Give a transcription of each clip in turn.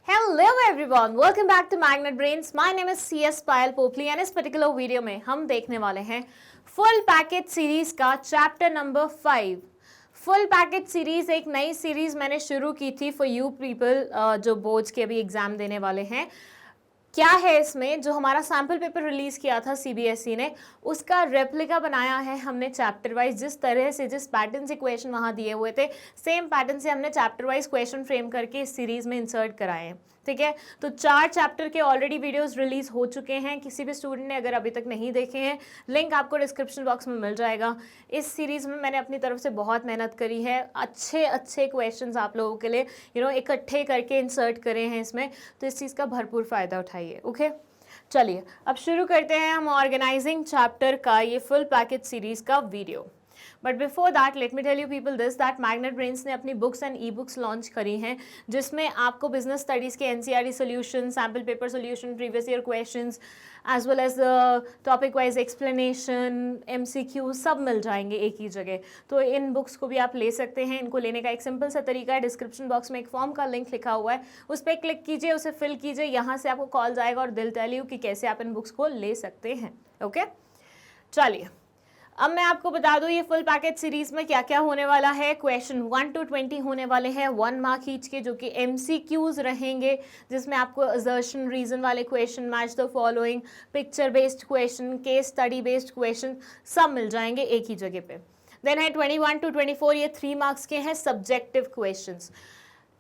Hello everyone, welcome back to Magnet Brains. My name is CS Payal Popli and इस particular video में हम देखने वाले हैं फुल पैकेज सीरीज का chapter number 5। Full package series एक नई सीरीज मैंने शुरू की थी फॉर यू पीपल जो बोर्ड्स के अभी एग्जाम देने वाले हैं। क्या है इसमें, जो हमारा सैम्पल पेपर रिलीज किया था सीबीएसई ने, उसका रेप्लिका बनाया है हमने चैप्टर वाइज। जिस तरह से जिस पैटर्न से क्वेश्चन वहाँ दिए हुए थे, सेम पैटर्न से हमने चैप्टर वाइज क्वेश्चन फ्रेम करके इस सीरीज में इंसर्ट कराए हैं। ठीक है, तो 4 चैप्टर के ऑलरेडी वीडियोस रिलीज हो चुके हैं। किसी भी स्टूडेंट ने अगर अभी तक नहीं देखे हैं, लिंक आपको डिस्क्रिप्शन बॉक्स में मिल जाएगा। इस सीरीज में मैंने अपनी तरफ से बहुत मेहनत करी है, अच्छे अच्छे क्वेश्चंस आप लोगों के लिए इकट्ठे करके इंसर्ट करे हैं इसमें, तो इस चीज़ का भरपूर फ़ायदा उठाइए। ओके, चलिए अब शुरू करते हैं हम ऑर्गेनाइजिंग चैप्टर का ये फुल पैकेज सीरीज का video. But before that let me tell you people this that Magnet Brains ने अपनी books and e books launch करी हैं, जिसमें आपको बिजनेस स्टडीज़ के NCERT solution, sample paper solution, previous year questions as well as topic wise explanation, MCQ सब मिल जाएंगे एक ही जगह। तो इन बुक्स को भी आप ले सकते हैं। इनको लेने का एक सिंपल सा तरीका है, डिस्क्रिप्शन बॉक्स में एक फॉर्म का लिंक लिखा हुआ है, उस पर क्लिक कीजिए, उसे फिल कीजिए, यहाँ से आपको कॉल जाएगा और दिल टेल यू कि कैसे आप इन बुक्स को ले सकते हैं। ओके, चलिए अब मैं आपको बता दूं ये फुल पैकेज सीरीज में क्या क्या होने वाला है। क्वेश्चन 1 to 20 होने वाले हैं, 1 मार्क ईच के, जो कि एमसीक्यूज रहेंगे, जिसमें आपको असर्शन, रीजन वाले question, match the following, picture based question, case study based question सब मिल जाएंगे एक ही जगह पे। देन है 21 to 24, ये 3 मार्क्स के हैं सब्जेक्टिव क्वेश्चंस।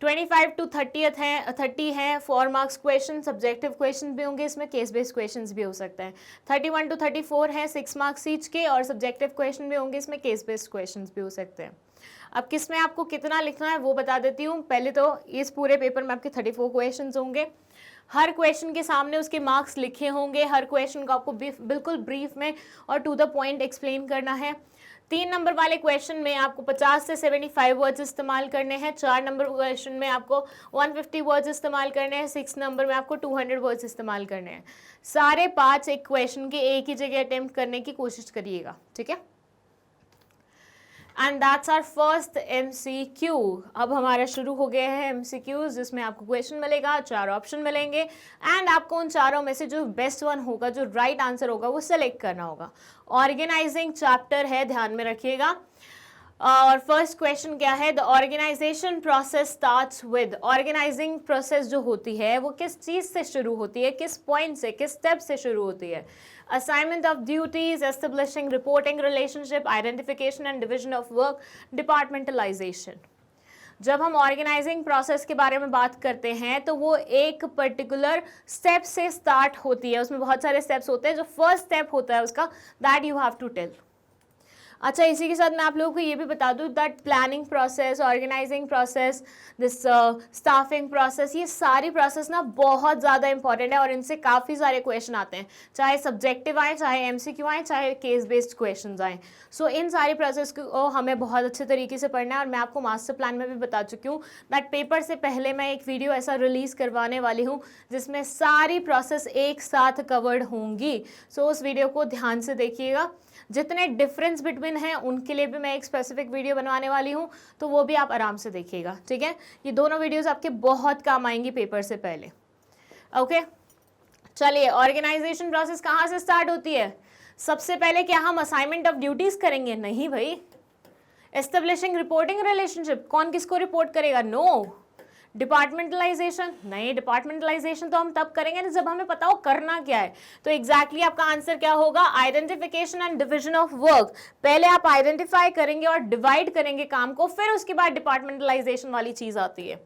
25 to 30 हैं 4 मार्क्स क्वेश्चन, सब्जेक्टिव क्वेश्चन भी होंगे इसमें, केस बेस्ड क्वेश्चन भी हो सकते हैं। 31 to 34 हैं 6 मार्क्स ईच के, और सब्जेक्टिव क्वेश्चन भी होंगे इसमें, केस बेस्ड क्वेश्चन भी हो सकते हैं। अब किस में आपको कितना लिखना है वो बता देती हूँ। पहले तो इस पूरे पेपर में आपके 34 क्वेश्चन होंगे, हर क्वेश्चन के सामने उसके मार्क्स लिखे होंगे, हर क्वेश्चन को आपको बिल्कुल ब्रीफ में और टू द पॉइंट एक्सप्लेन करना है। 3 नंबर वाले क्वेश्चन में आपको 50 से 75 वर्ड्स इस्तेमाल करने हैं, 4 नंबर क्वेश्चन में आपको 150 वर्ड्स इस्तेमाल करने हैं, 6 नंबर में आपको 200 वर्ड्स इस्तेमाल करने हैं। सारे 5 एक क्वेश्चन के एक ही जगह अटेम्प्ट करने की कोशिश करिएगा, ठीक है। And that's our first MCQ। अब हमारा शुरू हो गया है MCQs, जिसमें आपको क्वेश्चन मिलेगा, 4 ऑप्शन मिलेंगे, एंड आपको उन चारों में से जो बेस्ट वन होगा, जो राइट आंसर होगा, वो सेलेक्ट करना होगा। ऑर्गेनाइजिंग चैप्टर है, ध्यान में रखिएगा। और फर्स्ट क्वेश्चन क्या है, the organisation process starts with. Organising process जो होती है वो किस चीज से शुरू होती है, किस पॉइंट से, किस स्टेप से शुरू होती है। Assignment of duties, establishing reporting relationship, identification and division of work, departmentalisation. जब हम ऑर्गेनाइजिंग प्रोसेस के बारे में बात करते हैं तो वो एक पर्टिकुलर स्टेप से स्टार्ट होती है, उसमें बहुत सारे स्टेप्स होते हैं। जो फर्स्ट स्टेप होता है उसका, that you have to tell. अच्छा, इसी के साथ मैं आप लोगों को ये भी बता दूं that planning process, organising process, this staffing process, ये सारी प्रोसेस ना बहुत ज़्यादा इंपॉर्टेंट है और इनसे काफ़ी सारे क्वेश्चन आते हैं, चाहे सब्जेक्टिव आए, चाहे MCQ आए, चाहे केस बेस्ड क्वेश्चन आए। सो इन सारी प्रोसेस को हमें बहुत अच्छे तरीके से पढ़ना है। और मैं आपको मास्टर प्लान में भी बता चुकी हूँ दैट पेपर से पहले मैं एक वीडियो ऐसा रिलीज़ करवाने वाली हूँ जिसमें सारी प्रोसेस एक साथ कवर्ड होंगी। सो उस वीडियो को ध्यान से देखिएगा। जितने डिफरेंस बिटवीन हैं उनके लिए भी मैं एक स्पेसिफिक वीडियो बनवाने वाली हूँ, तो वो भी आप आराम से देखिएगा, ठीक है। ये दोनों वीडियोस आपके बहुत काम आएंगी पेपर से पहले। ओके, चलिए ऑर्गेनाइजेशन प्रोसेस कहाँ से स्टार्ट होती है। सबसे पहले क्या हम असाइनमेंट ऑफ ड्यूटीज करेंगे? नहीं भाई। एस्टेब्लिशिंग रिपोर्टिंग रिलेशनशिप, कौन किसको रिपोर्ट करेगा? नो। डिपार्टमेंटलाइजेशन, नहीं, डिपार्टमेंटलाइजेशन तो हम तब करेंगे ना जब हमें पता हो करना क्या है। तो एग्जैक्टली आपका आंसर क्या होगा? Identification and division of work. पहले आप आइडेंटिफाई करेंगे और डिवाइड करेंगे काम को, फिर उसके बाद डिपार्टमेंटलाइजेशन वाली चीज आती है।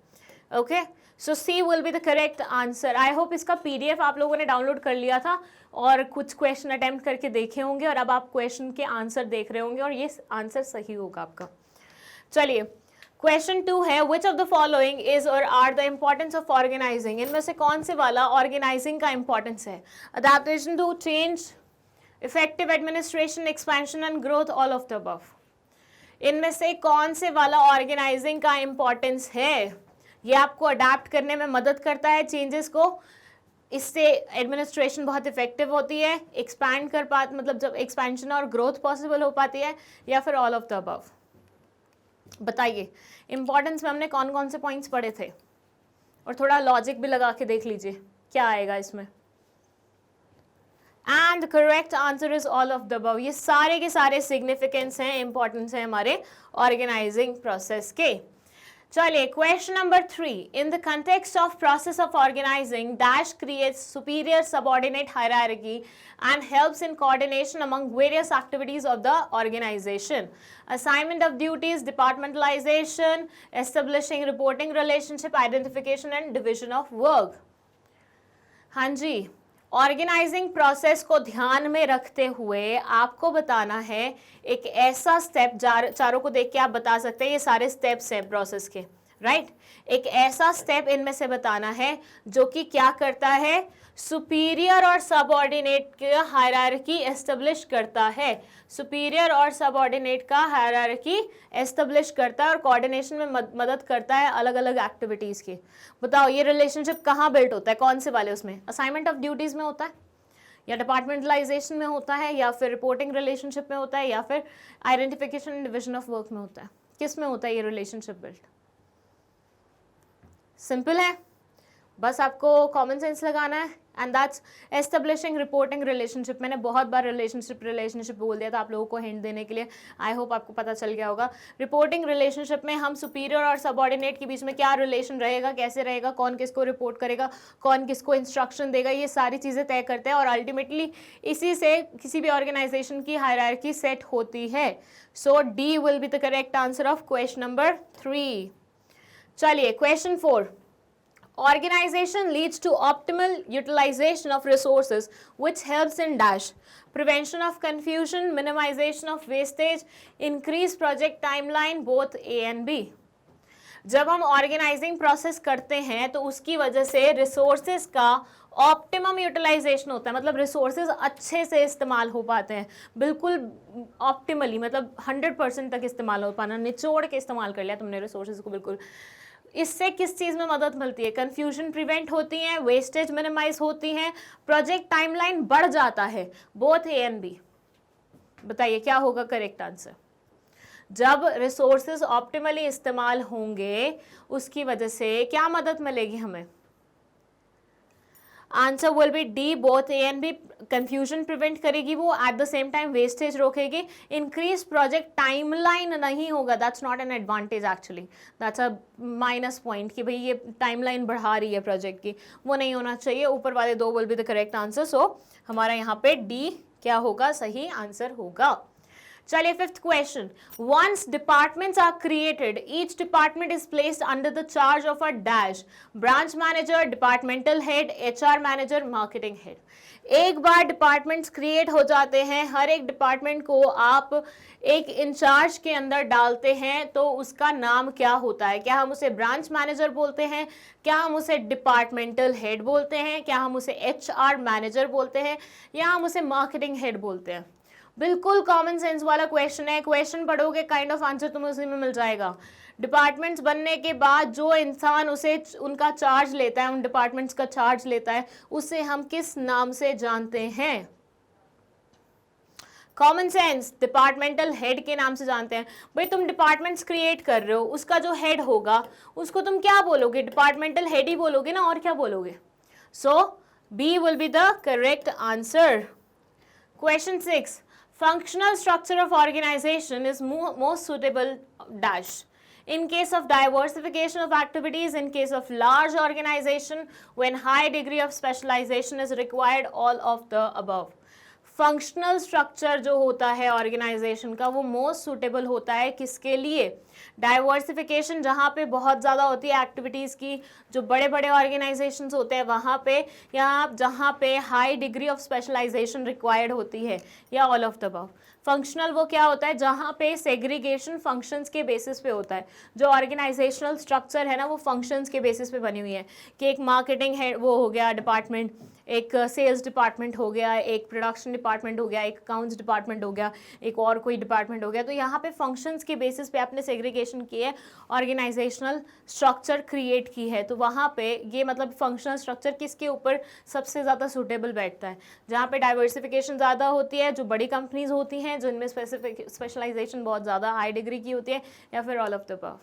Okay, so C will be the correct answer. I hope इसका PDF आप लोगों ने डाउनलोड कर लिया था और कुछ क्वेश्चन अटेम्प्ट करके देखे होंगे, और अब आप क्वेश्चन के आंसर देख रहे होंगे और ये आंसर सही होगा आपका। चलिए क्वेश्चन 2 है, which of the following is or are the importance of organising. इनमें से कौन से वाला ऑर्गेनाइजिंग का इंपॉर्टेंस है? Adaptation to change, effective administration, expansion and growth, all of the above. इनमें से कौन से वाला ऑर्गेनाइजिंग का इंपॉर्टेंस है? ये आपको अडैप्ट करने में मदद करता है चेंजेस को, इससे एडमिनिस्ट्रेशन बहुत इफेक्टिव होती है, एक्सपैंड कर पाते, मतलब जब एक्सपेंशन और ग्रोथ पॉसिबल हो पाती है, या फिर ऑल ऑफ द अबव। बताइए इंपॉर्टेंस में हमने कौन कौन से पॉइंट्स पढ़े थे? और थोड़ा लॉजिक भी लगा के देख लीजिए क्या आएगा इसमें। And correct answer is all of the above. ये सारे के सारे सिग्निफिकेंस हैं, इंपॉर्टेंस है हमारे ऑर्गेनाइजिंग प्रोसेस के। चलिए question number 3, in the context of process of organising dash creates superior subordinate hierarchy and helps in coordination among various activities of the organization. Assignment of duties, departmentalization, establishing reporting relationship, identification and division of work. हाँ जी, organising process को ध्यान में रखते हुए आपको बताना है एक ऐसा स्टेप, चारों को देख के आप बता सकते हैं ये सारे स्टेप्स हैं प्रोसेस के, राइट? एक ऐसा स्टेप इनमें से बताना है जो कि क्या करता है, सुपीरियर और सबऑर्डिनेट का हायरार्की एस्टेब्लिश करता है, सुपीरियर और सबऑर्डिनेट का हायरार्की एस्टेब्लिश करता है और कोऑर्डिनेशन में मदद करता है अलग अलग एक्टिविटीज की। बताओ ये रिलेशनशिप कहाँ बिल्ट होता है, कौन से वाले उसमें? असाइनमेंट ऑफ ड्यूटीज में होता है, या डिपार्टमेंटलाइजेशन में होता है, या फिर रिपोर्टिंग रिलेशनशिप में होता है, या फिर identification and division of work में होता है? किस में होता है ये रिलेशनशिप बिल्ट? सिंपल है, बस आपको कॉमन सेंस लगाना है and that's establishing reporting relationship. मैंने बहुत बार रिलेशनशिप बोल दिया था आप लोगों को हिंट देने के लिए, आई होप आपको पता चल गया होगा। रिपोर्टिंग रिलेशनशिप में हम सुपीरियर और सबऑर्डिनेट के बीच में क्या रिलेशन रहेगा, कैसे रहेगा, कौन किसको रिपोर्ट करेगा, कौन किसको इंस्ट्रक्शन देगा, ये सारी चीज़ें तय करते हैं और अल्टीमेटली इसी से किसी भी ऑर्गेनाइजेशन की हायरार्की सेट होती है। So D will be the correct answer of question number 3। चलिए question 4, organization leads to optimal utilization of resources which helps in dash prevention of confusion, minimization of wastage, increase project timeline, both A and B। जब हम organising process करते हैं तो उसकी वजह से resources का ऑप्टिमम यूटिलाइजेशन होता है, मतलब रिसोर्सेज अच्छे से इस्तेमाल हो पाते हैं, बिल्कुल ऑप्टिमली, मतलब 100% तक इस्तेमाल हो पाना, निचोड़ के इस्तेमाल कर लिया तुमने रिसोर्सेज को बिल्कुल। इससे किस चीज़ में मदद मिलती है? कंफ्यूजन प्रिवेंट होती है, वेस्टेज मिनिमाइज होती है, प्रोजेक्ट टाइमलाइन बढ़ जाता है, बोथ ए एंड बी। बताइए क्या होगा करेक्ट आंसर? जब रिसोर्सेज ऑप्टिमली इस्तेमाल होंगे उसकी वजह से क्या मदद मिलेगी हमें? Answer will be D, both A and B. Confusion prevent करेगी वो, at the same time wastage रोकेगी, इंक्रीज प्रोजेक्ट टाइमलाइन नहीं होगा, that's not an advantage actually, that's a minus point कि भाई ये टाइमलाइन बढ़ा रही है प्रोजेक्ट की, वो नहीं होना चाहिए। ऊपर वाले दो will be the correct answer, so हमारा यहाँ पे डी क्या होगा, सही आंसर होगा। चलिए fifth question, once departments are created each department is placed under the charge of a dash branch manager, departmental head, HR manager, marketing head. एक बार डिपार्टमेंट्स क्रिएट हो जाते हैं, हर एक डिपार्टमेंट को आप एक इंचार्ज के अंदर डालते हैं तो उसका नाम क्या होता है? क्या हम उसे ब्रांच मैनेजर बोलते हैं, क्या हम उसे डिपार्टमेंटल हेड बोलते हैं, क्या हम उसे एचआर मैनेजर बोलते हैं, या हम उसे मार्केटिंग हेड बोलते हैं? बिल्कुल कॉमन सेंस वाला क्वेश्चन है, क्वेश्चन पढ़ोगे काइंड ऑफ आंसर तुम्हें उसी में मिल जाएगा। डिपार्टमेंट्स बनने के बाद जो इंसान उसे उनका चार्ज लेता है, उन डिपार्टमेंट्स का चार्ज लेता है, उसे हम किस नाम से जानते हैं? कॉमन सेंस, डिपार्टमेंटल हेड के नाम से जानते हैं। भाई तुम डिपार्टमेंट्स क्रिएट कर रहे हो, उसका जो हेड होगा उसको तुम क्या बोलोगे? डिपार्टमेंटल हेड ही बोलोगे ना, और क्या बोलोगे? So B will be the correct answer. Question 6, functional structure of organization is most suitable dash in case of diversification of activities, in case of large organization, when high degree of specialization is required, all of the above। Functional structure जो होता है organisation का वो most suitable होता है किसके लिए? Diversification जहाँ पे बहुत ज़्यादा होती है एक्टिविटीज़ की, जो बड़े बड़े ऑर्गेनाइजेशंस होते हैं वहाँ पे, या जहाँ पे high degree of specialisation required होती है, या all of the above. Functional वो क्या होता है? जहाँ पे सेग्रीगेशन फंक्शंस के बेसिस पे होता है। जो ऑर्गेनाइजेशनल स्ट्रक्चर है ना वो फंक्शंस के बेसिस पे बनी हुई है कि एक मार्केटिंग है वो हो गया डिपार्टमेंट, एक सेल्स डिपार्टमेंट हो गया, एक प्रोडक्शन डिपार्टमेंट हो गया, एक अकाउंट्स डिपार्टमेंट हो गया, एक और कोई डिपार्टमेंट हो गया। तो यहाँ पे फंक्शंस के बेसिस पे आपने सेग्रीगेशन की है, ऑर्गेनाइजेशनल स्ट्रक्चर क्रिएट की है। तो वहाँ पे ये मतलब फंक्शनल स्ट्रक्चर किसके ऊपर सबसे ज़्यादा सूटेबल बैठता है? जहाँ पे डाइवर्सिफिकेशन ज़्यादा होती है, जो बड़ी कंपनीज होती हैं जिनमें स्पेशलाइजेशन बहुत ज़्यादा हाई डिग्री की होती है, या फिर all of the above.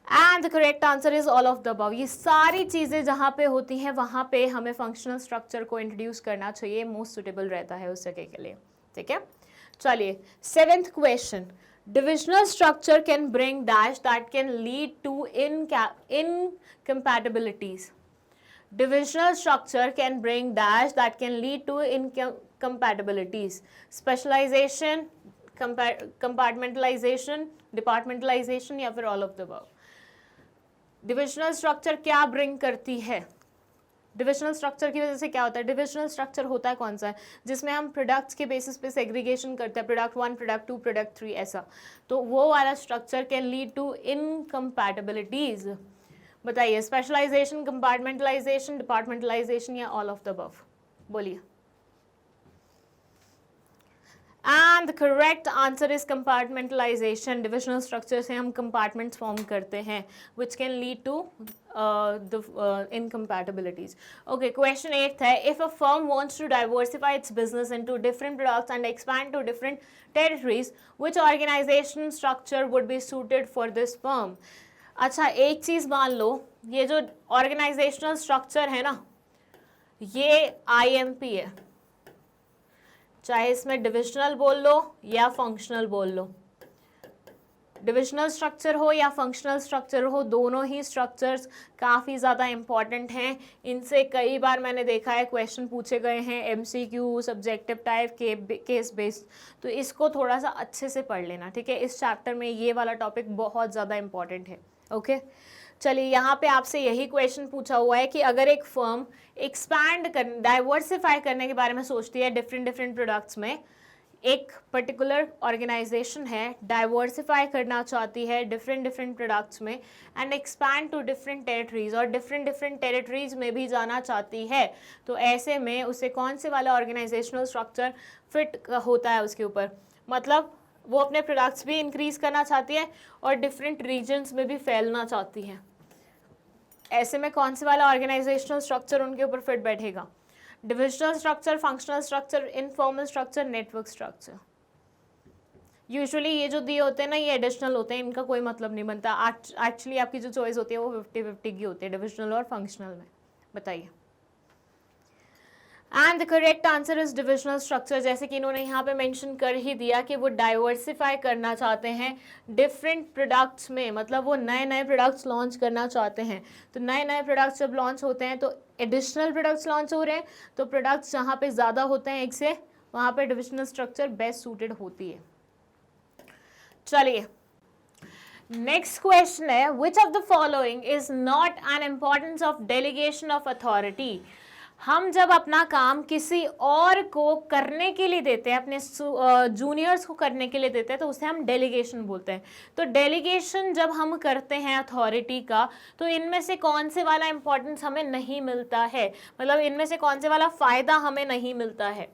And the correct answer is all of the above. ये सारी चीज़ें जहाँ पे होती हैं वहाँ पे हमें फंक्शनल स्ट्रक्चर को इंट्रोड्यूस करना चाहिए, मोस्ट सुटेबल रहता है उस जगह के लिए, ठीक है। चलिए 7th question, divisional structure can bring dash that can lead to incompatibilities. Divisional structure can bring dash that can lead to incompatibilities. Specialization, compartmentalization, departmentalization या फिर all of the above. Divisional structure क्या bring करती है? Divisional structure की वजह से क्या होता है? डिविजनल स्ट्रक्चर होता है कौन सा है? जिसमें हम प्रोडक्ट्स के बेसिस पे सेग्रीगेशन करते हैं, प्रोडक्ट 1, प्रोडक्ट 2, प्रोडक्ट 3, ऐसा। तो वो वाला structure can lead to incompatibilities. बताइए, स्पेशलाइजेशन, कंपार्टमेंटलाइजेशन, डिपार्टमेंटलाइजेशन या ऑल ऑफ द अबव? बोलिए। And the correct answer is compartmentalisation. Divisional structure से हम कंपार्टमेंट्स फॉर्म करते हैं which can lead to the incompatibilities. Okay, question 8 है, if a firm wants to diversify its business into different products and expand to different territories, which organisation structure would be suited for this firm? अच्छा, एक चीज़ मान लो, ये जो organisational structure है ना, ये IMP है, चाहे इसमें डिविजनल बोल लो या फंक्शनल बोल लो। डिविजनल स्ट्रक्चर हो या फंक्शनल स्ट्रक्चर हो, दोनों ही स्ट्रक्चर्स काफ़ी ज़्यादा इंपॉर्टेंट हैं। इनसे कई बार मैंने देखा है क्वेश्चन पूछे गए हैं, एमसीक्यू, सब्जेक्टिव टाइप के, केस बेस्ड। तो इसको थोड़ा सा अच्छे से पढ़ लेना, ठीक है। इस चैप्टर में ये वाला टॉपिक बहुत ज़्यादा इंपॉर्टेंट है, ओके। चलिए, यहाँ पे आपसे यही क्वेश्चन पूछा हुआ है कि अगर एक फर्म एक्सपैंड कर, डाइवर्सिफाई करने के बारे में सोचती है डिफरेंट प्रोडक्ट्स में, एक पर्टिकुलर ऑर्गेनाइजेशन है, डाइवर्सिफाई करना चाहती है डिफरेंट प्रोडक्ट्स में and expand to different territories, और डिफरेंट टेरिटरीज में भी जाना चाहती है, तो ऐसे में उसे कौन से वाला ऑर्गेनाइजेशनल स्ट्रक्चर फिट होता है उसके ऊपर? मतलब वो अपने प्रोडक्ट्स भी इंक्रीज करना चाहती है और डिफरेंट रीजन्स में भी फैलना चाहती है। ऐसे में कौन से वाला ऑर्गेनाइजेशनल स्ट्रक्चर उनके ऊपर फिट बैठेगा? Divisional structure, functional structure, informal structure, network structure. Usually ये जो दिए होते हैं ना, ये एडिशनल होते हैं, इनका कोई मतलब नहीं बनता। एक्चुअली आपकी जो चॉइस होती है वो 50-50 की होती है डिविजनल और फंक्शनल में। बताइए। And the correct answer is divisional structure. जैसे कि इन्होंने यहाँ पे मेंशन कर ही दिया कि वो डाइवर्सिफाई करना चाहते हैं डिफरेंट प्रोडक्ट्स में, मतलब वो नए प्रोडक्ट्स लॉन्च करना चाहते हैं। तो नए प्रोडक्ट्स जब लॉन्च होते हैं तो एडिशनल प्रोडक्ट्स लॉन्च हो रहे हैं, तो प्रोडक्ट्स जहाँ पे ज़्यादा होते हैं एक से, वहाँ पे डिविजनल स्ट्रक्चर बेस्ट सूटेड होती है। चलिए, नेक्स्ट क्वेश्चन है, which of the following is not an importance of delegation of authority? हम जब अपना काम किसी और को करने के लिए देते हैं, अपने जूनियर्स को करने के लिए देते हैं, तो उसे हम डेलीगेशन बोलते हैं। तो डेलीगेशन जब हम करते हैं अथॉरिटी का, तो इनमें से कौन से वाला इंपॉर्टेंस हमें नहीं मिलता है? मतलब इनमें से कौन से वाला फ़ायदा हमें नहीं मिलता है?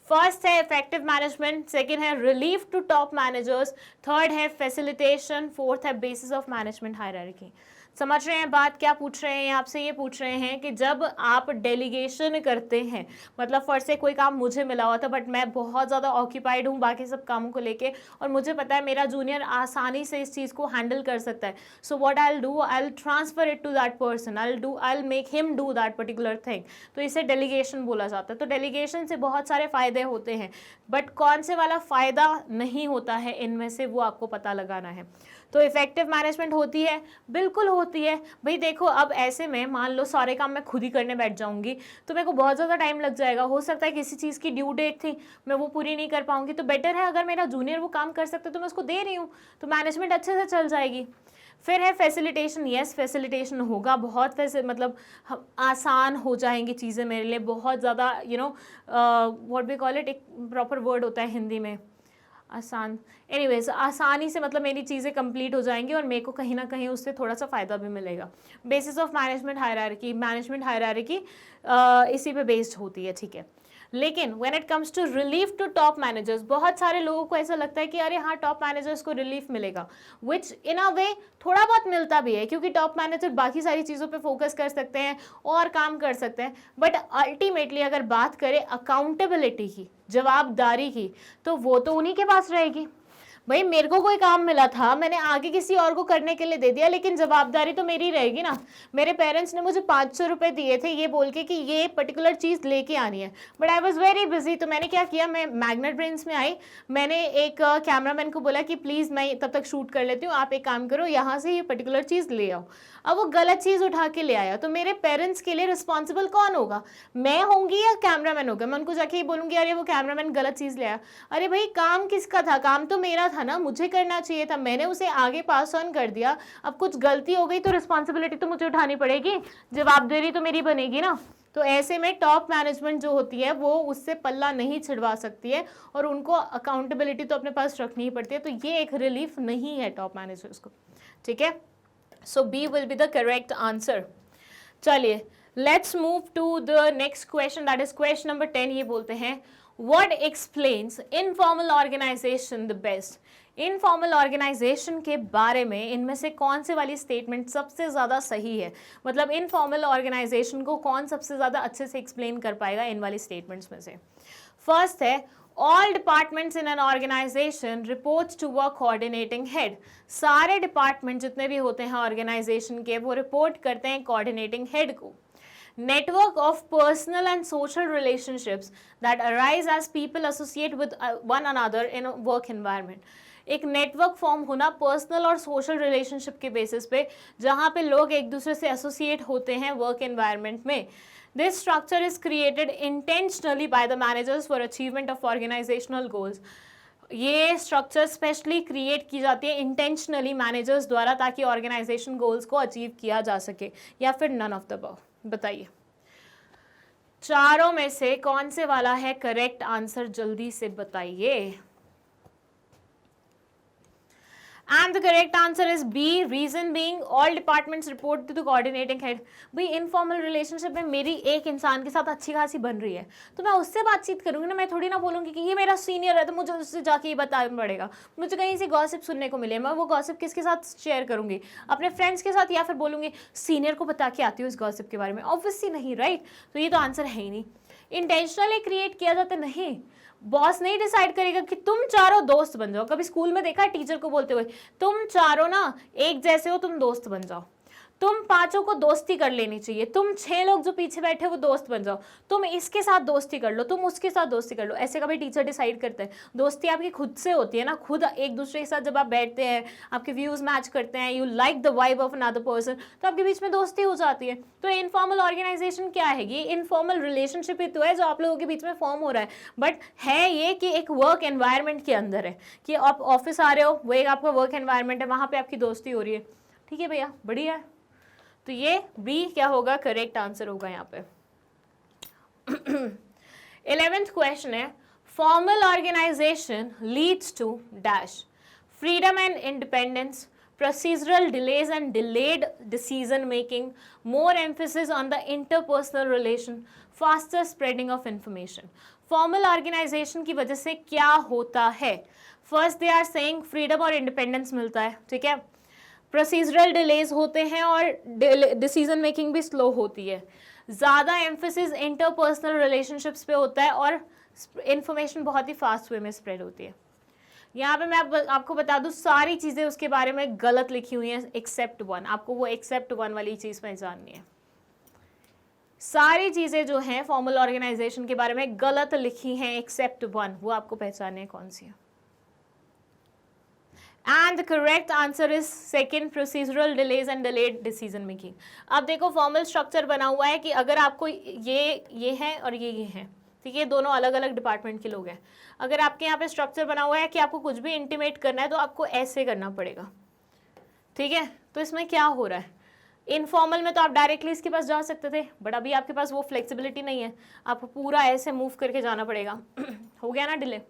फर्स्ट है इफेक्टिव मैनेजमेंट, सेकंड है relief to top managers, third है फैसिलिटेशन, फोर्थ है बेसिस ऑफ मैनेजमेंट हायरार्की। समझ रहे हैं बात? क्या पूछ रहे हैं आपसे? ये पूछ रहे हैं कि जब आप डेलीगेशन करते हैं, मतलब फर्स्ट से कोई काम मुझे मिला हुआ था बट मैं बहुत ज़्यादा ऑक्यूपाइड हूँ बाकी सब कामों को लेके, और मुझे पता है मेरा जूनियर आसानी से इस चीज़ को हैंडल कर सकता है, so what I will do, I will transfer it to that person, I will make him do that particular thing. तो इसे डेलीगेशन बोला जाता है। तो डेलीगेशन से बहुत सारे फ़ायदे होते हैं, बट कौन से वाला फ़ायदा नहीं होता है इनमें से, वो आपको पता लगाना है। तो इफेक्टिव मैनेजमेंट होती है, बिल्कुल होती है भाई। देखो, अब ऐसे में मान लो सारे काम मैं खुद ही करने बैठ जाऊंगी तो मेरे को बहुत ज़्यादा टाइम लग जाएगा। हो सकता है किसी चीज़ की ड्यू डेट थी, मैं वो पूरी नहीं कर पाऊंगी, तो बेटर है अगर मेरा जूनियर वो काम कर सकता है तो मैं उसको दे रही हूँ, तो मैनेजमेंट अच्छे से चल जाएगी। फिर है फैसिलिटेशन। यस, फैसिलिटेशन होगा, बहुत मतलब आसान हो जाएंगी चीज़ें मेरे लिए, बहुत ज़्यादा, you know what we call it, एक प्रॉपर वर्ड होता है हिंदी में, आसान। एनीवेज, आसानी से मतलब मेरी चीज़ें कंप्लीट हो जाएंगी और मेरे को कहीं ना कहीं उससे थोड़ा सा फ़ायदा भी मिलेगा। Basis of management hierarchy, management hierarchy इसी पे बेस्ड होती है, ठीक है। लेकिन when it comes to relief to top managers, बहुत सारे लोगों को ऐसा लगता है कि अरे हाँ, टॉप मैनेजर्स को रिलीफ मिलेगा, विच इन अ वे थोड़ा बहुत मिलता भी है, क्योंकि टॉप मैनेजर बाकी सारी चीज़ों पे फोकस कर सकते हैं और काम कर सकते हैं। बट अल्टीमेटली अगर बात करें अकाउंटेबिलिटी की, जवाबदारी की, तो वो तो उन्हीं के पास रहेगी। भाई मेरे को कोई काम मिला था, मैंने आगे किसी और को करने के लिए दे दिया, लेकिन जवाबदारी तो मेरी रहेगी ना। मेरे पेरेंट्स ने मुझे 500 रुपये दिए थे ये बोल के कि ये पर्टिकुलर चीज़ लेके आनी है, but I was very busy. तो मैंने क्या किया, मैं मैग्नेट ब्रेन्स में आई, मैंने एक कैमरामैन को बोला कि प्लीज़ मैं तब तक शूट कर लेती हूँ, आप एक काम करो यहाँ से ये पर्टिकुलर चीज़ ले आओ। अब वो गलत चीज़ उठा के ले आया, तो मेरे पेरेंट्स के लिए रिस्पॉन्सिबल कौन होगा, मैं होंगी या कैमरामैन होगा? मैं उनको जाके ये बोलूँगी अरे वो कैमरामैन गलत चीज़ ले आया। अरे भाई काम किसका था, काम तो मेरा था ना, मुझे करना चाहिए था, मैंने उसे आगे पास ऑन कर दिया। अब कुछ गलती हो गई तो रिस्पॉन्सिबिलिटी तो मुझे उठानी पड़ेगी, जवाबदेही तो मेरी बनेगी ना। तो ऐसे में टॉप मैनेजमेंट जो होती है वो उससे पल्ला नहीं छिड़वा सकती है, और उनको अकाउंटेबिलिटी तो अपने पास रखनी ही पड़ती है। तो ये एक रिलीफ नहीं है टॉप मैनेजर्स को, ठीक है। So B will be the correct answer. चलिए let's move to the next question, that is question number 10। ये बोलते हैं what explains informal organisation the best. Informal organisation के बारे में इनमें से कौन से वाली स्टेटमेंट सबसे ज़्यादा सही है, मतलब इनफॉर्मल ऑर्गेनाइजेशन को कौन सबसे ज़्यादा अच्छे से एक्सप्लेन कर पाएगा इन वाली स्टेटमेंट्स में से। फर्स्ट है all departments in an organisation reports to a coordinating head. सारे डिपार्टमेंट जितने भी होते हैं ऑर्गेनाइजेशन के वो रिपोर्ट करते हैं कोऑर्डिनेटिंग हेड को। Network of personal and social relationships that arise as people associate with one another in a work environment. एक नेटवर्क फॉर्म होना पर्सनल और सोशल रिलेशनशिप के बेसिस पे, जहाँ पे लोग एक दूसरे से एसोसिएट होते हैं वर्क एनवायरनमेंट में। This structure is created intentionally by the managers for achievement of organisational goals. ये स्ट्रक्चर स्पेशली क्रिएट की जाती है इंटेंशनली मैनेजर्स द्वारा, ताकि ऑर्गेनाइजेशन गोल्स को अचीव किया जा सके, या फिर नन ऑफ द अबव। बताइए चारों में से कौन से वाला है करेक्ट आंसर, जल्दी से बताइए। And the correct answer is B. Reason being all departments report to the coordinating head. भाई इनफॉर्मल रिलेशनशिप में मेरी एक इंसान के साथ अच्छी खासी बन रही है, तो मैं उससे बातचीत करूंगी ना, मैं थोड़ी ना बोलूंगी कि ये मेरा सीनियर है तो मुझे उससे जाके ये बताना पड़ेगा। मुझे कहीं से गॉसिप सुनने को मिले, मैं वो गॉसिप किसके साथ शेयर करूंगी, अपने फ्रेंड्स के साथ, या फिर बोलूंगी सीनियर को बता के आती हूँ इस गॉसिप के बारे में? ऑब्वियसली नहीं, राइट। तो ये तो आंसर है ही नहीं। इंटेंशनली क्रिएट किया जाता नहीं, बॉस नहीं डिसाइड करेगा कि तुम चारों दोस्त बन जाओ। कभी स्कूल में देखा है टीचर को बोलते हुए तुम चारों ना एक जैसे हो, तुम दोस्त बन जाओ, तुम पांचों को दोस्ती कर लेनी चाहिए, तुम 6 लोग जो पीछे बैठे वो दोस्त बन जाओ, तुम इसके साथ दोस्ती कर लो, तुम उसके साथ दोस्ती कर लो। ऐसे कभी टीचर डिसाइड करते हैं? दोस्ती आपकी खुद से होती है ना, खुद एक दूसरे के साथ जब आप बैठते हैं, आपके व्यूज मैच करते हैं, you like the vibe of another person, तो आपके बीच में दोस्ती हो जाती है। तो इनफॉर्मल ऑर्गेनाइजेशन क्या है? ये इनफॉर्मल रिलेशनशिप ही तो है जो आप लोगों के बीच में फॉर्म हो रहा है, बट है ये कि एक वर्क एनवायरनमेंट के अंदर है, कि आप ऑफिस आ रहे हो, वो एक आपका वर्क एनवायरनमेंट है, वहां पे आपकी दोस्ती हो रही है। ठीक है भैया, बढ़िया है। तो ये बी क्या होगा, करेक्ट आंसर होगा यहाँ पे। 11th क्वेश्चन है formal organisation leads to dash freedom and independence, procedural delays and delayed decision making, more emphasis on the interpersonal relation, faster spreading of information. Formal organization की वजह से क्या होता है? First they are saying freedom और independence मिलता है, ठीक है। प्रोसीजरल डिलेज होते हैं और डिसीजन मेकिंग भी स्लो होती है। ज़्यादा एम्फेसिस इंटरपर्सनल रिलेशनशिप्स पे होता है और इंफॉर्मेशन बहुत ही फास्ट वे में स्प्रेड होती है। यहाँ पे मैं आपको बता दूँ सारी चीज़ें उसके बारे में गलत लिखी हुई हैं एक्सेप्ट 1। आपको वो एक्सेप्ट 1 वाली चीज़ पहचाननी है। सारी चीज़ें जो हैं फॉर्मल ऑर्गेनाइजेशन के बारे में गलत लिखी हैं एक्सेप्ट 1, वो आपको पहचाननी है कौन सी है। And the correct answer is second, procedural delays and delayed decision making. अब देखो फॉर्मल स्ट्रक्चर बना हुआ है कि अगर आपको ये है और ये है, ठीक है, दोनों अलग अलग डिपार्टमेंट के लोग हैं। अगर आपके यहाँ पे स्ट्रक्चर बना हुआ है कि आपको कुछ भी इंटीमेट करना है तो आपको ऐसे करना पड़ेगा, ठीक है। तो इसमें क्या हो रहा है, इनफॉर्मल में तो आप डायरेक्टली इसके पास जा सकते थे, बट अभी आपके पास वो फ्लेक्सिबिलिटी नहीं है, आपको पूरा ऐसे मूव करके जाना पड़ेगा। हो गया ना डिले।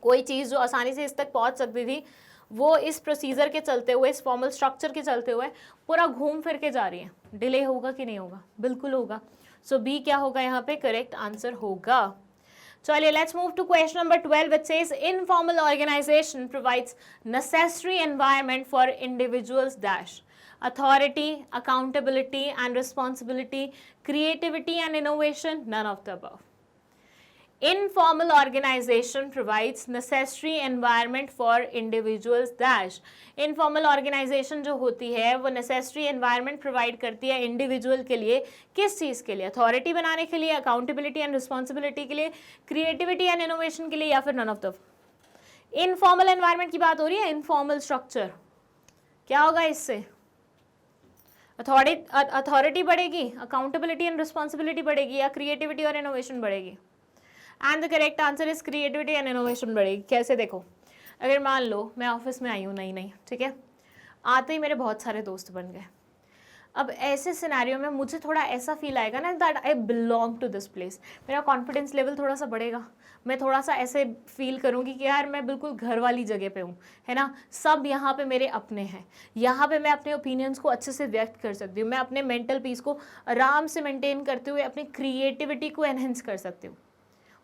कोई चीज़ जो आसानी से इस तक पहुँच सकती थी वो इस प्रोसीजर के चलते हुए, इस फॉर्मल स्ट्रक्चर के चलते हुए पूरा घूम फिर के जा रही है। डिले होगा कि नहीं होगा? बिल्कुल होगा। सो बी क्या होगा यहाँ पे, करेक्ट आंसर होगा। चलिए let's move to question number 12 which says informal organisation provides necessary environment for individuals dash authority, accountability and responsibility, creativity and innovation, none of the above. Informal organization provides necessary environment for individuals dash. Informal organization जो होती है वो necessary environment provide करती है individual के लिए, किस चीज़ के लिए? authority बनाने के लिए, accountability and responsibility के लिए, creativity and innovation के लिए, या फिर none of the informal environment की बात हो रही है. informal structure क्या होगा इससे? अथॉरिटी बढ़ेगी, अकाउंटेबिलिटी एंड रिस्पॉन्सिबिलिटी बढ़ेगी, या क्रिएटिविटी और इनोवेशन बढ़ेगी? And the correct answer is creativity and innovation बढ़ेगी. कैसे? देखो, अगर मान लो मैं ऑफिस में आई हूँ नई, ठीक है, आते ही मेरे बहुत सारे दोस्त बन गए. अब ऐसे सिनेरियो में मुझे थोड़ा ऐसा फील आएगा ना that I belong to this place. मेरा कॉन्फिडेंस लेवल थोड़ा सा बढ़ेगा. मैं थोड़ा सा ऐसे फील करूँगी कि यार मैं बिल्कुल घर वाली जगह पे हूँ, है ना. सब यहाँ पे मेरे अपने हैं. यहाँ पे मैं अपने ओपिनियंस को अच्छे से व्यक्त कर सकती हूँ. मैं अपने मेंटल पीस को आराम से मेंटेन करते हुए अपनी क्रिएटिविटी को एनहेंस कर सकती हूँ.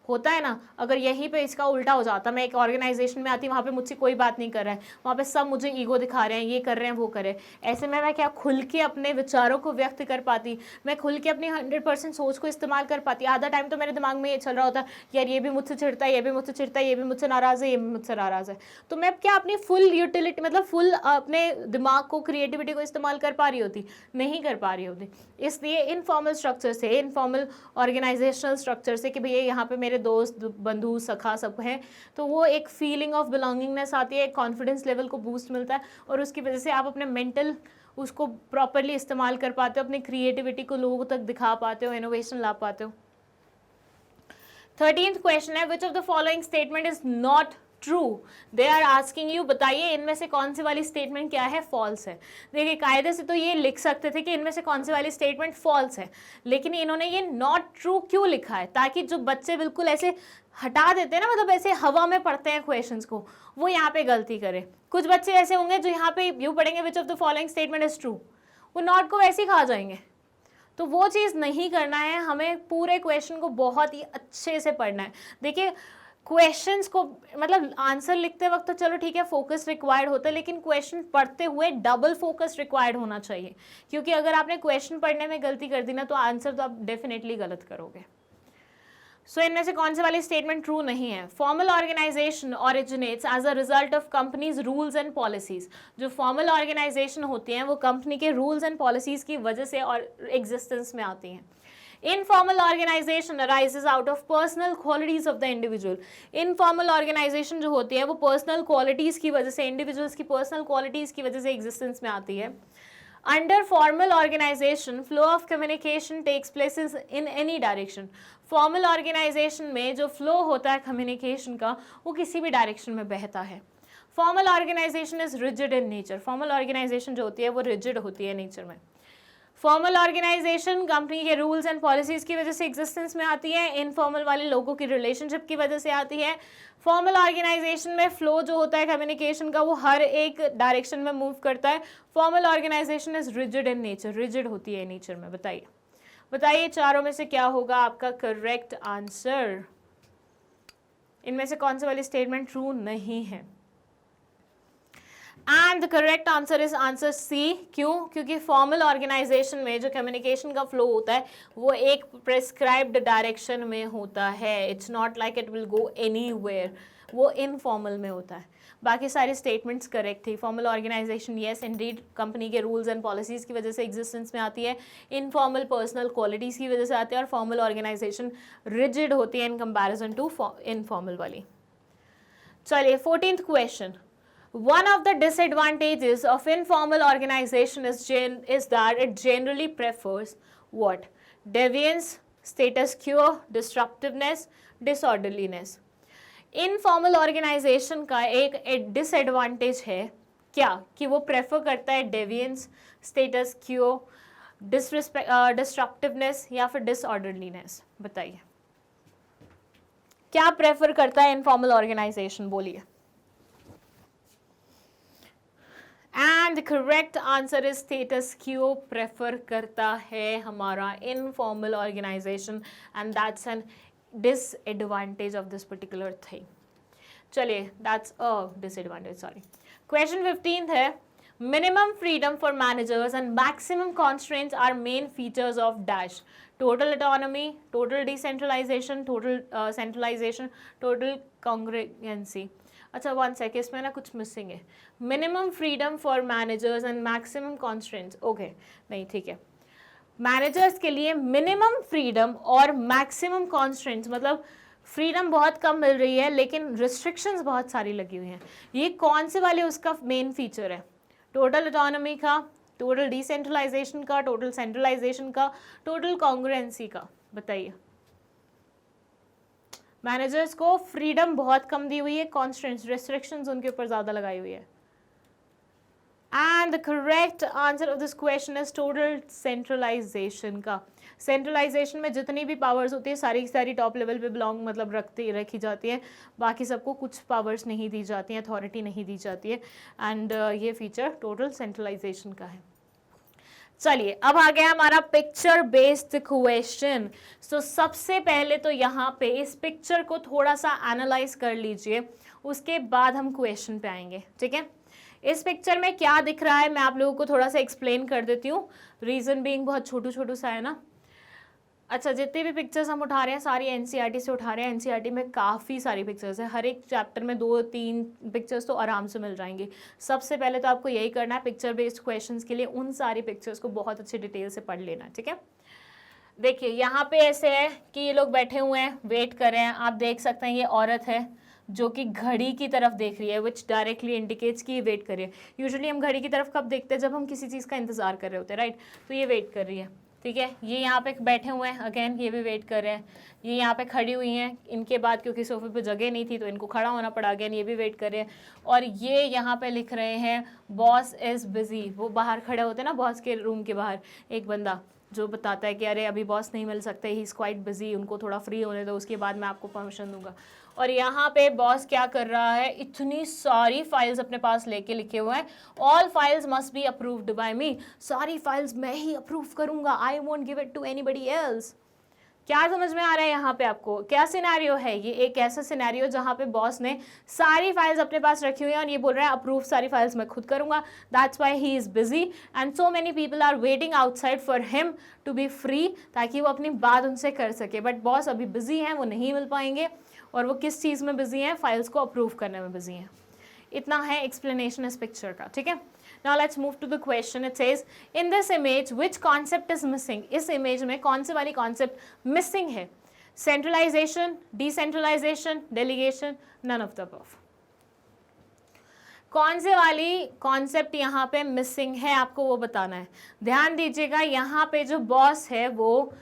होता है ना. अगर यहीं पे इसका उल्टा हो जाता, मैं एक ऑर्गेनाइजेशन में आती, वहाँ पे मुझसे कोई बात नहीं कर रहा है, वहाँ पे सब मुझे ईगो दिखा रहे हैं, ये कर रहे हैं, वो कर रहे हैं, ऐसे में मैं क्या खुल के अपने विचारों को व्यक्त कर पाती? मैं खुल के अपनी 100% सोच को इस्तेमाल कर पाती? आधा टाइम तो मेरे दिमाग में ये चल रहा होता है, यार ये भी मुझसे चिढ़ता है, ये भी मुझसे चिढ़ता है, ये भी मुझसे नाराज़ है, ये भी मुझसे नाराज़ है. तो मैं क्या अपनी फुल यूटिलिटी, मतलब फुल अपने दिमाग को, क्रिएटिविटी को इस्तेमाल कर पा रही होती? नहीं कर पा रही होती. इसलिए इनफॉर्मल स्ट्रक्चर से, इनफॉर्मल ऑर्गेनाइजेशनल स्ट्रक्चर से कि भैया यहाँ पे मेरे दोस्त, बंधु, सखा सब हैं, तो वो एक फीलिंग ऑफ बिलोंगिंगनेस आती है, एक कॉन्फिडेंस लेवल को बूस्ट मिलता है, और उसकी वजह से आप अपने मेंटल उसको प्रॉपरली इस्तेमाल कर पाते हो, अपनी क्रिएटिविटी को लोगों तक दिखा पाते हो, इनोवेशन ला पाते हो. 13th क्वेश्चन है, which of the following statement is not true? They are asking you, बताइए इनमें से कौन सी वाली स्टेटमेंट क्या है? फॉल्स है. देखिए, कायदे से तो ये लिख सकते थे कि इनमें से कौन सी वाली स्टेटमेंट फॉल्स है, लेकिन इन्होंने ये नॉट ट्रू क्यों लिखा है? ताकि जो बच्चे बिल्कुल ऐसे हटा देते हैं ना, मतलब ऐसे हवा में पढ़ते हैं क्वेश्चंस को, वो यहाँ पे गलती करें. कुछ बच्चे ऐसे होंगे जो यहाँ पे यूँ पढ़ेंगे विच of the following statement is true, वो नॉट को वैसे ही खा जाएंगे. तो वो चीज़ नहीं करना है. हमें पूरे क्वेश्चन को बहुत ही अच्छे से पढ़ना है. देखिए, क्वेश्चंस को, मतलब आंसर लिखते वक्त तो चलो ठीक है फोकस रिक्वायर्ड होता है, लेकिन क्वेश्चन पढ़ते हुए डबल फोकस रिक्वायर्ड होना चाहिए, क्योंकि अगर आपने क्वेश्चन पढ़ने में गलती कर दी ना, तो आंसर तो आप डेफिनेटली गलत करोगे. सो इनमें से कौन से वाली स्टेटमेंट ट्रू नहीं है? Formal organisation originates as a result of companies rules and policies. जो फॉर्मल ऑर्गेनाइजेशन होती हैं वो कंपनी के रूल्स एंड पॉलिसीज की वजह से और एग्जिस्टेंस में आती हैं. Informal organization arises out of personal qualities of the individual. Informal organization जो होती है वो personal qualities की वजह से, individuals की personal qualities की वजह से existence में आती है. Under formal organization, flow of communication takes place in any direction. Formal organization में जो flow होता है communication का, वो किसी भी direction में बहता है. Formal organization is rigid in nature. Formal organization जो होती है वो rigid होती है nature में. फॉर्मल ऑर्गेनाइजेशन कंपनी के रूल्स एंड पॉलिसीज की वजह से एग्जिस्टेंस में आती है. इनफॉर्मल वाले लोगों की रिलेशनशिप की वजह से आती है. फॉर्मल ऑर्गेनाइजेशन में फ्लो जो होता है कम्युनिकेशन का, वो हर एक डायरेक्शन में मूव करता है. Formal organisation is rigid in nature, rigid होती है नेचर में. बताइए बताइए चारों में से क्या होगा आपका करेक्ट आंसर? इनमें से कौन सी वाली स्टेटमेंट ट्रू नहीं है? And the correct answer is answer C. क्यों? क्योंकि फॉर्मल ऑर्गेनाइजेशन में जो कम्युनिकेशन का फ्लो होता है वो एक प्रेस्क्राइब्ड डायरेक्शन में होता है. It's not like it will go anywhere, वो इनफॉर्मल में होता है. बाकी सारी स्टेटमेंट्स करेक्ट थी. Formal organisation yes indeed company के रूल्स एंड पॉलिसीज़ की वजह से एग्जिस्टेंस में आती है. इनफॉर्मल पर्सनल क्वालिटीज़ की वजह से आती है. और फॉर्मल ऑर्गेनाइजेशन रिजिड होती है इन कंपैरिजन टू इनफॉर्मल वाली. चलिए 14th question. One of the disadvantages of informal organization is that it generally prefers what? Deviance, status quo, disruptiveness, disorderliness. Informal organization का एक disadvantage है क्या? कि वो prefer करता है deviance, status quo, disruptiveness या फिर disorderliness. बताइए क्या prefer करता है informal organization? बोलिए. And correct answer is status quo prefer करता है हमारा informal organisation, and that's an disadvantage of this particular thing. चलिए that's a disadvantage, sorry. Question 15 है, minimum freedom for managers and maximum constraints are main features of dash. Total autonomy, total decentralization, total centralization, total congruency. अच्छा one sec, इसमें ना कुछ missing है. Minimum freedom for managers and maximum constraints. Okay नहीं ठीक है. Managers के लिए मिनिमम फ्रीडम और मैक्सिमम कॉन्स्ट्रेंट्स, मतलब फ्रीडम बहुत कम मिल रही है लेकिन रिस्ट्रिक्शंस बहुत सारी लगी हुई हैं. ये कौन से वाले उसका मेन फीचर है? टोटल ऑटोनॉमी का, टोटल डिसेंट्रलाइजेशन का, टोटल सेंट्रलाइजेशन का, टोटल कॉन्ग्रुएंसी का. बताइए. मैनेजर्स को फ्रीडम बहुत कम दी हुई है, कॉन्स्ट्रेंट्स रिस्ट्रिक्शंस उनके ऊपर ज़्यादा लगाई हुई है. And the correct answer of this question is total centralisation का. सेंट्रलाइजेशन में जितनी भी पावर्स होती है सारी की सारी टॉप लेवल पे बिलोंग मतलब रखी जाती है, बाकी सबको कुछ पावर्स नहीं दी जाती हैं, अथॉरिटी नहीं दी जाती है. एंड ये फीचर टोटल सेंट्रलाइजेशन का है. चलिए अब आ गया हमारा पिक्चर बेस्ड क्वेश्चन. सो सबसे पहले तो यहाँ पे इस पिक्चर को थोड़ा सा एनालाइज कर लीजिए, उसके बाद हम क्वेश्चन पे आएंगे. ठीक है. इस पिक्चर में क्या दिख रहा है मैं आप लोगों को थोड़ा सा एक्सप्लेन कर देती हूँ. रीजन बीइंग बहुत छोटू छोटू सा है ना. अच्छा जितने भी पिक्चर्स हम उठा रहे हैं सारी एनसीईआरटी से उठा रहे हैं. एनसीईआरटी में काफ़ी सारी पिक्चर्स है, हर एक चैप्टर में 2-3 पिक्चर्स तो आराम से मिल जाएंगी. सबसे पहले तो आपको यही करना है, पिक्चर बेस्ड क्वेश्चंस के लिए उन सारी पिक्चर्स को बहुत अच्छी डिटेल से पढ़ लेना. ठीक है. देखिए यहाँ पे ऐसे है कि ये लोग बैठे हुए हैं, वेट कर रहे हैं. आप देख सकते हैं ये औरत है जो कि घड़ी की तरफ देख रही है, विच डायरेक्टली इंडिकेट्स कि ये वेट कर रही है. यूजुअली हम घड़ी की तरफ कब देखते हैं? जब हम किसी चीज़ का इंतजार कर रहे होते हैं, राइट. तो ये वेट कर रही है. ठीक है. ये यहाँ पे बैठे हुए हैं, अगेन ये भी वेट कर रहे हैं. ये यहाँ पे खड़ी हुई हैं, इनके बाद क्योंकि सोफे पे जगह नहीं थी तो इनको खड़ा होना पड़ा. अगेन ये भी वेट कर रहे हैं. और ये यहाँ पे लिख रहे हैं बॉस इज़ बिजी. वो बाहर खड़े होते हैं ना, बॉस के रूम के बाहर एक बंदा जो बताता है कि अरे अभी बॉस नहीं मिल सकते, ही इज़ क्वाइट बिजी, उनको थोड़ा फ्री होने दो, उसके बाद मैं आपको परमिशन दूंगा. और यहाँ पे बॉस क्या कर रहा है, इतनी सारी फाइल्स अपने पास लेके लिखे हुए हैं. All files must be approved by me. सारी फाइल्स मैं ही अप्रूव करूंगा, I won't give it to anybody else. क्या समझ में आ रहा है यहाँ पे आपको? क्या सिनेरियो है ये? एक ऐसा सिनेरियो जहाँ पे बॉस ने सारी फाइल्स अपने पास रखी हुई हैं और ये बोल रहा है अप्रूव सारी फाइल्स मैं खुद करूंगा. That's why he is busy and so many people are waiting outside for him to be free, ताकि वो अपनी बात उनसे कर सके. बट बॉस अभी बिजी हैं, वो नहीं मिल पाएंगे. और वो किस चीज़ में बिजी हैं? फाइल्स को अप्रूव करने में बिजी हैं. इतना है एक्सप्लेनेशन इस पिक्चर का. ठीक है. Now let's move to the question. It says in this image which concept is missing? इस इमेज में कौन से वाली कॉन्सेप्ट मिसिंग है? Centralisation, decentralisation, delegation, none of the above. कौन से वाली कॉन्सेप्ट यहाँ पे मिसिंग है आपको वो बताना है. ध्यान दीजिएगा यहाँ पे जो बॉस है वो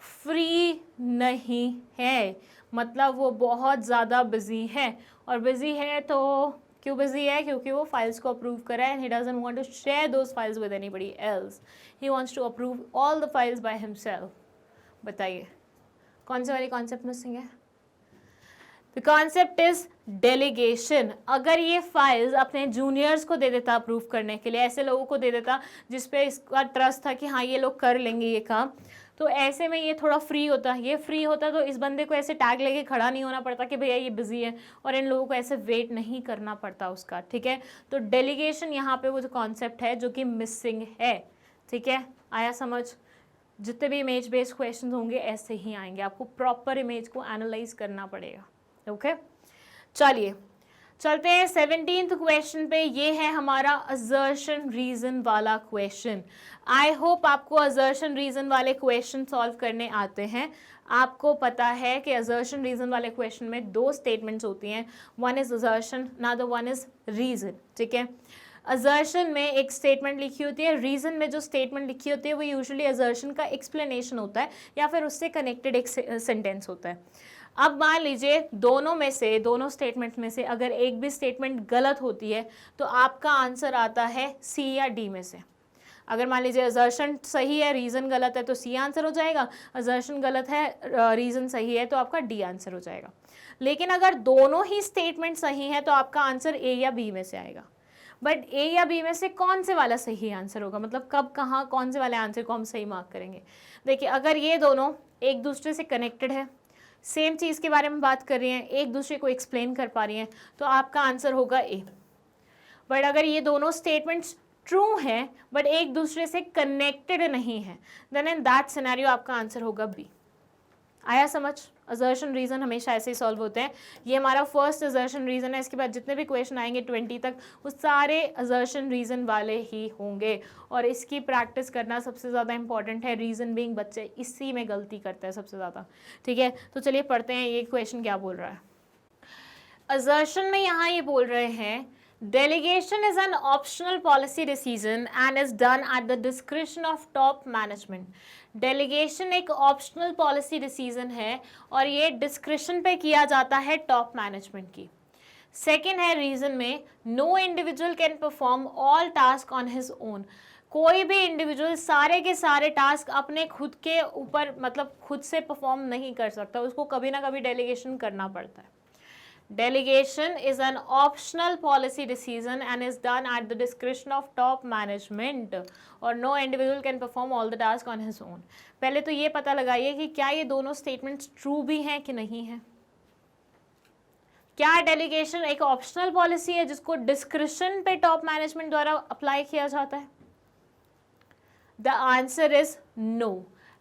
फ्री नहीं है, मतलब वो बहुत ज़्यादा बिजी है. और बिजी है तो क्यों बिजी है? क्योंकि वो फाइल्स को अप्रूव करा है. He doesn't want to share those files with anybody else. He wants to approve all the files by himself. बताइए कौन से वाली कॉन्सेप्ट मिसिंग है? The concept is delegation. अगर ये फाइल्स अपने जूनियर्स को दे देता अप्रूव करने के लिए, ऐसे लोगों को दे देता जिसपे इसका ट्रस्ट था कि हाँ ये लोग कर लेंगे ये काम, तो ऐसे में ये थोड़ा फ्री होता. ये फ्री होता तो इस बंदे को ऐसे टैग लेके खड़ा नहीं होना पड़ता कि भैया ये बिजी है, और इन लोगों को ऐसे वेट नहीं करना पड़ता उसका. ठीक है. तो डेलीगेशन यहाँ पे वो जो कॉन्सेप्ट है जो कि मिसिंग है. ठीक है. आया समझ? जितने भी इमेज बेस्ड क्वेश्चन होंगे ऐसे ही आएंगे, आपको प्रॉपर इमेज को एनालाइज करना पड़ेगा. ओके. चलिए चलते हैं 17th क्वेश्चन पे. ये है हमारा असर्शन रीजन वाला क्वेश्चन. आई होप आपको असर्शन रीजन वाले क्वेश्चन सॉल्व करने आते हैं. आपको पता है कि असर्शन रीजन वाले क्वेश्चन में 2 स्टेटमेंट्स होती हैं. One is assertion, another one is reason. ठीक है. असर्शन में एक स्टेटमेंट लिखी होती है, रीजन में जो स्टेटमेंट लिखी होती है वो यूजुअली असर्शन का एक्सप्लेनेशन होता है या फिर उससे कनेक्टेड एक सेंटेंस होता है. अब मान लीजिए दोनों स्टेटमेंट में से अगर एक भी स्टेटमेंट गलत होती है तो आपका आंसर आता है सी या डी में से. अगर मान लीजिए असर्शन सही है, रीजन गलत है तो सी आंसर हो जाएगा. असर्शन गलत है, रीजन सही है तो आपका डी आंसर हो जाएगा. लेकिन अगर दोनों ही स्टेटमेंट सही है तो आपका आंसर ए या बी में से आएगा. बट ए या बी में से कौन से वाला सही आंसर होगा, मतलब कब कहाँ कौन से वाले आंसर को हम सही मार्क करेंगे? देखिए अगर ये दोनों एक दूसरे से कनेक्टेड है, सेम चीज़ के बारे में बात कर रही हैं, एक दूसरे को एक्सप्लेन कर पा रही हैं, तो आपका आंसर होगा ए. बट अगर ये दोनों स्टेटमेंट्स ट्रू है बट एक दूसरे से कनेक्टेड नहीं है, देन इन दैट सिनेरियो आपका आंसर होगा बी। आया समझ? असर्शन रीजन हमेशा ऐसे ही सॉल्व होते हैं। ये हमारा फर्स्ट असर्शन रीजन है, इसके बाद जितने भी क्वेश्चन आएंगे 20 तक वो सारे असर्शन रीजन वाले ही होंगे, और इसकी प्रैक्टिस करना सबसे ज़्यादा इंपॉर्टेंट है। रीजन बीइंग बच्चे इसी में गलती करते हैं सबसे ज़्यादा। ठीक है, तो चलिए पढ़ते हैं ये क्वेश्चन क्या बोल रहा है। असर्शन में यहाँ ये बोल रहे हैं delegation is an optional policy decision and is done at the discretion of top management। Delegation एक ऑप्शनल पॉलिसी डिसीजन है और ये डिस्क्रिशन पे किया जाता है टॉप मैनेजमेंट की। सेकेंड है रीजन में, no individual can perform all task on his own. कोई भी इंडिविजुअल सारे के सारे टास्क अपने खुद के ऊपर मतलब खुद से परफॉर्म नहीं कर सकता, उसको कभी ना कभी डेलीगेशन करना पड़ता है। Delegation is an optional policy decision and is done at the discretion of top management और no individual can perform all the task on his own। पहले तो ये पता लगाइए कि क्या ये दोनों स्टेटमेंट्स ट्रू भी हैं कि नहीं है। क्या डेलीगेशन एक ऑप्शनल पॉलिसी है जिसको डिस्क्रिशन पे टॉप मैनेजमेंट द्वारा अप्लाई किया जाता है? The answer is no.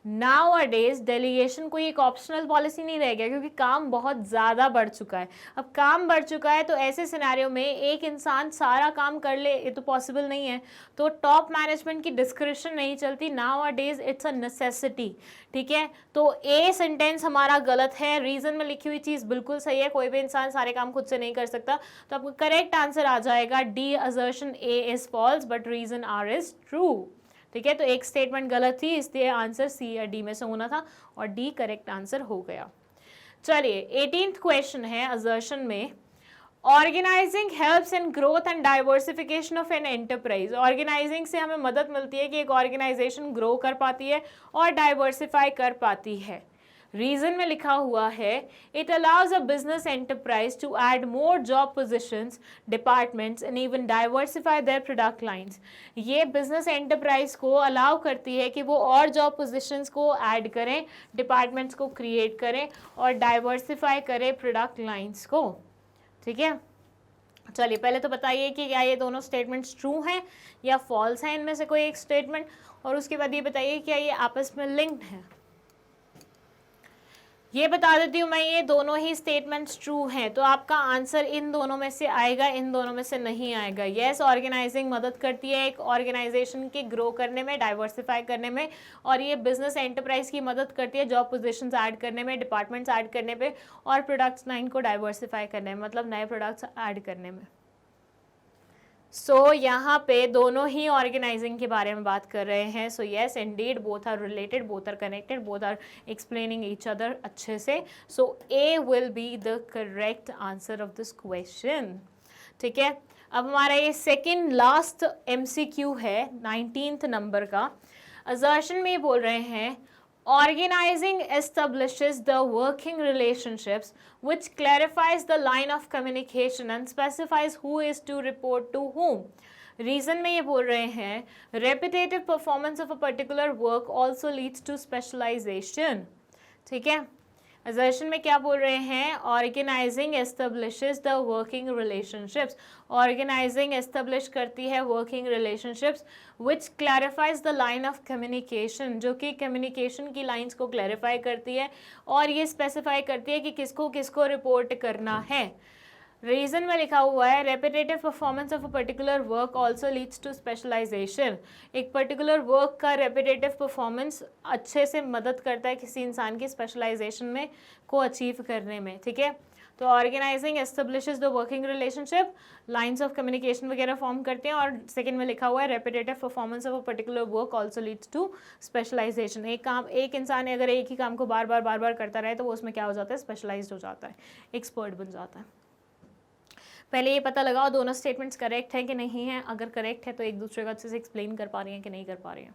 Nowadays delegation कोई एक ऑप्शनल पॉलिसी नहीं रह गया, क्योंकि काम बहुत ज़्यादा बढ़ चुका है। अब काम बढ़ चुका है तो ऐसे सिनेरियो में एक इंसान सारा काम कर ले ये तो पॉसिबल नहीं है, तो टॉप मैनेजमेंट की डिस्क्रिप्शन नहीं चलती। Nowadays it's a necessity. ठीक है, तो ए सेंटेंस हमारा गलत है, रीजन में लिखी हुई चीज़ बिल्कुल सही है, कोई भी इंसान सारे काम खुद से नहीं कर सकता। तो आपको करेक्ट आंसर आ जाएगा D, assertion A is false but reason R is true. ठीक है, तो एक स्टेटमेंट गलत थी, इसलिए आंसर सी या डी में से होना था और डी करेक्ट आंसर हो गया। चलिए 18th क्वेश्चन है असर्शन में, organising helps in growth and diversification of an enterprise. Organising से हमें मदद मिलती है कि एक ऑर्गेनाइजेशन ग्रो कर पाती है और डाइवर्सिफाई कर पाती है। रीजन में लिखा हुआ है, it allows a business enterprise to add more job positions, departments and even diversify their product lines. ये बिजनेस एंटरप्राइज को अलाउ करती है कि वो और जॉब पोजिशंस को ऐड करें, डिपार्टमेंट्स को क्रिएट करें और डाइवर्सिफाई करें प्रोडक्ट लाइंस को। ठीक है, चलिए पहले तो बताइए कि क्या ये दोनों स्टेटमेंट्स ट्रू हैं या फॉल्स हैं, इनमें से कोई एक स्टेटमेंट, और उसके बाद ये बताइए क्या ये आपस में लिंक्ड हैं। ये बता देती हूँ मैं, ये दोनों ही स्टेटमेंट्स ट्रू हैं, तो आपका आंसर इन दोनों में से आएगा, इन दोनों में से नहीं आएगा। यस, ऑर्गेनाइजिंग मदद करती है एक ऑर्गेनाइजेशन के ग्रो करने में, डाइवर्सिफाई करने में, और ये बिजनेस एंटरप्राइज की मदद करती है जॉब पोजीशंस ऐड करने में, डिपार्टमेंट्स ऐड करने पे और प्रोडक्ट्स लाइन को डाइवर्सिफाई करने में, मतलब नए प्रोडक्ट्स ऐड करने में। सो यहाँ पे दोनों ही ऑर्गेनाइजिंग के बारे में बात कर रहे हैं। So yes indeed, both are related, both are connected, both are explaining each other अच्छे से। So A will be the correct answer of this question. ठीक है, अब हमारा ये सेकेंड लास्ट MCQ है 19th नंबर का। असर्शन में बोल रहे हैं, organizing establishes the working relationships which clarifies the line of communication and specifies who is to report to whom। Reason में ये बोल रहे हैं, repetitive performance of a particular work also leads to specialization। ठीक है, असर्शन में क्या बोल रहे हैं, organising establishes the working relationships. Organising establish करती है working relationships which clarifies the line of communication, जो कि कम्युनिकेशन की लाइंस को क्लैरिफाई करती है और ये स्पेसिफाई करती है कि किसको किसको रिपोर्ट करना है। रीजन में लिखा हुआ है, repetitive performance of a particular work also leads to specialisation. एक पर्टिकुलर वर्क का रेपिटेटिव परफॉर्मेंस अच्छे से मदद करता है किसी इंसान की स्पेशलाइजेशन में को अचीव करने में। ठीक है, तो organising establishes the working relationship, lines of communication वगैरह फॉर्म करते हैं, और सेकंड में लिखा हुआ है repetitive performance of a particular work also leads to specialisation. एक इंसान अगर एक ही काम को बार बार करता रहे तो वो उसमें क्या हो जाता है, स्पेशलाइज्ड हो जाता है, एक्सपर्ट बन जाता है। पहले ये पता लगाओ दोनों स्टेटमेंट्स करेक्ट हैं कि नहीं है। अगर करेक्ट है तो एक दूसरे को अच्छे से एक्सप्लेन कर पा रही हैं कि नहीं कर पा रही हैं।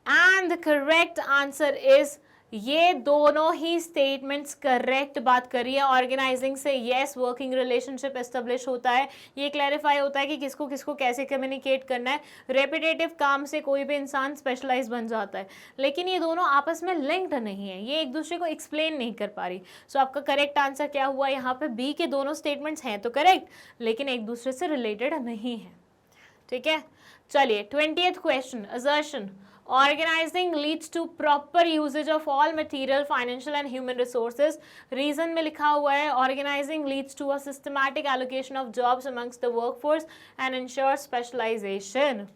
And the correct answer is ये दोनों ही स्टेटमेंट्स करेक्ट बात करी है। ऑर्गेनाइजिंग से यस वर्किंग रिलेशनशिप एस्टेब्लिश होता है, ये क्लैरिफाई होता है कि किसको किसको कैसे कम्युनिकेट करना है। रेपिटेटिव काम से कोई भी इंसान स्पेशलाइज बन जाता है, लेकिन ये दोनों आपस में लिंक्ड नहीं है, ये एक दूसरे को एक्सप्लेन नहीं कर पा रही। सो आपका करेक्ट आंसर क्या हुआ, यहाँ पे बी के दोनों स्टेटमेंट्स हैं तो करेक्ट, लेकिन एक दूसरे से रिलेटेड नहीं है। ठीक है, चलिए 20th question, assertion. Organizing leads to proper usage of all material, financial and human resources. Reason में लिखा हुआ है organizing leads to a systematic allocation of jobs amongst the workforce and ensures specialization.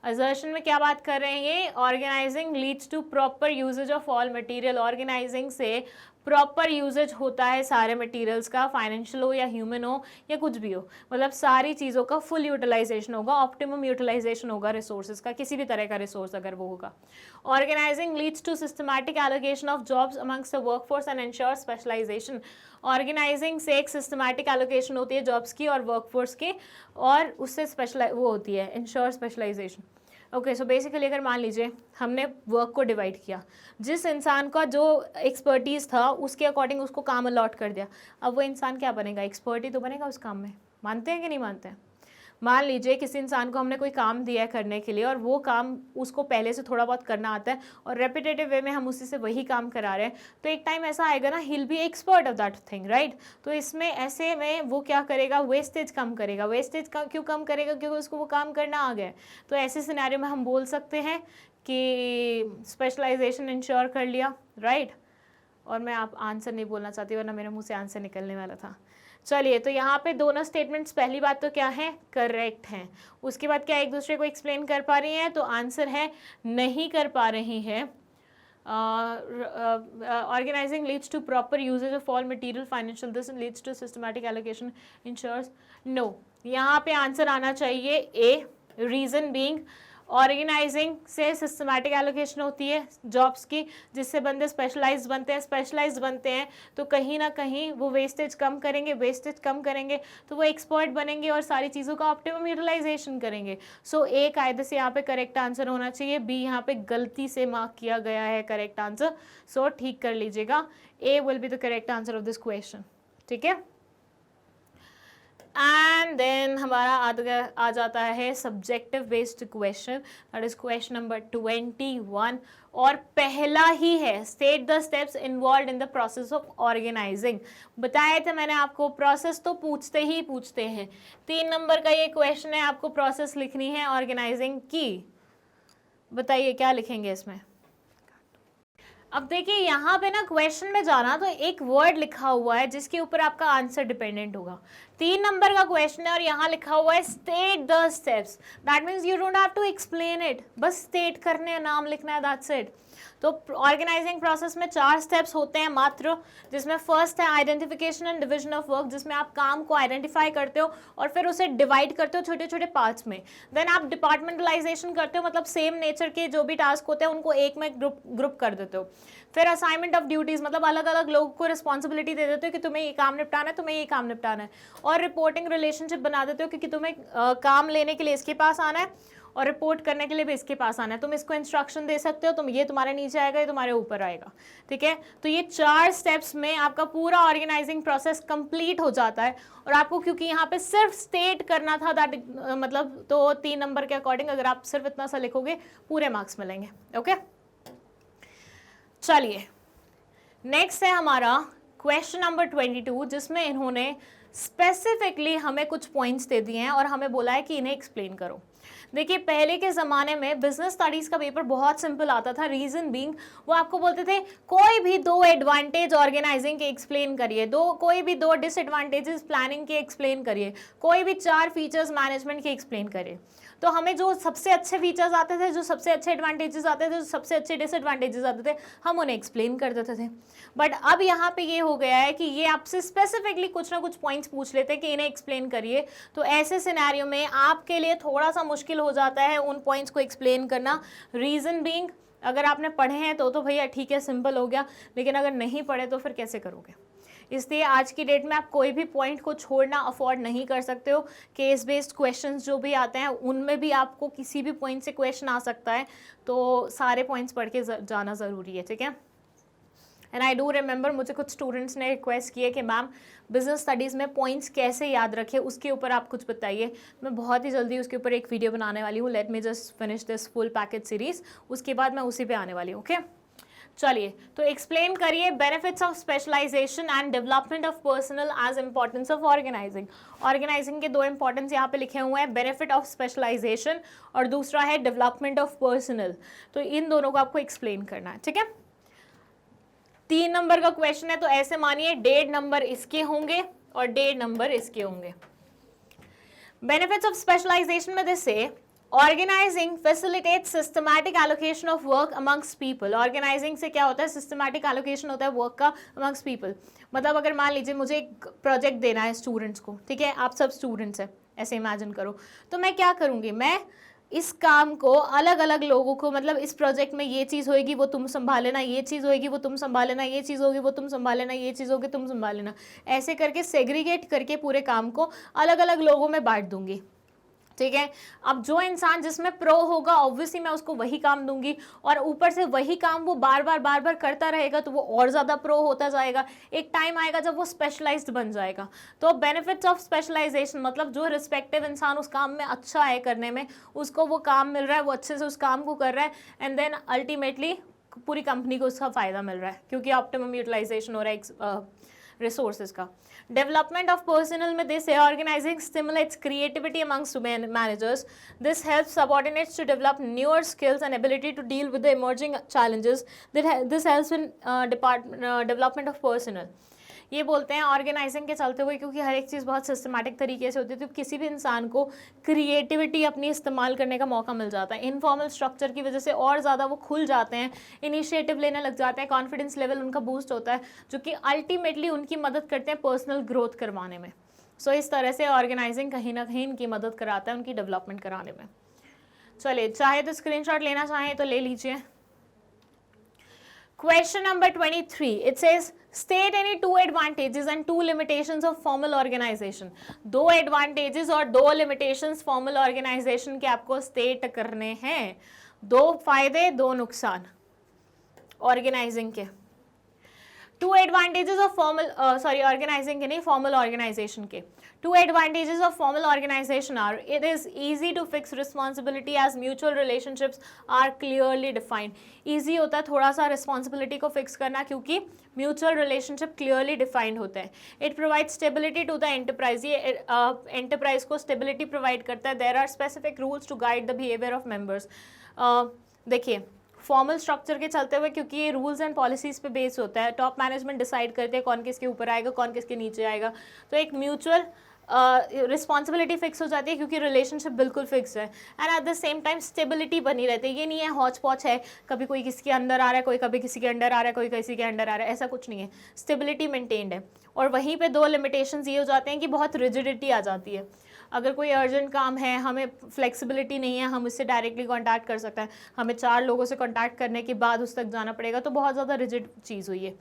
Assertion में क्या बात कर रहे हैं ये, organizing leads to proper usage of all material. Organizing से प्रॉपर यूजेज होता है सारे मटेरियल्स का, फाइनेंशियल हो या ह्यूमन हो या कुछ भी हो, मतलब सारी चीज़ों का फुल यूटिलाइजेशन होगा, ऑप्टिमम यूटिलाइजेशन होगा रिसोर्सेज का, किसी भी तरह का रिसोर्स अगर वो होगा। Organising leads to systematic allocation of jobs amongst the workforce and ensure specialisation. Organising से एक सिस्टमैटिक एलोकेशन होती है जॉब्स की और वर्कफोर्स की, और उससे स्पेशलाइज वो होती है ensure specialisation. Okay, so basically अगर मान लीजिए हमने वर्क को डिवाइड किया, जिस इंसान का जो एक्सपर्टीज़ था उसके अकॉर्डिंग उसको काम अलॉट कर दिया, अब वो इंसान क्या बनेगा, एक्सपर्ट ही तो बनेगा उस काम में। मानते हैं कि नहीं मानते हैं? मान लीजिए किसी इंसान को हमने कोई काम दिया है करने के लिए और वो काम उसको पहले से थोड़ा बहुत करना आता है और रेपिटेटिव वे में हम उसी से वही काम करा रहे हैं, तो एक टाइम ऐसा आएगा ना, हिल B expert of that thing, right. तो इसमें ऐसे में वो क्या करेगा, वेस्टेज कम करेगा। वेस्टेज क्यों कम करेगा, क्योंकि उसको वो काम करना आ गया। तो ऐसे सिनेरियो में हम बोल सकते हैं कि स्पेशलाइजेशन इंश्योर कर लिया, राइट। और मैं आप आंसर नहीं बोलना चाहती वरना मेरे मुँह से आंसर निकलने वाला था। चलिए, तो यहाँ पे दोनों स्टेटमेंट्स पहली बात तो क्या है, करेक्ट हैं। उसके बाद क्या एक दूसरे को एक्सप्लेन कर पा रही हैं, तो आंसर है नहीं कर पा रही है। Organising leads to proper usages of all material, financial, this leads to systematic allocation, ensures. No, यहाँ पे आंसर आना चाहिए ए। रीजन बीइंग ऑर्गेनाइजिंग से सिस्टमैटिक एलोकेशन होती है जॉब्स की, जिससे बंदे स्पेशलाइज बनते हैं। स्पेशलाइज बनते हैं तो कहीं ना कहीं वो वेस्टेज कम करेंगे, वेस्टेज कम करेंगे तो वो एक्सपर्ट बनेंगे और सारी चीज़ों का ऑप्टिमम यूटिलाइजेशन करेंगे। सो ए कायदे से यहाँ पे करेक्ट आंसर होना चाहिए। बी यहाँ पे गलती से मार्क किया गया है करेक्ट आंसर, सो ठीक कर लीजिएगा। A will be the correct answer of this question. ठीक है, एंड देन हमारा आ जाता है subjective based question, that is question number 21, और पहला ही है, state the steps involve in the process of organising. बताया था मैंने आपको, प्रोसेस तो पूछते ही पूछते हैं। 3 नंबर का ये क्वेश्चन है, आपको प्रोसेस लिखनी है ऑर्गेनाइजिंग की। बताइए क्या लिखेंगे इसमें। अब देखिए यहाँ पे ना क्वेश्चन में जाना तो एक वर्ड लिखा हुआ है जिसके ऊपर आपका आंसर डिपेंडेंट होगा। 3 नंबर का क्वेश्चन है और यहाँ लिखा हुआ है state the steps, that means you don't have to explain it, बस स्टेट करने हैं, नाम लिखना है, दैट्स इट। तो ऑर्गेनाइजिंग प्रोसेस में 4 स्टेप्स होते हैं मात्र, जिसमें फर्स्ट है identification and division of work, जिसमें आप काम को आइडेंटिफाई करते हो और फिर उसे डिवाइड करते हो छोटे छोटे पार्ट्स में। देन आप डिपार्टमेंटलाइजेशन करते हो, मतलब सेम नेचर के जो भी टास्क होते हैं उनको एक में ग्रुप कर देते हो। फिर असाइनमेंट ऑफ ड्यूटीज, मतलब अलग अलग लोगों को रिस्पॉन्सिबिलिटी दे देते हो कि तुम्हें ये काम निपटाना है, तुम्हें ये काम निपटाना है। और रिपोर्टिंग रिलेशनशिप बना देते हो क्योंकि तुम्हें काम लेने के लिए इसके पास आना है और रिपोर्ट करने के लिए भी इसके पास आना है। तुम इसको इंस्ट्रक्शन दे सकते हो, तुम ये तुम्हारे नीचे आएगा, ये तुम्हारे ऊपर आएगा। ठीक है, तो ये 4 स्टेप्स में आपका पूरा ऑर्गेनाइजिंग प्रोसेस कंप्लीट हो जाता है। और आपको क्योंकि यहाँ पे सिर्फ स्टेट करना था, दैट मतलब तो 3 नंबर के अकॉर्डिंग अगर आप सिर्फ इतना सा लिखोगे पूरे मार्क्स मिलेंगे। ओके, चलिए नेक्स्ट है हमारा क्वेश्चन नंबर 22, जिसमें इन्होंने स्पेसिफिकली हमें कुछ पॉइंट्स दे दिए हैं और हमें बोला है कि इन्हें एक्सप्लेन करो। देखिए पहले के ज़माने में बिजनेस स्टडीज का पेपर बहुत सिंपल आता था। रीजन बीइंग वो आपको बोलते थे कोई भी 2 एडवांटेज ऑर्गेनाइजिंग के एक्सप्लेन करिए, कोई भी 2 डिसएडवांटेजेस प्लानिंग के एक्सप्लेन करिए, कोई भी 4 फीचर्स मैनेजमेंट के एक्सप्लेन करिए। तो हमें जो सबसे अच्छे फीचर्स आते थे, जो सबसे अच्छे एडवांटेजेस आते थे, जो सबसे अच्छे डिसएडवांटेजेस आते थे, हम उन्हें एक्सप्लेन कर देते थे। बट अब यहाँ पे ये हो गया है कि ये आपसे स्पेसिफिकली कुछ ना कुछ पॉइंट्स पूछ लेते हैं कि इन्हें एक्सप्लेन करिए। तो ऐसे सिनेरियो में आपके लिए थोड़ा सा मुश्किल हो जाता है उन पॉइंट्स को एक्सप्लेन करना। रीजन बीइंग अगर आपने पढ़े हैं तो भैया ठीक है, सिंपल हो गया, लेकिन अगर नहीं पढ़े तो फिर कैसे करोगे। इसलिए आज की डेट में आप कोई भी पॉइंट को छोड़ना अफोर्ड नहीं कर सकते हो। केस बेस्ड क्वेश्चंस जो भी आते हैं उनमें भी आपको किसी भी पॉइंट से क्वेश्चन आ सकता है, तो सारे पॉइंट्स पढ़ के जाना ज़रूरी है। ठीक है, एंड आई डू रिमेंबर मुझे कुछ स्टूडेंट्स ने रिक्वेस्ट की है कि मैम बिजनेस स्टडीज़ में पॉइंट्स कैसे याद रखें, उसके ऊपर आप कुछ बताइए। मैं बहुत ही जल्दी उसके ऊपर एक वीडियो बनाने वाली हूँ। Let me just finish this full package series, उसके बाद मैं उसी पे आने वाली हूँ। ओके चलिए, तो एक्सप्लेन करिए benefits of specialisation and development of personal as importance of organising. Organising के दो इंपॉर्टेंस यहाँ पे लिखे हुए हैं, बेनिफिट ऑफ स्पेशलाइजेशन और दूसरा है डेवलपमेंट ऑफ पर्सनल। तो इन दोनों को आपको एक्सप्लेन करना है, ठीक है। 3 नंबर का क्वेश्चन है, तो ऐसे मानिए 1.5 नंबर इसके होंगे और 1.5 नंबर इसके होंगे। बेनिफिट्स ऑफ स्पेशलाइजेशन में जैसे organizing facilitates systematic allocation of work amongst people. Organizing से क्या होता है, सिस्टमैटिक एलोकेशन होता है वर्क का अमंग्स पीपल। मतलब अगर मान लीजिए मुझे एक प्रोजेक्ट देना है स्टूडेंट्स को, ठीक है, आप सब स्टूडेंट्स हैं, ऐसे इमेजिन करो, तो मैं क्या करूँगी, मैं इस काम को अलग अलग लोगों को, मतलब इस प्रोजेक्ट में ये चीज़ होएगी वो तुम संभाल लेना, ये चीज़ होएगी वो तुम संभाल लेना, ये चीज़ होगी वो तुम संभाल लेना, ये चीज़ होगी तुम संभाल लेना, ऐसे करके सेग्रीगेट करके पूरे काम को अलग अलग लोगों में बांट दूंगी, ठीक है। अब जो इंसान जिसमें प्रो होगा ऑब्वियसली मैं उसको वही काम दूंगी, और ऊपर से वही काम वो बार बार करता रहेगा तो वो और ज़्यादा प्रो होता जाएगा। एक टाइम आएगा जब वो स्पेशलाइज्ड बन जाएगा। तो बेनिफिट्स ऑफ स्पेशलाइजेशन मतलब जो रिस्पेक्टिव इंसान उस काम में अच्छा है करने में, उसको वो काम मिल रहा है, वो अच्छे से उस काम को कर रहा है, एंड देन अल्टीमेटली पूरी कंपनी को उसका फ़ायदा मिल रहा है, क्योंकि ऑप्टिमम यूटिलाइजेशन हो रहा है रिसोर्सेज का। डेवलपमेंट ऑफ पर्सनल में this organizing stimulates creativity amongst managers. This helps subordinates to develop newer skills and ability to deal with the emerging challenges. This helps in development of personnel. ये बोलते हैं organising के चलते हुए, क्योंकि हर एक चीज़ बहुत सिस्टमैटिक तरीके से होती है, तो किसी भी इंसान को क्रिएटिविटी अपनी इस्तेमाल करने का मौका मिल जाता है। इनफॉर्मल स्ट्रक्चर की वजह से और ज़्यादा वो खुल जाते हैं, इनिशिएटिव लेने लग जाते हैं, कॉन्फिडेंस लेवल उनका बूस्ट होता है, जो कि अल्टीमेटली उनकी मदद करते हैं पर्सनल ग्रोथ करवाने में। सो इस तरह से ऑर्गेनाइजिंग कहीं ना कहीं इनकी मदद कराता है उनकी डेवलपमेंट कराने में। चलिए, चाहे तो स्क्रीनशॉट लेना चाहें तो ले लीजिए। Question number 23, it says state any 2 advantages and 2 limitations of formal organization। 2 advantages और 2 limitations formal organization के आपको state करने हैं। 2 फायदे 2 नुकसान organizing के। 2 advantages of formal organizing के नहीं, formal organization के। 2 advantages of formal organization are, it is easy to fix responsibility as mutual relationships are clearly defined। easy होता है थोड़ा सा responsibility को fix करना, क्योंकि mutual relationship clearly defined होते हैं। it provides stability to the enterprise, ये enterprise को stability provide करता है। there are specific rules to guide the behavior of members। देखिए फॉर्मल स्ट्रक्चर के चलते हुए, क्योंकि ये रूल्स एंड पॉलिसीज पे बेस होता है, टॉप मैनेजमेंट डिसाइड करते हैं कौन किसके ऊपर आएगा, कौन किसके नीचे आएगा, तो एक म्यूचुअल रिस्पॉन्सिबिलिटी फिक्स हो जाती है, क्योंकि रिलेशनशिप बिल्कुल फिक्स है, and at the same time stability बनी रहती है। ये नहीं है हॉच पॉच है, कभी कोई किसी के अंदर आ रहा है, कोई कभी किसी के अंडर आ रहा है, कोई किसी के अंडर आ रहा है, ऐसा कुछ नहीं है, स्टेबिलिटी मेंटेन्ड है। और वहीं पे 2 लिमिटेशंस ये हो जाते हैं कि बहुत रिजिडिटी आ जाती है। अगर कोई अर्जेंट काम है, हमें फ्लेक्सिबिलिटी नहीं है, हम उससे डायरेक्टली कॉन्टैक्ट कर सकते हैं, हमें 4 लोगों से कॉन्टैक्ट करने के बाद उस तक जाना पड़ेगा, तो बहुत ज़्यादा रिजिड चीज़ हुई है।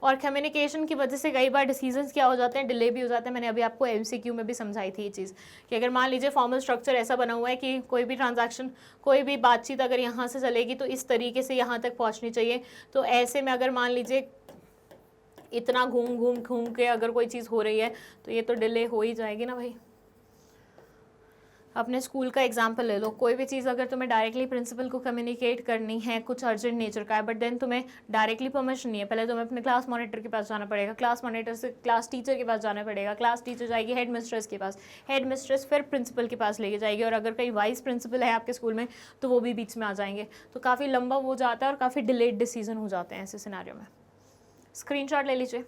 और कम्युनिकेशन की वजह से कई बार डिसीजंस क्या हो जाते हैं, डिले भी हो जाते हैं। मैंने अभी आपको MCQ में भी समझाई थी ये चीज़, कि अगर मान लीजिए फॉर्मल स्ट्रक्चर ऐसा बना हुआ है कि कोई भी ट्रांजैक्शन, कोई भी बातचीत अगर यहाँ से चलेगी तो इस तरीके से यहाँ तक पहुँचनी चाहिए, तो ऐसे में अगर मान लीजिए इतना घूम के अगर कोई चीज़ हो रही है तो ये तो डिले हो ही जाएगी ना भाई। अपने स्कूल का एग्जाम्पल ले लो, कोई भी चीज़ अगर तुम्हें डायरेक्टली प्रिंसिपल को कम्युनिकेट करनी है, कुछ अर्जेंट नेचर का है, बट देन तुम्हें डायरेक्टली परमिशन नहीं है, पहले तुम्हें अपने क्लास मॉनिटर के पास जाना पड़ेगा, क्लास मॉनिटर से क्लास टीचर के पास जाना पड़ेगा, क्लास टीचर जाएगी हेड मिस्ट्रेस के पास, हेड मिस्ट्रेस फिर प्रिंसिपल के पास लेके जाएगी, और अगर कहीं वाइस प्रिंसिपल है आपके स्कूल में तो वो भी बीच में आ जाएंगे, तो काफ़ी लंबा हो जाता है और काफ़ी डिलेड डिसीजन हो जाते हैं ऐसे सिनेरियो में। स्क्रीनशॉट ले लीजिए।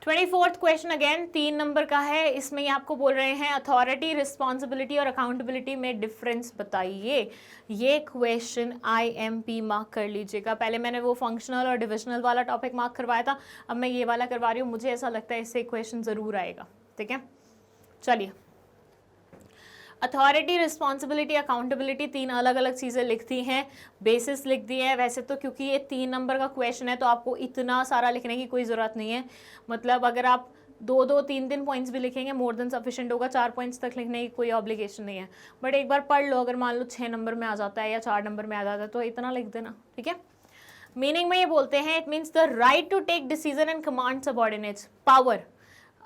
24th क्वेश्चन अगेन 3 नंबर का है, इसमें ये आपको बोल रहे हैं अथॉरिटी, रिस्पॉन्सिबिलिटी और अकाउंटेबिलिटी में डिफरेंस बताइए। ये क्वेश्चन IMP मार्क कर लीजिएगा। पहले मैंने वो फंक्शनल और डिविजनल वाला टॉपिक मार्क करवाया था, अब मैं ये वाला करवा रही हूँ। मुझे ऐसा लगता है इससे क्वेश्चन ज़रूर आएगा, ठीक है। चलिए, अथॉरिटी, रिस्पॉन्सिबिलिटी, अकाउंटेबिलिटी 3 अलग अलग चीज़ें लिखती हैं, बेसिस लिख दी है। वैसे तो क्योंकि ये 3 नंबर का क्वेश्चन है तो आपको इतना सारा लिखने की कोई ज़रूरत नहीं है। मतलब अगर आप 2-2, 3-3 पॉइंट्स भी लिखेंगे मोर देन सफिशिएंट होगा, 4 पॉइंट्स तक लिखने की कोई ऑब्लिगेशन नहीं है। बट एक बार पढ़ लो, अगर मान लो 6 नंबर में आ जाता है या 4 नंबर में आ जाता है तो इतना लिख देना, ठीक है। मीनिंग में ये बोलते हैं it means the right to take decision and command subordinates, power,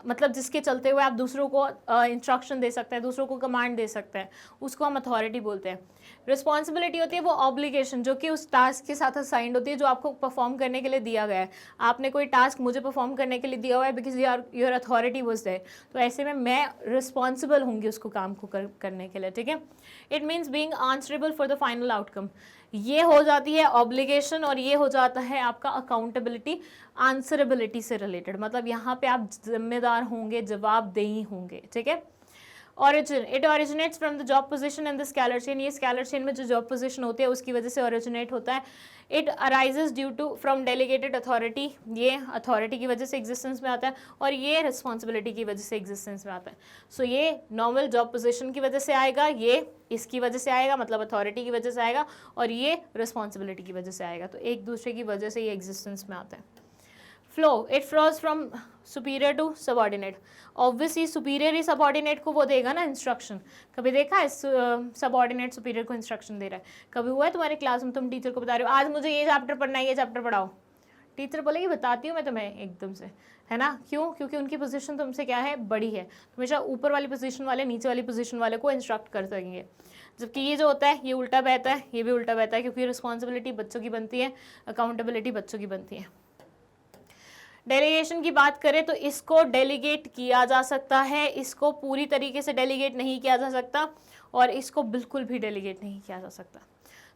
मतलब जिसके चलते हुए आप दूसरों को इंस्ट्रक्शन दे सकते हैं, दूसरों को कमांड दे सकते हैं, उसको हम अथॉरिटी बोलते हैं। रिस्पॉन्सिबिलिटी होती है वो ऑब्लिगेशन जो कि उस टास्क के साथ असाइंड होती है जो आपको परफॉर्म करने के लिए दिया गया है। आपने कोई टास्क मुझे परफॉर्म करने के लिए दिया हुआ है because your authority was there, तो ऐसे में मैं रिस्पॉन्सिबल होंगी उसको काम को करने के लिए, ठीक है। It means being answerable for the final outcome, ये हो जाती है ऑब्लिगेशन और ये हो जाता है आपका अकाउंटेबिलिटी, आंसरेबिलिटी से रिलेटेड, मतलब यहाँ पे आप जिम्मेदार होंगे, जवाबदेही होंगे, ठीक है। Origin, it originates from the job position in the scalar chain, ये स्कैलर चेन में जो जॉब पोजीशन होती है उसकी वजह से ओरिजिनेट होता है। It arises due to from delegated authority, ये अथॉरिटी की वजह से एग्जिस्टेंस में आता है, और ये रिस्पॉन्सिबिलिटी की वजह से एग्जिस्टेंस में आता है। सो ये नॉर्मल जॉब पोजीशन की वजह से आएगा, ये इसकी वजह से आएगा, मतलब अथॉरिटी की वजह से आएगा, और ये रिस्पॉन्सिबिलिटी की वजह से आएगा, तो एक दूसरे की वजह से ये एग्जिस्टेंस में आता है। Flow, it flows from superior to subordinate, obviously superior ही सबॉर्डिनेट को वो देगा ना इंस्ट्रक्शन। कभी देखा है सबॉर्डिनेट सुपीरियर को इंस्ट्रक्शन दे रहा है? कभी हुआ है तुम्हारे क्लास में तुम टीचर को बता रहे हो आज मुझे ये चैप्टर पढ़ना है, ये चैप्टर पढ़ाओ, टीचर बोलेगी बताती हूँ मैं तुम्हें एकदम से, है ना? क्यों? क्योंकि उनकी पोजीशन तुमसे क्या है, बड़ी है, हमेशा ऊपर वाली पोजीशन वाले नीचे वाली पोजीशन वाले को इंस्ट्रक्ट कर सकेंगे। जबकि ये जो होता है ये उल्टा बहता है, ये भी उल्टा बहता है, क्योंकि रिस्पॉन्सिबिलिटी बच्चों की बनती है, अकाउंटेबिलिटी बच्चों की बनती है। डेलीगेशन की बात करें तो इसको डेलीगेट किया जा सकता है, इसको पूरी तरीके से डेलीगेट नहीं किया जा सकता, और इसको बिल्कुल भी डेलीगेट नहीं किया जा सकता।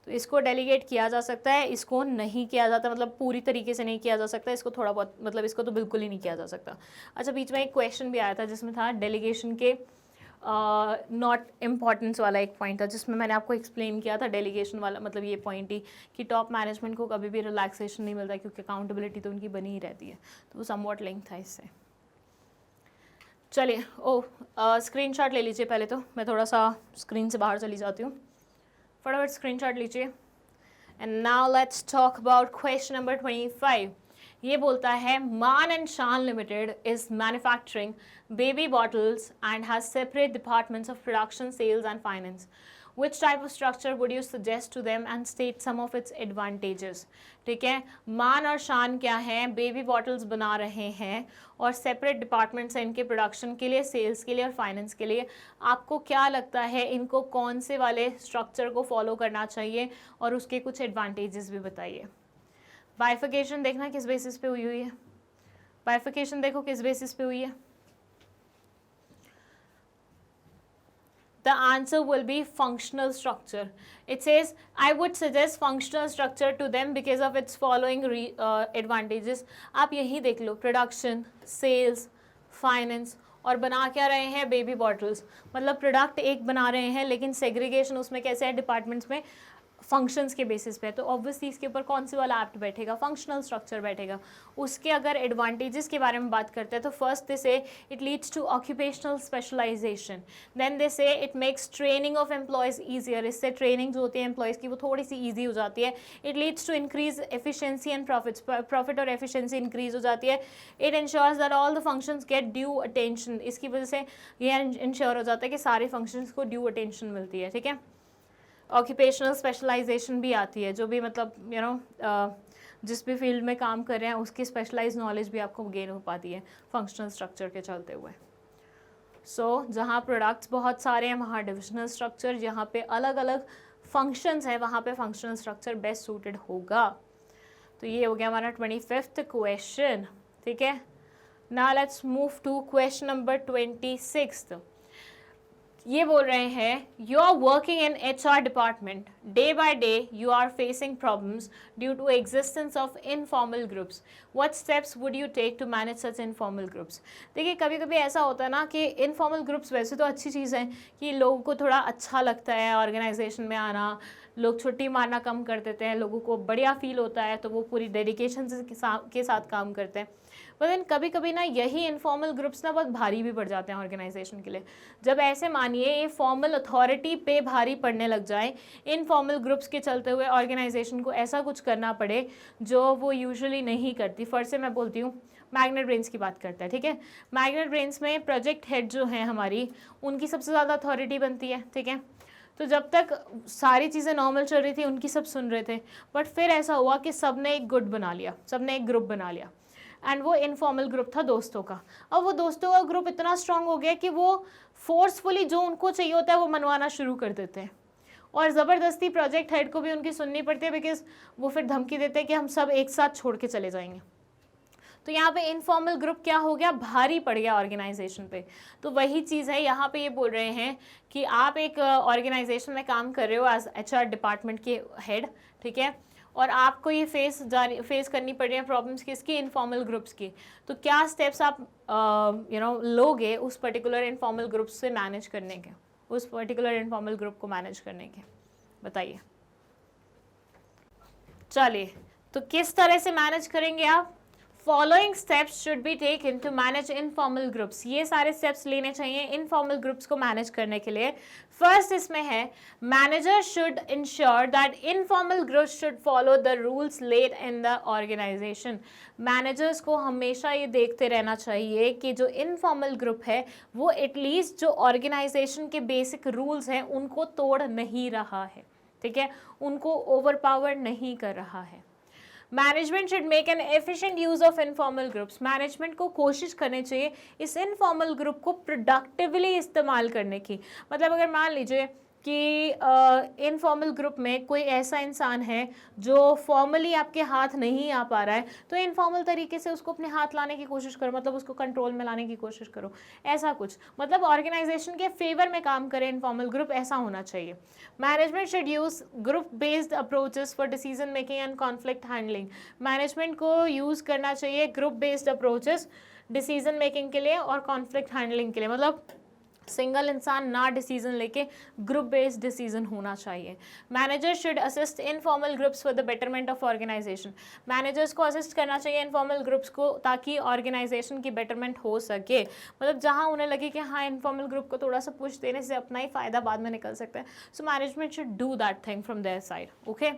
तो इसको डेलीगेट किया जा सकता है, इसको नहीं किया जाता, मतलब पूरी तरीके से नहीं किया जा सकता, इसको थोड़ा बहुत, मतलब इसको तो बिल्कुल ही नहीं किया जा सकता। अच्छा, बीच में एक क्वेश्चन भी आया था जिसमें था डेलीगेशन के नॉट इम्पॉर्टेंस वाला एक पॉइंट था, जिसमें मैंने आपको एक्सप्लेन किया था डेलीगेशन वाला, मतलब ये पॉइंट ही कि टॉप मैनेजमेंट को कभी भी रिलैक्सेशन नहीं मिलता क्योंकि अकाउंटेबिलिटी तो उनकी बनी ही रहती है, तो वो समवॉट लिंक था इससे। चलिए, स्क्रीनशॉट ले लीजिए पहले, तो मैं थोड़ा सा स्क्रीन से बाहर चली जाती हूँ, फटाफट स्क्रीनशॉट लीजिए। And now let's talk about question number 25। ये बोलता है Maan and Shaan Limited is manufacturing baby bottles and has separate departments of production, sales and finance. Which type of structure would you suggest to them and state some of its advantages? ठीक है, मान और शान क्या है, बेबी बॉटल्स बना रहे हैं और सेपरेट डिपार्टमेंट्स हैं इनके प्रोडक्शन के लिए, सेल्स के लिए और फाइनेंस के लिए। आपको क्या लगता है इनको कौन से वाले स्ट्रक्चर को फॉलो करना चाहिए, और उसके कुछ एडवांटेजेस भी बताइए। बाइफिकेशन देखना किस बेसिस पे हुई है, बाइफिकेशन देखो किस बेसिस पे हुई है। The answer will be functional structure. It says, I would suggest functional structure to them because of its following advantages. आप यही देख लो, प्रोडक्शन, सेल्स, फाइनेंस, और बना क्या रहे हैं, बेबी बॉटल्स, मतलब प्रोडक्ट एक बना रहे हैं लेकिन सेग्रीगेशन उसमें कैसे है, डिपार्टमेंट्स में फंक्शंस के बेसिस पे। तो ऑब्वियसली इसके ऊपर कौन सी वाला एक्ट बैठेगा, फंक्शनल स्ट्रक्चर बैठेगा। उसके अगर एडवांटेजेस के बारे में बात करते हैं तो first they say it leads to occupational specialisation, then they say it makes training of employees easier, इससे ट्रेनिंग जो होती है एम्प्लॉयज़ की वो थोड़ी सी ईजी हो जाती है। It leads to increase efficiency and profit और एफिशिएंसी इंक्रीज हो जाती है। It ensures that all the functions get due attention, इसकी वजह से ये इंश्योर हो जाता है कि सारे फंक्शंस को ड्यू अटेंशन मिलती है, ठीक है। ऑक्यूपेशनल स्पेशलाइजेशन भी आती है, जो भी मतलब यू नो जिस भी फील्ड में काम कर रहे हैं उसकी स्पेशलाइज नॉलेज भी आपको गेन हो पाती है फंक्शनल स्ट्रक्चर के चलते हुए। सो जहाँ प्रोडक्ट्स बहुत सारे हैं वहाँ डिविजनल स्ट्रक्चर, जहाँ पे अलग अलग फंक्शंस हैं वहाँ पे फंक्शनल स्ट्रक्चर बेस्ट सूटेड होगा। तो ये हो गया हमारा 25th क्वेश्चन, ठीक है। Now let's move to question number 26। ये बोल रहे हैं you are working in HR department, day by day you are facing problems due to existence of informal groups, what steps would you take to manage such informal groups. देखिए कभी कभी ऐसा होता है ना कि इनफॉर्मल ग्रुप्स वैसे तो अच्छी चीज़ है कि लोगों को थोड़ा अच्छा लगता है ऑर्गेनाइजेशन में आना, लोग छुट्टी मारना कम कर देते हैं, लोगों को बढ़िया फील होता है तो वो पूरी डेडिकेशन के साथ काम करते हैं। पर देन कभी कभी ना यही इनफॉर्मल ग्रुप्स ना बहुत भारी भी पड़ जाते हैं ऑर्गेनाइजेशन के लिए। जब ऐसे मानिए ये फॉर्मल अथॉरिटी पे भारी पड़ने लग जाए, इनफॉर्मल ग्रुप्स के चलते हुए ऑर्गेनाइजेशन को ऐसा कुछ करना पड़े जो वो यूजुअली नहीं करती। फर्स्ट से मैं बोलती हूँ मैग्नेट ब्रेन्स की बात करता है, ठीक है। मैग्नेट ब्रेन्स में प्रोजेक्ट हेड जो हैं हमारी, उनकी सबसे ज़्यादा अथॉरिटी बनती है, ठीक है। तो जब तक सारी चीज़ें नॉर्मल चल रही थी उनकी सब सुन रहे थे, बट फिर ऐसा हुआ कि सब ने एक गुट बना लिया, सब ने एक ग्रुप बना लिया, एंड वो इनफॉर्मल ग्रुप था दोस्तों का। अब वो दोस्तों का ग्रुप इतना स्ट्रांग हो गया कि वो फोर्सफुली जो उनको चाहिए होता है वो मनवाना शुरू कर देते हैं, और ज़बरदस्ती प्रोजेक्ट हेड को भी उनकी सुननी पड़ती है, बिकॉज वो फिर धमकी देते हैं कि हम सब एक साथ छोड़ के चले जाएंगे। तो यहाँ पे इनफॉर्मल ग्रुप क्या हो गया, भारी पड़ गया ऑर्गेनाइजेशन पे। तो वही चीज़ है यहाँ पे, ये बोल रहे हैं कि आप एक ऑर्गेनाइजेशन में काम कर रहे हो एज HR डिपार्टमेंट के हेड, ठीक है, और आपको ये फेस करनी पड़ रही है प्रॉब्लम्स किसकी, इनफॉर्मल ग्रुप्स की। तो क्या स्टेप्स आप लोगे उस पर्टिकुलर इनफॉर्मल ग्रुप से मैनेज करने के, उस पर्टिकुलर इनफॉर्मल ग्रुप को मैनेज करने के, बताइए। चलिए, तो किस तरह से मैनेज करेंगे आप? Following steps should be taken to manage informal groups. ये सारे स्टेप्स लेने चाहिए इनफॉर्मल ग्रुप्स को मैनेज करने के लिए। फर्स्ट इसमें है, manager should ensure that informal groups should follow the rules laid in the organization. Managers को हमेशा ये देखते रहना चाहिए कि जो इनफॉर्मल ग्रुप है वो एटलीस्ट जो ऑर्गेनाइजेशन के बेसिक रूल्स हैं उनको तोड़ नहीं रहा है, ठीक है, उनको ओवरपावर नहीं कर रहा है। Management should make an efficient use of informal groups. Management को कोशिश करनी चाहिए इस इनफॉर्मल ग्रुप को प्रोडक्टिवली इस्तेमाल करने की। मतलब अगर मान लीजिए कि इनफॉर्मल ग्रुप में कोई ऐसा इंसान है जो फॉर्मली आपके हाथ नहीं आ पा रहा है, तो इनफॉर्मल तरीके से उसको अपने हाथ लाने की कोशिश करो, मतलब उसको कंट्रोल में लाने की कोशिश करो, ऐसा कुछ, मतलब ऑर्गेनाइजेशन के फेवर में काम करे इनफॉर्मल ग्रुप, ऐसा होना चाहिए। Management should use group based approaches for decision making and conflict handling. Management को यूज करना चाहिए group based approaches decision making के लिए और कॉन्फ्लिक्ट हैंडलिंग के लिए, मतलब सिंगल इंसान ना डिसीजन लेके ग्रुप बेस्ड डिसीजन होना चाहिए। Manager should assist informal groups for the betterment of organization. Managers को असिस्ट करना चाहिए इनफॉर्मल ग्रुप्स को ताकि ऑर्गेनाइजेशन की बेटरमेंट हो सके। मतलब जहां उन्हें लगे कि हाँ इनफॉर्मल ग्रुप को थोड़ा सा पुश देने से अपना ही फायदा बाद में निकल सकता है, so management should do that thing from their side. Okay,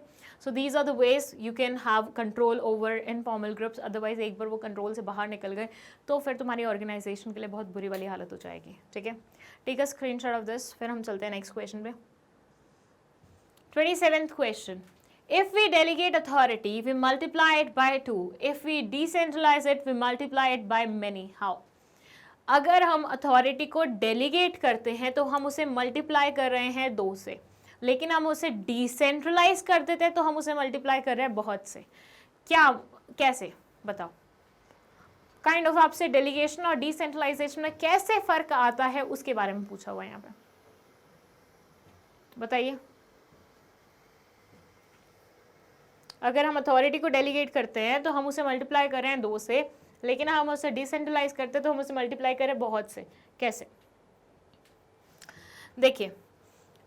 so these are the ways you can have control over informal groups. Otherwise एक बार वो कंट्रोल से बाहर निकल गए तो फिर तुम्हारी ऑर्गेनाइजेशन के लिए बहुत बुरी वाली हालत हो जाएगी, ठीक है। Take a screenshot of this, फिर हम चलते हैं नेक्स्ट क्वेश्चन पे। 27th question, if we delegate authority we multiply it by 2, if we decentralize it we multiply it by many. How? अगर हम अथॉरिटी को डेलीगेट करते हैं तो हम उसे मल्टीप्लाई कर रहे हैं 2 से, लेकिन हम उसे डिसेंट्रलाइज कर देते हैं तो हम उसे मल्टीप्लाई कर रहे हैं बहुत से। क्या, कैसे, बताओ। काइंड ऑफ आपसे डेलीगेशन और डिसेंट्रलाइजेशन में कैसे फर्क आता है उसके बारे में पूछा हुआ है यहाँ पे, बताइए। अगर हम अथॉरिटी को डेलीगेट करते हैं तो हम उसे मल्टीप्लाई कर रहे हैं 2 से, लेकिन हम उसे डिसेंट्रलाइज करते हैं तो हम उसे मल्टीप्लाई कर रहे हैं बहुत से। कैसे? देखिए,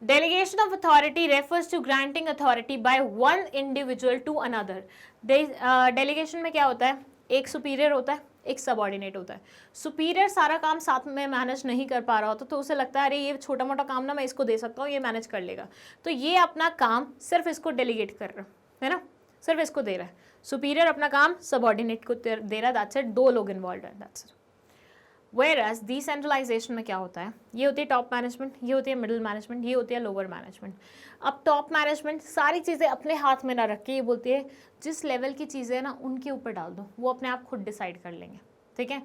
delegation of authority refers to granting authority by one individual to another. Delegation में क्या होता है, एक सुपीरियर होता है, एक सबऑर्डिनेट होता है। सुपीरियर सारा काम साथ में मैनेज नहीं कर पा रहा होता तो उसे लगता है अरे ये छोटा मोटा काम ना मैं इसको दे सकता हूँ, ये मैनेज कर लेगा, तो ये अपना काम सिर्फ इसको डेलीगेट कर रहा है ना, सिर्फ इसको दे रहा है। सुपीरियर अपना काम सबऑर्डिनेट को दे रहा है, दैट्स इट, 2 लोग इन्वॉल्व है, दैट्स इट। Whereas डिसेंट्रलाइजेशन में क्या होता है, ये होती है टॉप मैनेजमेंट, ये होती है मिडिल मैनेजमेंट, ये होती है लोअर मैनेजमेंट। अब टॉप मैनेजमेंट सारी चीज़ें अपने हाथ में ना रख के ये बोलती है जिस लेवल की चीज़ें ना उनके ऊपर डाल दो, वो अपने आप खुद डिसाइड कर लेंगे, ठीक है।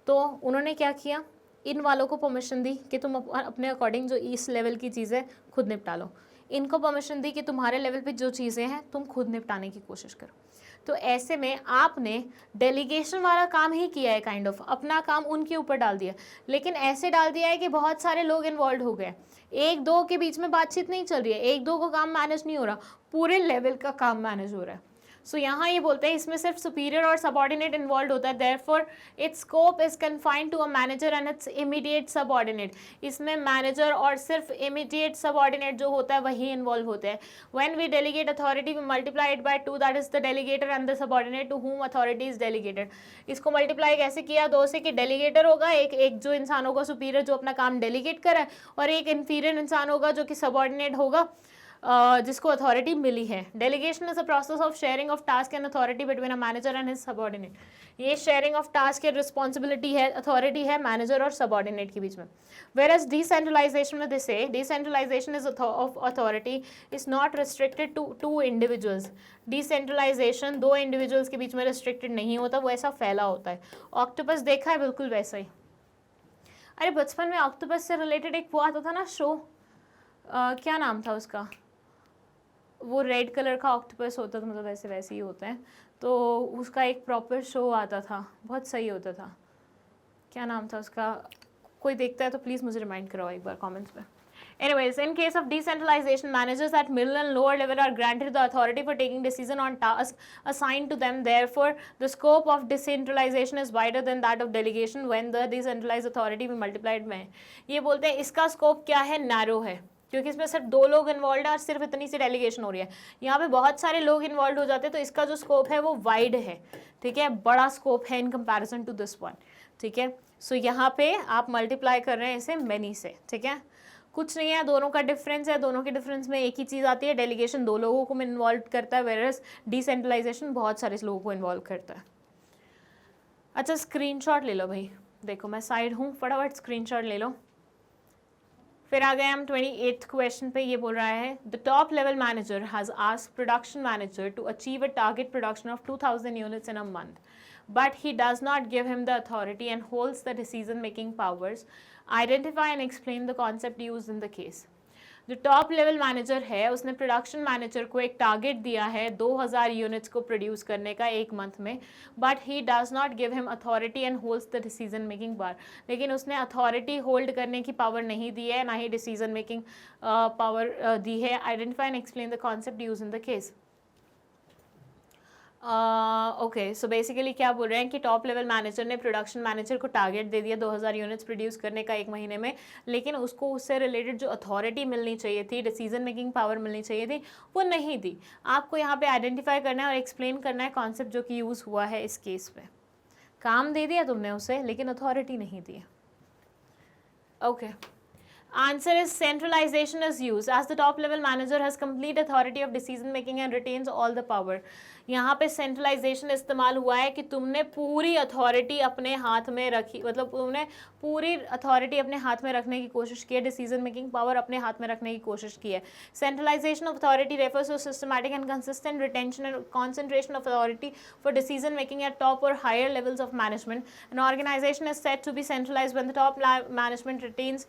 तो उन्होंने क्या किया, इन वालों को परमिशन दी कि तुम अपने अकॉर्डिंग जो इस लेवल की चीज़ें खुद निपटा लो, इनको परमिशन दी कि तुम्हारे लेवल पे जो चीज़ें हैं तुम खुद निपटाने की कोशिश करो। तो ऐसे में आपने डेलीगेशन वाला काम ही किया है, काइंड ऑफ अपना काम उनके ऊपर डाल दिया, लेकिन ऐसे डाल दिया है कि बहुत सारे लोग इन्वॉल्व हो गए, 1-2 के बीच में बातचीत नहीं चल रही है, 1-2 का काम मैनेज नहीं हो रहा, पूरे लेवल का काम मैनेज हो रहा है। सो यहाँ ये बोलते हैं इसमें सिर्फ सुपीरियर और सबऑर्डिनेट इन्वॉल्व होता है, therefore its scope is confined to a manager and its immediate subordinate. इसमें मैनेजर और सिर्फ इमीडिएट सबऑर्डिनेट जो होता है वही इन्वॉल्व होते हैं। When we delegate authority we multiply it by 2, that is the delegator and the subordinate to whom authority is delegated. इसको मल्टीप्लाई कैसे किया, 2 से, कि डेलीगेटर होगा एक जो इंसान होगा सुपीरियर जो अपना काम डेलीगेट करे, और एक इन्फीरियर इंसान होगा जो कि सबऑर्डिनेट होगा जिसको अथॉरिटी मिली है। Delegation is a process of sharing of task and authority between a manager and his subordinate. ये sharing of task and responsibility है, अथॉरिटी है मैनेजर और सबऑर्डिनेट के बीच में। Whereas decentralization में they say decentralization is of authority is not restricted to two individuals. Decentralization दो individuals के बीच में restricted नहीं होता, वो ऐसा फैला होता है। ऑक्टोपस देखा है बिल्कुल वैसा ही। अरे बचपन में ऑक्टोपस से रिलेटेड एक वो आता था ना शो, क्या नाम था उसका, वो रेड कलर का ऑक्टोपस होता था, मतलब वैसे वैसे ही होते हैं, तो उसका एक प्रॉपर शो आता था, बहुत सही होता था। क्या नाम था उसका, कोई देखता है तो प्लीज़ मुझे रिमाइंड कराओ एक बार कमेंट्स में। Anyways, in case of decentralization, managers at middle and lower level are granted the authority for taking decision on tasks assigned to them. Therefore, the scope of decentralization is wider than that of delegation when the decentralized authority be multiplied में। ये बोलते हैं इसका scope क्या है, narrow है, क्योंकि इसमें सिर्फ दो लोग इन्वॉल्व है और सिर्फ इतनी सी डेलीगेशन हो रही है। यहाँ पे बहुत सारे लोग इन्वॉल्व हो जाते हैं, तो इसका जो स्कोप है वो वाइड है, ठीक है, बड़ा स्कोप है in comparison to this one, ठीक है। सो यहाँ पे आप मल्टीप्लाई कर रहे हैं इसे मैनी से, ठीक है, कुछ नहीं है, दोनों का डिफरेंस है, दोनों के डिफरेंस में एक ही चीज़ आती है, डेलीगेशन दो लोगों को इन्वॉल्व करता है, वेरस डिसेंट्रलाइजेशन बहुत सारे लोगों को इन्वॉल्व करता है। अच्छा स्क्रीनशॉट ले लो भाई, देखो मैं साइड हूँ, फटाफट स्क्रीनशॉट ले लो। फिर आ गए हम 28th क्वेश्चन पे, ये बोल रहा है the top level manager has asked production manager to achieve a target production of 2000 units in a month, but he does not give him the authority and holds the decision making powers. Identify and explain the concept used in the case. जो top level manager है उसने production manager को एक target दिया है 2000 units को produce करने का एक मंथ में, but he does not give him authority and holds the decision making power. लेकिन उसने अथॉरिटी होल्ड करने की पावर नहीं दी है, ना ही डिसीजन मेकिंग पावर दी है। Identify and explain the concept use in the case. Okay, so basically क्या बोल रहे हैं कि टॉप लेवल मैनेजर ने प्रोडक्शन मैनेजर को टारगेट दे दिया 2000 यूनिट्स प्रोड्यूस करने का एक महीने में, लेकिन उसको उससे रिलेटेड जो अथॉरिटी मिलनी चाहिए थी, डिसीजन मेकिंग पावर मिलनी चाहिए थी, वो नहीं दी। आपको यहाँ पे आइडेंटिफाई करना है और एक्सप्लेन करना है कॉन्सेप्ट जो कि यूज़ हुआ है इस केस पे। काम दे दिया तुमने उसे, लेकिन अथॉरिटी नहीं दी। Okay, answer is centralization is used as the top level manager has complete authority of decision making and retains all the power. यहाँ पे सेंट्रलाइजेशन इस्तेमाल हुआ है कि तुमने पूरी अथॉरिटी अपने हाथ में रखी, मतलब तुमने पूरी अथॉरिटी अपने हाथ में रखने की कोशिश की है, डिसीजन मेकिंग पावर अपने हाथ में रखने की कोशिश की है। Centralisation of authority refers to systematic and consistent retention and concentration of authority for decision making at top और higher levels of management. An organisation is said to be centralised when the top management retains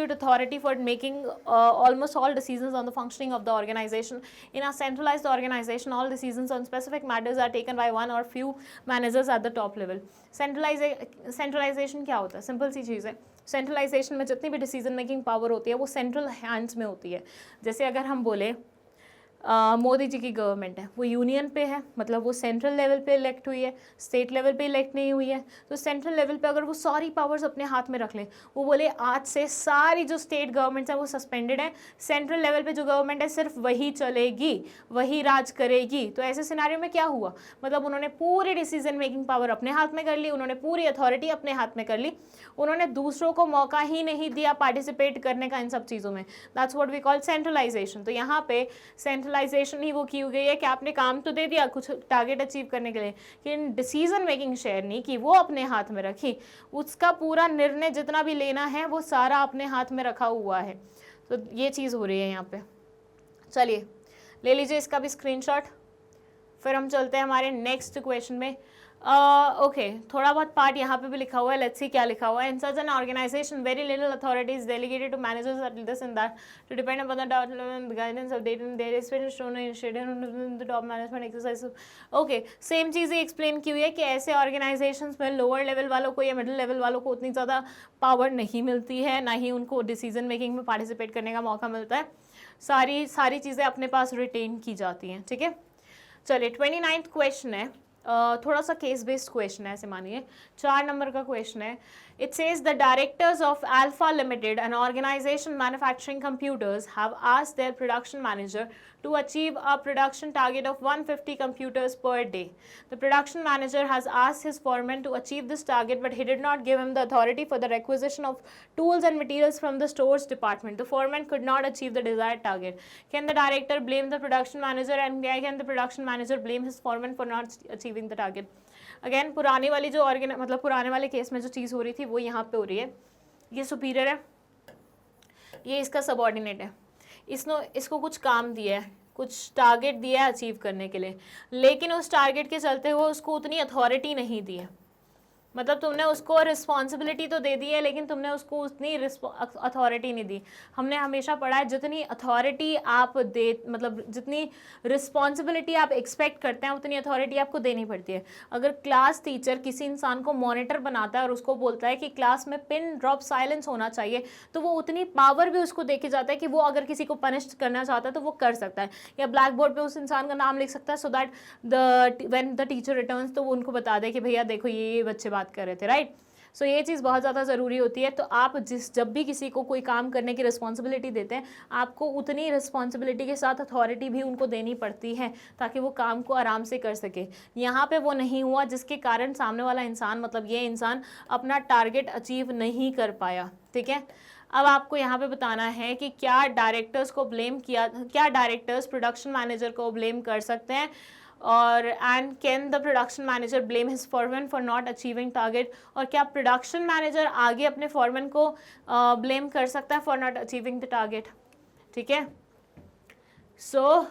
absolute authority for making almost all decisions on the functioning of the organization. In a centralized organization, all decisions on specific matters are taken by one or few managers at the top level. Centralization क्या होता है? Simple सी चीज़ है। Centralisation में जितनी भी decision making power होती है वो सेंट्रल हैंड्स में होती है। जैसे अगर हम बोले मोदी जी की गवर्नमेंट है, वो यूनियन पे है, मतलब वो सेंट्रल लेवल पे इलेक्ट हुई है, स्टेट लेवल पे इलेक्ट नहीं हुई है। तो सेंट्रल लेवल पे अगर वो सारी पावर्स अपने हाथ में रख लें, वो बोले आज से सारी जो स्टेट गवर्नमेंट्स हैं वो सस्पेंडेड हैं, सेंट्रल लेवल पे जो गवर्नमेंट है सिर्फ वही चलेगी, वही राज करेगी, तो ऐसे सिनेरियो में क्या हुआ, मतलब उन्होंने पूरी डिसीजन मेकिंग पावर अपने हाथ में कर ली, उन्होंने पूरी अथॉरिटी अपने हाथ में कर ली, उन्होंने दूसरों को मौका ही नहीं दिया पार्टिसिपेट करने का इन सब चीज़ों में। That's what we call centralization. तो यहाँ पे सेंट्रलाइजेशन ही वो की गई है कि आपने काम तो दे दिया कुछ टारगेट अचीव करने के लिए, लेकिन डिसीजन मेकिंग शेयर नहीं की, वो अपने हाथ में रखी, उसका पूरा निर्णय जितना भी लेना है वो सारा अपने हाथ में रखा हुआ है। तो ये चीज़ हो रही है यहाँ पे। चलिए ले लीजिए इसका भी स्क्रीनशॉट, फिर हम चलते हैं हमारे नेक्स्ट क्वेश्चन में। ओके, थोड़ा बहुत पार्ट यहाँ पे भी लिखा हुआ है, लेट्स सी क्या लिखा हुआ है। In such an organisation very little authority is delegated to managers at this and that to depend upon the guidance of their is shown in the top management exercise. Okay, same चीज़ ही explain की हुई है कि ऐसे organisations में lower level वालों को या मिडिल लेवल वालों को उतनी ज़्यादा पावर नहीं मिलती है, ना ही उनको डिसीजन मेकिंग में पार्टिसिपेट करने का मौका मिलता है, सारी चीज़ें अपने पास रिटेन की जाती हैं। ठीक है, चलिए 29th क्वेश्चन है, थोड़ा सा केस बेस्ड क्वेश्चन है, ऐसे मानिए 4 नंबर का क्वेश्चन है It says the directors of Alpha Limited, an organization manufacturing computers, have asked their production manager to achieve a production target of 150 computers per day. The production manager has asked his foreman to achieve this target, but he did not give him the authority for the requisition of tools and materials from the stores department. The foreman could not achieve the desired target. Can the director blame the production manager, and can the production manager blame his foreman for not achieving the target? Again पुरानी वाली जो मतलब पुराने वाले case में जो चीज़ हो रही थी वो यहाँ पे हो रही है. ये सुपीरियर है, ये इसका सबऑर्डिनेट है, इसको कुछ काम दिया है, कुछ टारगेट दिया है अचीव करने के लिए, लेकिन उस टारगेट के चलते हुए उसको उतनी अथॉरिटी नहीं दी है. मतलब तुमने उसको रिस्पॉन्सिबिलिटी तो दे दी है, लेकिन तुमने उसको उतनी अथॉरिटी नहीं दी. हमने हमेशा पढ़ा है जितनी अथॉरिटी आप दे, मतलब जितनी रिस्पॉन्सिबिलिटी आप एक्सपेक्ट करते हैं उतनी अथॉरिटी आपको देनी पड़ती है. अगर क्लास टीचर किसी इंसान को मॉनिटर बनाता है और उसको बोलता है कि क्लास में पिन ड्रॉप साइलेंस होना चाहिए, तो वो उतनी पावर भी उसको देके जाता है कि वो अगर किसी को पनिश करना चाहता है तो वो कर सकता है, या ब्लैक बोर्ड पर उस इंसान का नाम लिख सकता है, so that when the teacher returns तो वो उनको बता दे कि भैया देखो ये बच्चे बात कर रहे थे, राइट. सो ये चीज़ बहुत ज़्यादा ज़रूरी होती है. तो आप जब भी किसी को कोई काम करने की रिस्पॉन्सिबिलिटी देते हैं, आपको उतनी रिस्पॉन्सिबिलिटी के साथ अथॉरिटी भी उनको देनी पड़ती है ताकि वो काम को आराम से कर सके. यहाँ पे वो नहीं हुआ, जिसके कारण सामने वाला इंसान, मतलब ये इंसान अपना टारगेट अचीव नहीं कर पाया. ठीक है, अब आपको यहाँ पे बताना है कि क्या डायरेक्टर्स को ब्लेम किया, क्या डायरेक्टर्स प्रोडक्शन मैनेजर को ब्लेम कर सकते हैं, और and can the production manager blame his foreman for not achieving target, और क्या प्रोडक्शन मैनेजर आगे अपने फॉरमैन को ब्लेम कर सकता है for not achieving the target. ठीक है, सो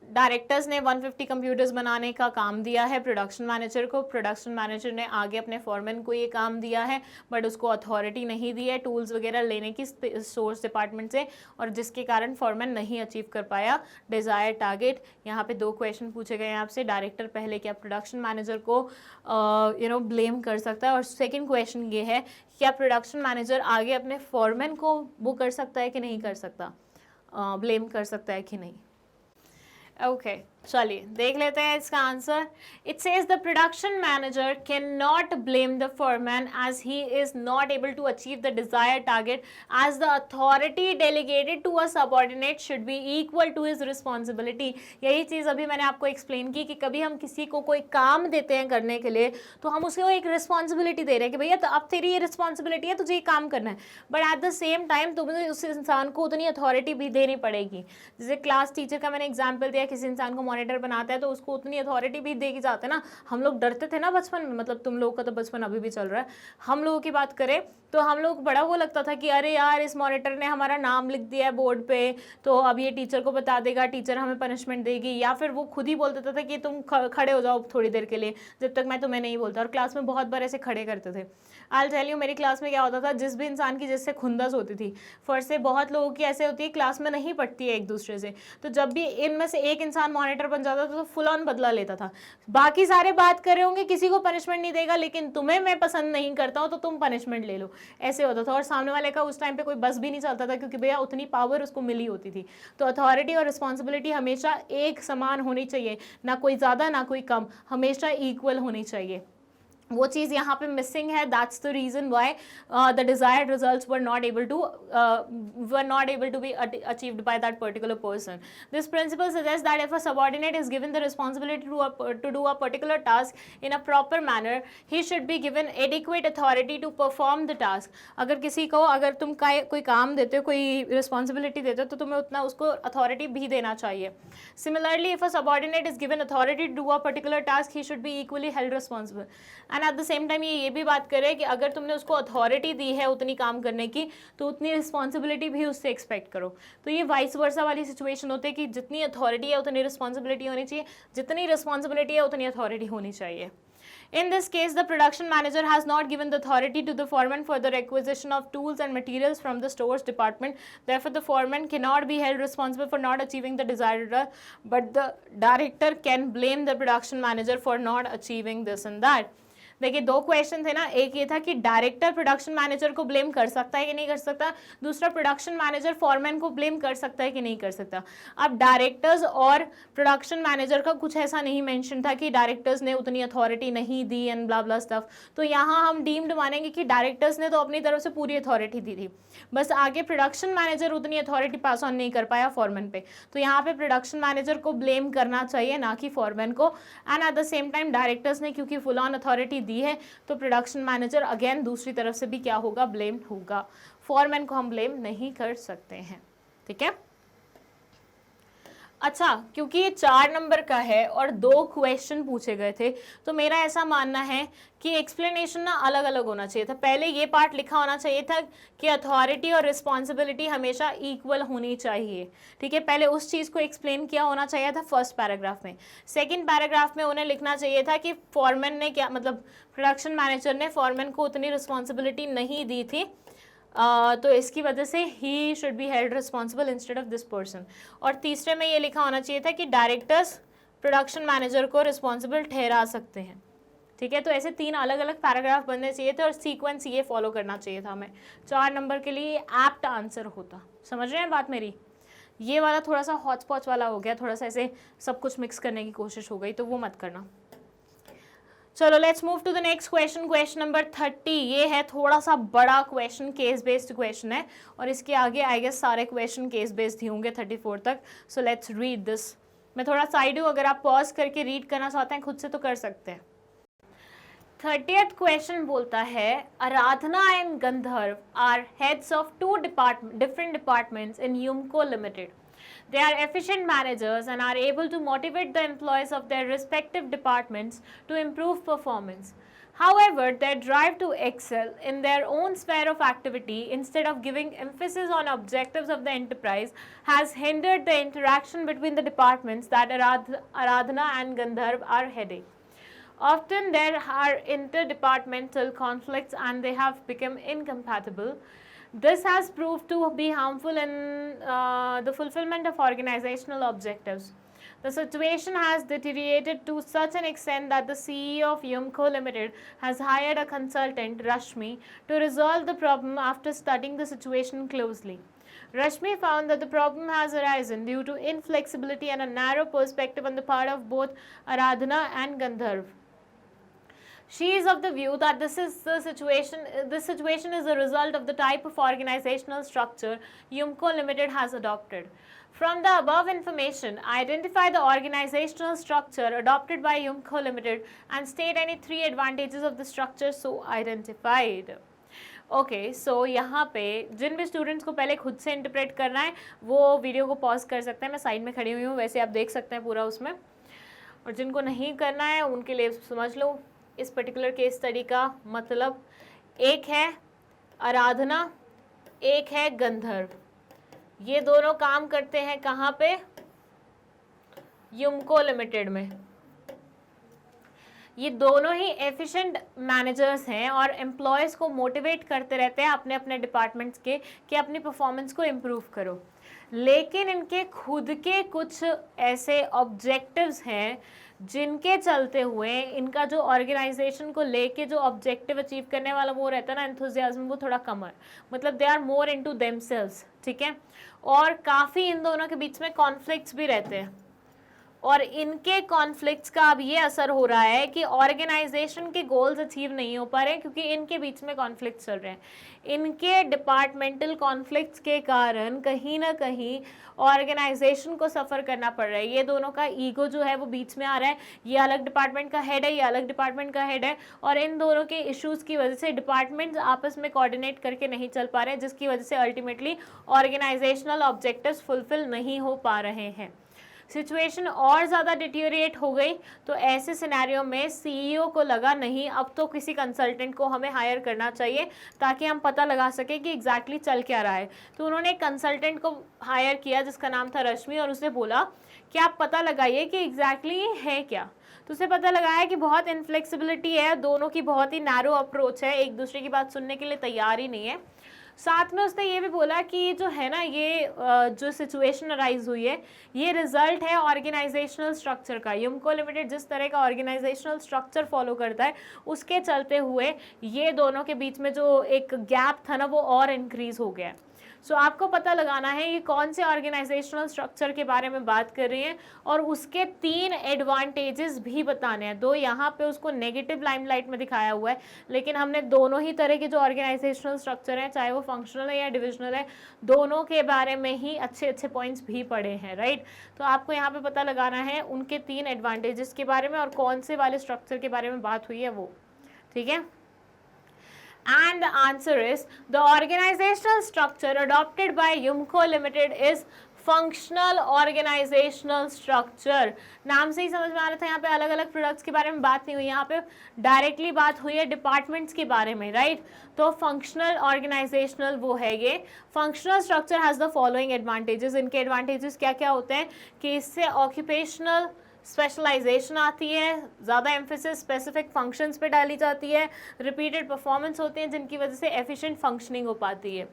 डायरेक्टर्स ने 150 कंप्यूटर्स बनाने का काम दिया है प्रोडक्शन मैनेजर को. प्रोडक्शन मैनेजर ने आगे अपने फॉरमैन को ये काम दिया है, बट उसको अथॉरिटी नहीं दी है टूल्स वगैरह लेने की सोर्स डिपार्टमेंट से, और जिसके कारण फॉरमैन नहीं अचीव कर पाया डिज़ायर टारगेट. यहाँ पे 2 क्वेश्चन पूछे गए हैं आपसे. डायरेक्टर पहले क्या प्रोडक्शन मैनेजर को ब्लेम कर सकता है, और सेकेंड क्वेश्चन ये है क्या प्रोडक्शन मैनेजर आगे अपने फॉरमैन को वो कर सकता है कि नहीं कर सकता, ब्लेम कर सकता है कि नहीं. ओके, चलिए देख लेते हैं इसका answer. It says the production manager can not blame the foreman as he is not able to achieve the desired target as the authority delegated to a subordinate should be equal to his responsibility. यही चीज़ अभी मैंने आपको explain की कि कभी हम किसी को कोई काम देते हैं करने के लिए, तो हम उसको एक रिस्पॉन्सिबिलिटी दे रहे हैं कि भैया तो अब तेरी ये रिस्पॉन्सिबिलिटी है, तुझे ये काम करना है, but at the same time तुम्हें उस इंसान को उतनी अथॉरिटी भी देनी पड़ेगी. जैसे क्लास टीचर का मैंने एग्जाम्पल दिया, किसी इंसान को मॉनिटर बनाता है तो उसको उतनी अथॉरिटी भी देगी जाते हैं ना. हम लोग डरते थे ना बचपन में, मतलब तुम लोग का तो बचपन अभी भी चल रहा है, हम लोगों की बात करें तो हम लोग बड़ा वो लगता था कि अरे यार इस मॉनिटर ने हमारा नाम लिख दिया है बोर्ड पे, तो अब ये टीचर को बता देगा, टीचर हमें पनिशमेंट देगी, या फिर वो खुद ही बोल देता था कि तुम खड़े हो जाओ थोड़ी देर के लिए जब तक मैं तुम्हें नहीं बोलता. और क्लास में बहुत बार ऐसे खड़े करते थे. आई टेल यू, मेरी क्लास में क्या होता था, जिस भी इंसान की जिससे खुंदस होती थी, फर्स्ट से बहुत लोगों की ऐसे होती है क्लास में नहीं पढ़ती है एक दूसरे से, तो जब भी इनमें से एक इंसान मॉनिटर बन जाता था तो फुल ऑन बदला लेता था. बाकी सारे बात कर रहे होंगे, किसी को पनिशमेंट नहीं देगा, लेकिन तुम्हें मैं पसंद नहीं करता हूँ तो तुम पनिशमेंट ले लो, ऐसे होता था. और सामने वाले का उस टाइम पे कोई बस भी नहीं चलता था, क्योंकि भैया उतनी पावर उसको मिली होती थी. तो अथॉरिटी और रिस्पॉन्सिबिलिटी हमेशा एक समान होनी चाहिए, ना कोई ज़्यादा ना कोई कम, हमेशा इक्वल होनी चाहिए. वो चीज़ यहाँ पे मिसिंग है. That's the reason why the desired results were not able to be achieved by that particular person. This principle suggest that if a subordinate is given the responsibility to do a particular task in a proper manner, he should be given adequate authority to perform the task. अगर किसी को, अगर तुम कोई काम देते हो, कोई रिस्पॉन्सिबिलिटी देते हो, तो तुम्हें उतना उसको अथॉरिटी भी देना चाहिए. Similarly if a subordinate is given authority to do a particular task, he should be equally held responsible. And at the same time ये भी बात करें कि अगर तुमने उसको अथॉरिटी दी है उतनी काम करने की, तो उतनी रिस्पॉन्सिबिलिटी भी उससे एक्सपेक्ट करो. तो ये वाइस वर्सा वाली सिचुएशन होती है कि जितनी अथॉरिटी है उतनी रिस्पॉन्सिबिलिटी होनी चाहिए, जितनी रिस्पॉन्सिबिलिटी है उतनी अथॉरिटी होनी चाहिए. In this case, the production manager has not given the authority to the foreman for the requisition of tools and materials from the stores department. Therefore, the foreman cannot be held responsible for not achieving the desired result, but the director can blame the production manager for not achieving this and that. देखिए 2 question थे ना, एक ये था कि director production manager को blame कर सकता है कि नहीं कर सकता, दूसरा प्रोडक्शन मैनेजर फॉरमैन को ब्लेम कर सकता है कि नहीं कर सकता। अब डायरेक्टर्स और प्रोडक्शन मैनेजर का कुछ ऐसा नहीं मेंशन था कि डायरेक्टर्स ने उतनी अथॉरिटी नहीं दी एंड ब्ला ब्ला स्टफ, तो यहाँ हम डीम्ड मानेंगे कि डायरेक्टर्स ने तो अपनी तरफ से पूरी अथॉरिटी दी थी, बस आगे प्रोडक्शन मैनेजर उतनी अथॉरिटी पास ऑन नहीं कर पाया फॉरमैन पे, तो यहाँ पे प्रोडक्शन मैनेजर को ब्लेम करना चाहिए ना कि फॉरमैन को। And at the same time directors ने क्योंकि फुल ऑन अथॉरिटी दी है तो प्रोडक्शन मैनेजर अगेन दूसरी तरफ से भी क्या होगा, ब्लेम्ड होगा। फॉरमैन को हम ब्लेम नहीं कर सकते हैं, ठीक है। अच्छा, क्योंकि ये 4 नंबर का है और 2 क्वेश्चन पूछे गए थे, तो मेरा ऐसा मानना है कि एक्सप्लेनेशन ना अलग अलग होना चाहिए था। पहले ये पार्ट लिखा होना चाहिए था कि अथॉरिटी और रिस्पॉन्सिबिलिटी हमेशा इक्वल होनी चाहिए, ठीक है। पहले उस चीज़ को एक्सप्लेन किया होना चाहिए था फर्स्ट पैराग्राफ में। सेकंड पैराग्राफ में उन्हें लिखना चाहिए था कि फॉरमैन ने क्या, मतलब प्रोडक्शन मैनेजर ने फॉरमैन को उतनी रिस्पॉन्सिबिलिटी नहीं दी थी, तो इसकी वजह से ही should be held responsible instead of this person. और तीसरे में ये लिखा होना चाहिए था कि डायरेक्टर्स प्रोडक्शन मैनेजर को रिस्पॉन्सिबल ठहरा सकते हैं, ठीक है। तो ऐसे 3 अलग अलग पैराग्राफ बनने चाहिए थे और सीक्वेंस ये फॉलो करना चाहिए था हमें। 4 नंबर के लिए एप्ट आंसर होता। समझ रहे हैं बात मेरी? ये वाला थोड़ा सा हॉच पॉच वाला हो गया, थोड़ा सा ऐसे सब कुछ मिक्स करने की कोशिश हो गई, तो वो मत करना। चलो let's move to the next question, question number 30। ये है थोड़ा सा बड़ा क्वेश्चन, केस बेस्ड क्वेश्चन है, और इसके आगे आई गेस सारे क्वेश्चन केस बेस्ड ही होंगे 34 तक। So let's read this. मैं थोड़ा साइड हूँ, अगर आप पॉज करके रीड करना चाहते हैं खुद से तो कर सकते हैं। 30th क्वेश्चन बोलता है, Aradhana and Gandharv are heads of 2 different departments in Yumco Limited. They are efficient managers and are able to motivate the employees of their respective departments to improve performance. However, their drive to excel in their own sphere of activity instead of giving emphasis on objectives of the enterprise has hindered the interaction between the departments that Aradhana and Gandharv are heading. Often there are interdepartmental conflicts and they have become incompatible. This has proved to be harmful in the fulfillment of organizational objectives. The situation has deteriorated to such an extent that the CEO of Yumco Limited has hired a consultant, Rashmi, to resolve the problem after studying the situation closely. Rashmi found that the problem has arisen due to inflexibility and a narrow perspective on the part of both Aradhana and Gandharv. She is of the view that this situation is a result of the type of organizational structure Yumco Limited has adopted. From the above information, identify the organizational structure adopted by Yumco Limited and state any 3 advantages of the structure so identified. Okay, so यहाँ पे जिन भी students को पहले खुद से interpret करना है वो वीडियो को पॉज कर सकते हैं। मैं साइड में खड़ी हुई हूँ, वैसे आप देख सकते हैं पूरा उसमें। और जिनको नहीं करना है उनके लिए समझ लो इस पर्टिकुलर केस स्टडी का मतलब, एक है आराधना, एक है गंधर्व। ये दोनों काम करते हैं कहाँ पे? यूमको लिमिटेड में। ये दोनों ही एफिशिएंट मैनेजर्स हैं और एम्प्लॉयज़ को मोटिवेट करते रहते हैं अपने अपने डिपार्टमेंट्स के कि अपनी परफॉर्मेंस को इम्प्रूव करो, लेकिन इनके खुद के कुछ ऐसे ऑब्जेक्टिव्स हैं जिनके चलते हुए इनका जो ऑर्गेनाइजेशन को लेके जो ऑब्जेक्टिव अचीव करने वाला वो रहता है ना, एंथुजियाज्म, वो थोड़ा कम है। मतलब they are more into themselves, ठीक है। और काफ़ी इन दोनों के बीच में कॉन्फ्लिक्ट्स भी रहते हैं और इनके कॉन्फ्लिक्ट्स का अब ये असर हो रहा है कि ऑर्गेनाइजेशन के गोल्स अचीव नहीं हो पा रहे हैं क्योंकि इनके बीच में कॉन्फ्लिक्ट्स चल रहे हैं। इनके डिपार्टमेंटल कॉन्फ्लिक्ट्स के कारण कहीं ना कहीं ऑर्गेनाइजेशन को सफ़र करना पड़ रहा है। ये दोनों का ईगो जो है वो बीच में आ रहा है, ये अलग डिपार्टमेंट का हेड है, ये अलग डिपार्टमेंट का हेड है, और इन दोनों के इश्यूज़ की वजह से डिपार्टमेंट्स आपस में कोऑर्डिनेट करके नहीं चल पा रहे हैं, जिसकी वजह से अल्टीमेटली ऑर्गेनाइजेशनल ऑब्जेक्टिव्स फुलफिल नहीं हो पा रहे हैं। सिचुएशन और ज़्यादा डिटेरिएट हो गई तो ऐसे सिनेरियो में सीईओ को लगा नहीं, अब तो किसी कंसल्टेंट को हमें हायर करना चाहिए ताकि हम पता लगा सके कि एग्जैक्टली चल क्या रहा है। तो उन्होंने एक कंसल्टेंट को हायर किया जिसका नाम था रश्मि, और उसने बोला कि आप पता लगाइए कि एग्जैक्टली है क्या। तो उसे पता लगाया कि बहुत इनफ्लेक्सिबिलिटी है, दोनों की बहुत ही नैरो अप्रोच है, एक दूसरे की बात सुनने के लिए तैयार ही नहीं है। साथ में उसने ये भी बोला कि ये जो है ना, ये जो सिचुएशन अराइज हुई है, ये रिजल्ट है ऑर्गेनाइजेशनल स्ट्रक्चर का। युमको लिमिटेड जिस तरह का ऑर्गेनाइजेशनल स्ट्रक्चर फॉलो करता है, उसके चलते हुए ये दोनों के बीच में जो एक गैप था ना, वो और इंक्रीज हो गया। सो आपको पता लगाना है ये कौन से ऑर्गेनाइजेशनल स्ट्रक्चर के बारे में बात कर रही है, और उसके 3 एडवांटेजेस भी बताने हैं। 2 यहाँ पे उसको नेगेटिव लाइमलाइट में दिखाया हुआ है, लेकिन हमने दोनों ही तरह के जो ऑर्गेनाइजेशनल स्ट्रक्चर हैं, चाहे वो फंक्शनल है या डिविजनल है, दोनों के बारे में ही अच्छे अच्छे पॉइंट्स भी पढ़े हैं, राइट। तो आपको यहाँ पे पता लगाना है उनके 3 एडवांटेजेस के बारे में और कौन से वाले स्ट्रक्चर के बारे में बात हुई है वो, ठीक है। And the answer is the organizational structure adopted by Yumco Limited is functional organizational structure. नाम से ही समझ में आ रहा था, यहाँ पे अलग अलग प्रोडक्ट्स के बारे में बात नहीं हुई, यहाँ पे डायरेक्टली बात हुई है डिपार्टमेंट्स के बारे में, राइट। तो फंक्शनल ऑर्गेनाइजेशनल वो है ये। Functional structure has the following advantages. इनके एडवांटेजेस क्या क्या होते हैं कि इससे ऑक्यूपेशनल स्पेशलाइजेशन आती है, ज़्यादा एम्फेसिस स्पेसिफिक फंक्शंस पे डाली जाती है, रिपीटेड परफॉर्मेंस होती हैं जिनकी वजह से एफिशिएंट फंक्शनिंग हो पाती है।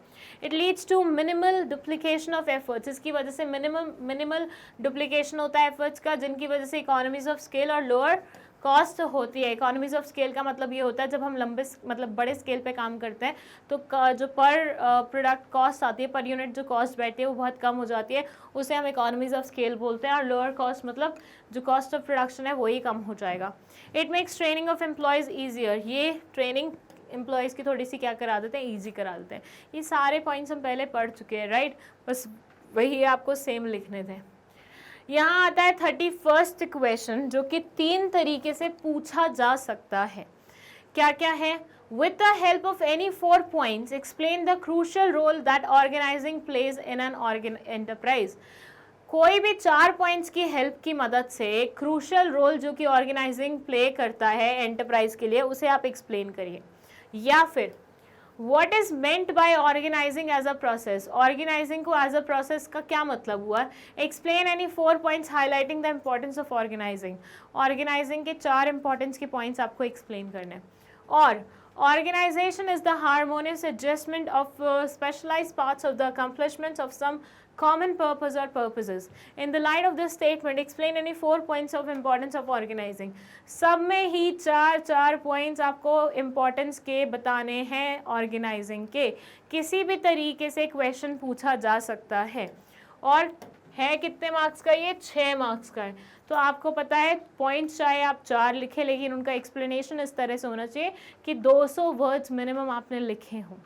It leads to minimal duplication of efforts. इसकी वजह से मिनिमल डुप्लीकेशन होता है एफर्ट्स का, जिनकी वजह से इकोनॉमीज ऑफ स्केल और लोअर कॉस्ट होती है। इकोनॉमीज ऑफ स्केल का मतलब ये होता है जब हम लंबे मतलब बड़े स्केल पे काम करते हैं तो जो पर प्रोडक्ट कॉस्ट आती है, पर यूनिट जो कॉस्ट बैठती है वो बहुत कम हो जाती है, उसे हम इकोनॉमीज ऑफ स्केल बोलते हैं। और लोअर कॉस्ट मतलब जो कॉस्ट ऑफ प्रोडक्शन है वही कम हो जाएगा। It makes training of employees easier. ये ट्रेनिंग एम्प्लॉयज़ की थोड़ी सी क्या करा देते हैं, ईजी करा देते हैं। ये सारे पॉइंट्स हम पहले पढ़ चुके हैं, राइट। बस वही आपको सेम लिखने थे। यहाँ आता है 31st क्वेश्चन, जो कि 3 तरीके से पूछा जा सकता है। क्या क्या है? With the help of any 4 points, explain the crucial role that organizing plays in an enterprise. कोई भी 4 पॉइंट्स की हेल्प की मदद से क्रूशल रोल जो कि ऑर्गेनाइजिंग प्ले करता है एंटरप्राइज के लिए, उसे आप एक्सप्लेन करिए। या फिर What is meant by organizing as a process? Organizing को as a process का क्या मतलब हुआ? Explain any 4 points highlighting the importance of organizing. Organizing के 4 importance के points आपको explain करने। और organization is the harmonious adjustment of specialized parts of the accomplishments of some common purpose or purposes. In the light of this statement, explain any 4 points of importance of organizing. सब में ही 4 points आपको importance के बताने हैं organising के। किसी भी तरीके से क्वेश्चन पूछा जा सकता है। और है कितने मार्क्स का? ये 6 मार्क्स का है। तो आपको पता है पॉइंट्स चाहे आप 4 लिखें, लेकिन उनका एक्सप्लेनेशन इस तरह से होना चाहिए कि 200 वर्ड्स मिनिमम आपने लिखे हों।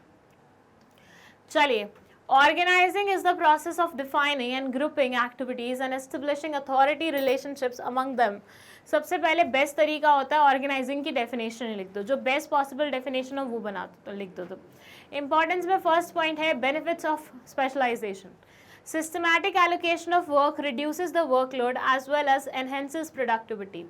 चलिए, Organizing is the process of defining and grouping activities and establishing authority relationships among them. सबसे पहले बेस्ट तरीका होता है ऑर्गेनाइजिंग की डेफिनेशन लिख दो, जो बेस्ट पॉसिबल डेफिनेशन हो वो बना दो, लिख दो। तो इंपॉर्टेंस में फर्स्ट पॉइंट है benefits of specialization. Systematic allocation of work reduces the workload as well as enhances productivity.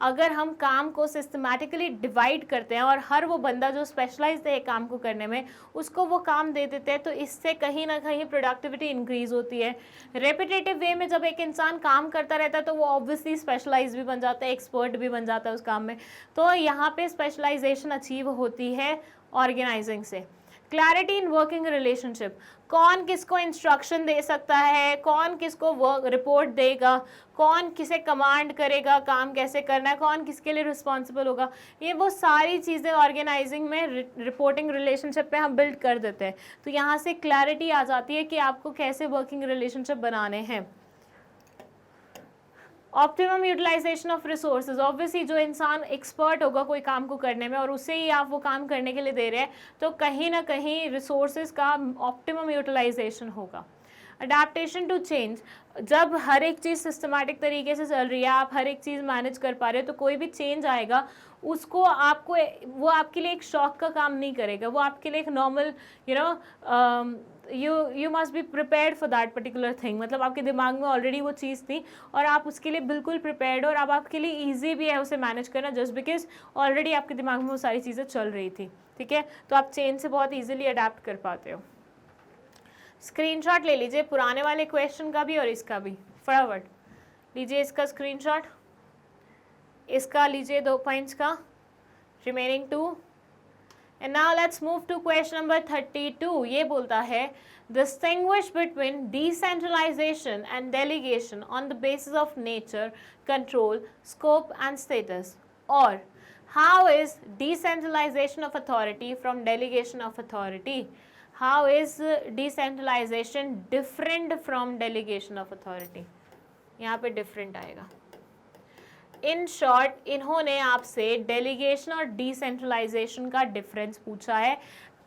अगर हम काम को सिस्टमैटिकली डिवाइड करते हैं और हर वो बंदा जो स्पेशलाइज्ड है काम को करने में, उसको वो काम दे देते हैं, तो इससे कहीं ना कहीं प्रोडक्टिविटी इंक्रीज होती है। रेपिटेटिव वे में जब एक इंसान काम करता रहता है तो वो ऑब्वियसली स्पेशलाइज भी बन जाता है, एक्सपर्ट भी बन जाता है उस काम में। तो यहाँ पे स्पेशलाइजेशन अचीव होती है ऑर्गेनाइजिंग से। क्लैरिटी इन वर्किंग रिलेशनशिप, कौन किसको इंस्ट्रक्शन दे सकता है, कौन किसको वर्क रिपोर्ट देगा, कौन किसे कमांड करेगा, काम कैसे करना है, कौन किसके लिए रिस्पॉन्सिबल होगा, ये वो सारी चीज़ें ऑर्गेनाइजिंग में रिपोर्टिंग रिलेशनशिप पे हम बिल्ड कर देते हैं। तो यहाँ से क्लैरिटी आ जाती है कि आपको कैसे वर्किंग रिलेशनशिप बनाने हैं। Optimum utilization of resources, obviously जो इंसान एक्सपर्ट होगा कोई काम को करने में और उसे ही आप वो काम करने के लिए दे रहे हैं, तो कहीं ना कहीं रिसोर्सेज का ऑप्टिमम यूटिलाइजेशन होगा। अडेप्टेशन टू चेंज, जब हर एक चीज़ सिस्टमैटिक तरीके से चल रही है, आप हर एक चीज़ मैनेज कर पा रहे हो, तो कोई भी चेंज आएगा उसको आपको वो आपके लिए एक शॉक का काम नहीं करेगा, वो आपके लिए एक normal you must be prepared for that particular thing. मतलब आपके दिमाग में ऑलरेडी वो चीज़ थी और आप उसके लिए बिल्कुल प्रिपेयर्ड हो, और अब आपके लिए ईजी भी है उसे मैनेज करना, जस्ट बिकॉज ऑलरेडी आपके दिमाग में वो सारी चीज़ें चल रही थी। ठीक है, तो आप चेंज से बहुत ईजिली अडेप्ट कर पाते हो। स्क्रीनशॉट ले लीजिए पुराने वाले क्वेश्चन का भी और इसका भी, फटाफट लीजिए इसका स्क्रीनशॉट, इसका लीजिए 2 पॉइंट्स का, remaining 2, and now let's move to question number 32. ये बोलता है distinguish between decentralization and delegation on the basis of nature, control, scope and status. Or how is decentralization of authority from delegation of authority? How is decentralization different from delegation of authority? यहाँ पे different आएगा. In short इन्होंने आपसे delegation और decentralisation का difference पूछा है.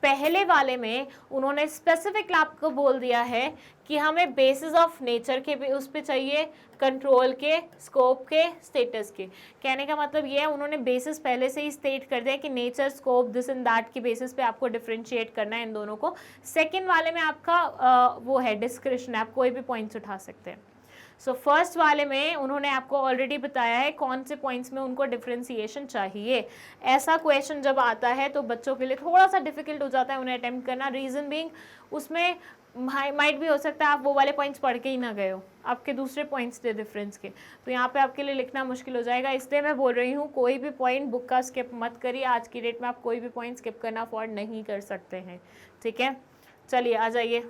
पहले वाले में उन्होंने स्पेसिफिक आपको बोल दिया है कि हमें बेसिस ऑफ नेचर के भी उस पे चाहिए, कंट्रोल के, स्कोप के, स्टेटस के. कहने का मतलब ये है उन्होंने बेसिस पहले से ही स्टेट कर दिया कि nature, scope, this and that की बेसिस पे आपको डिफरेंशिएट करना है इन दोनों को. सेकेंड वाले में आपका वो है डिस्क्रिप्शन, आप कोई भी पॉइंट्स उठा सकते हैं. सो फर्स्ट वाले में उन्होंने आपको ऑलरेडी बताया है कौन से पॉइंट्स में उनको डिफरेंशिएशन चाहिए. ऐसा क्वेश्चन जब आता है तो बच्चों के लिए थोड़ा सा डिफिकल्ट हो जाता है उन्हें अटेम्प्ट करना. रीज़न बीइंग उसमें माइट भी हो सकता है आप वो वाले पॉइंट्स पढ़ के ही ना गए हो, आपके दूसरे पॉइंट्स थे डिफरेंस के, तो यहाँ पे आपके लिए लिखना मुश्किल हो जाएगा. इसलिए मैं बोल रही हूँ कोई भी पॉइंट बुक का स्किप मत करिए. आज की डेट में आप कोई भी पॉइंट स्किप करना अफोर्ड नहीं कर सकते हैं. ठीक है, चलिए आ जाइए.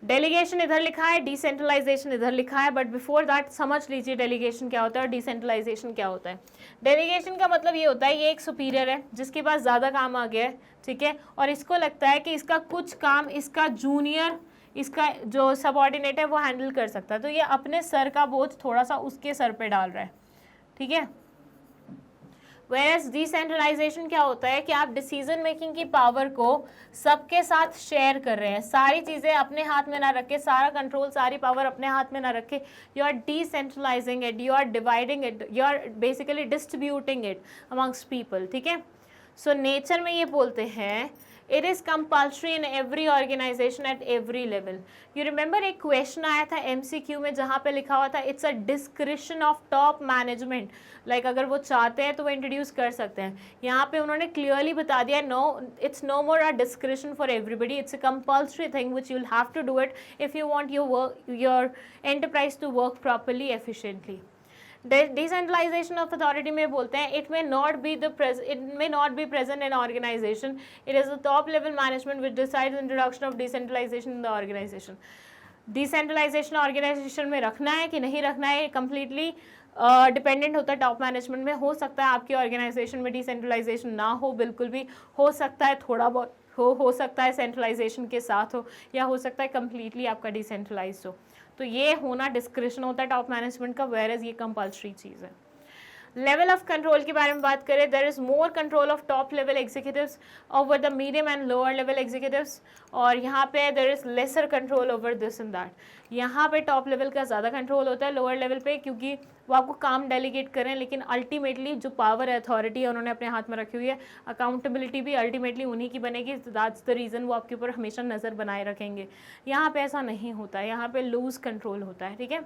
डेलीगेशन इधर लिखा है, डिसेंट्रलाइजेशन इधर लिखा है, बट बिफोर दैट समझ लीजिए डेलीगेशन क्या होता है और डिसेंट्रलाइजेशन क्या होता है. डेलीगेशन का मतलब ये होता है ये एक सुपीरियर है जिसके पास ज़्यादा काम आ गया है, ठीक है, और इसको लगता है कि इसका कुछ काम इसका जूनियर, इसका जो सबऑर्डिनेट है वो हैंडल कर सकता है, तो ये अपने सर का बोझ थोड़ा सा उसके सर पे डाल रहा है. ठीक है. Whereas डिसेंट्रलाइजेशन क्या होता है कि आप डिसीजन मेकिंग की पावर को सबके साथ शेयर कर रहे हैं, सारी चीज़ें अपने हाथ में ना रखे, सारा कंट्रोल, सारी पावर अपने हाथ में ना रखे. You are decentralizing it, you are dividing it, you are basically distributing it amongst people. ठीक है. सो नेचर में ये बोलते हैं it is compulsory in every organization at every level. You remember एक क्वेश्चन आया था MCQ में जहाँ पे लिखा हुआ था it's a discretion of top management. like अगर वो चाहते हैं तो वो इंट्रोड्यूस कर सकते हैं. यहाँ पे उन्होंने क्लियरली बता दिया no, it's no more a discretion for everybody, it's a compulsory thing which you'll have to do it if you want your enterprise to work properly, efficiently. Decentralization of authority में बोलते हैं it may not be present in organization. It is the top level management which decides the introduction of decentralization in the organization. Decentralization organization में रखना है कि नहीं रखना है completely डिपेंडेंट होता है टॉप मैनेजमेंट में. हो सकता है आपकी ऑर्गेनाइजेशन में डिसेंट्रलाइजेशन ना हो, बिल्कुल भी हो सकता है, थोड़ा बहुत हो सकता है सेंट्रलाइजेशन के साथ हो, या हो सकता है कम्प्लीटली आपका डिसेंट्रलाइज हो. तो ये होना डिस्क्रिप्शन होता है टॉप मैनेजमेंट का, वेयरएज ये कंपल्सरी चीज़ है. लेवल ऑफ कंट्रोल के बारे में बात करें, there is more control of top level executives over the medium and lower level executives, और यहाँ पे there is lesser control over this and that. यहाँ पे टॉप लेवल का ज़्यादा कंट्रोल होता है लोअर लेवल पे, क्योंकि वो आपको काम डेलीगेट करें, लेकिन अल्टीमेटली जो पावर अथॉरिटी है उन्होंने अपने हाथ में रखी हुई है, अकाउंटेबिलिटी भी अल्टीमेटली उन्हीं की बनेगी. दैट्स द रीज़न वो आपके ऊपर हमेशा नज़र बनाए रखेंगे. यहाँ पे ऐसा नहीं होता है, यहाँ पे लूज कंट्रोल होता है. ठीक है.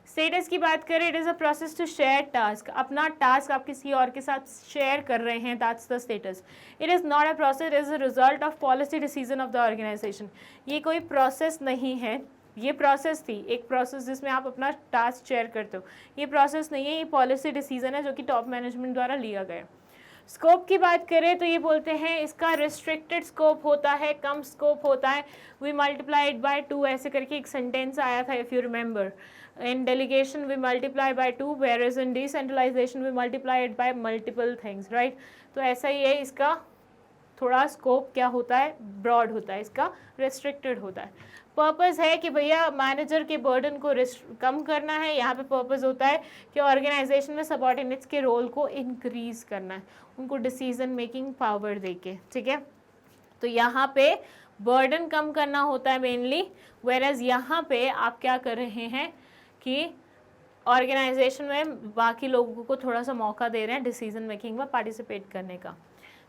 स्टेटस की बात करें, it is a process to share task. अपना टास्क आप किसी और के साथ शेयर कर रहे हैं, that's the status. It is not a process, it is a result of policy decision of the organization. ये कोई प्रोसेस नहीं है, ये प्रोसेस थी एक प्रोसेस जिसमें आप अपना टास्क शेयर करते हो. ये प्रोसेस नहीं है, ये पॉलिसी डिसीजन है जो कि टॉप मैनेजमेंट द्वारा लिया गया. स्कोप की बात करें तो ये बोलते हैं इसका रिस्ट्रिक्टेड स्कोप होता है, कम स्कोप होता है. वी मल्टीप्लाइड बाय 2 ऐसे करके एक सेंटेंस आया था if you remember. In delegation we multiply by 2, whereas in decentralization we multiply it by multiple things, right? तो ऐसा ही है, इसका थोड़ा स्कोप क्या होता है, ब्रॉड होता है, इसका रिस्ट्रिक्टेड होता है. पर्पस है कि भैया मैनेजर के बर्डन को कम करना है. यहाँ पे पर्पस होता है कि ऑर्गेनाइजेशन में सबऑर्डिनेट्स के रोल को इंक्रीज करना है, उनको डिसीजन मेकिंग पावर देके. ठीक है. तो यहाँ पे बर्डन कम करना होता है मेनली, वेयरएज यहाँ पे आप क्या कर रहे हैं कि ऑर्गेनाइजेशन में बाकी लोगों को थोड़ा सा मौका दे रहे हैं डिसीजन मेकिंग में पार्टिसिपेट करने का.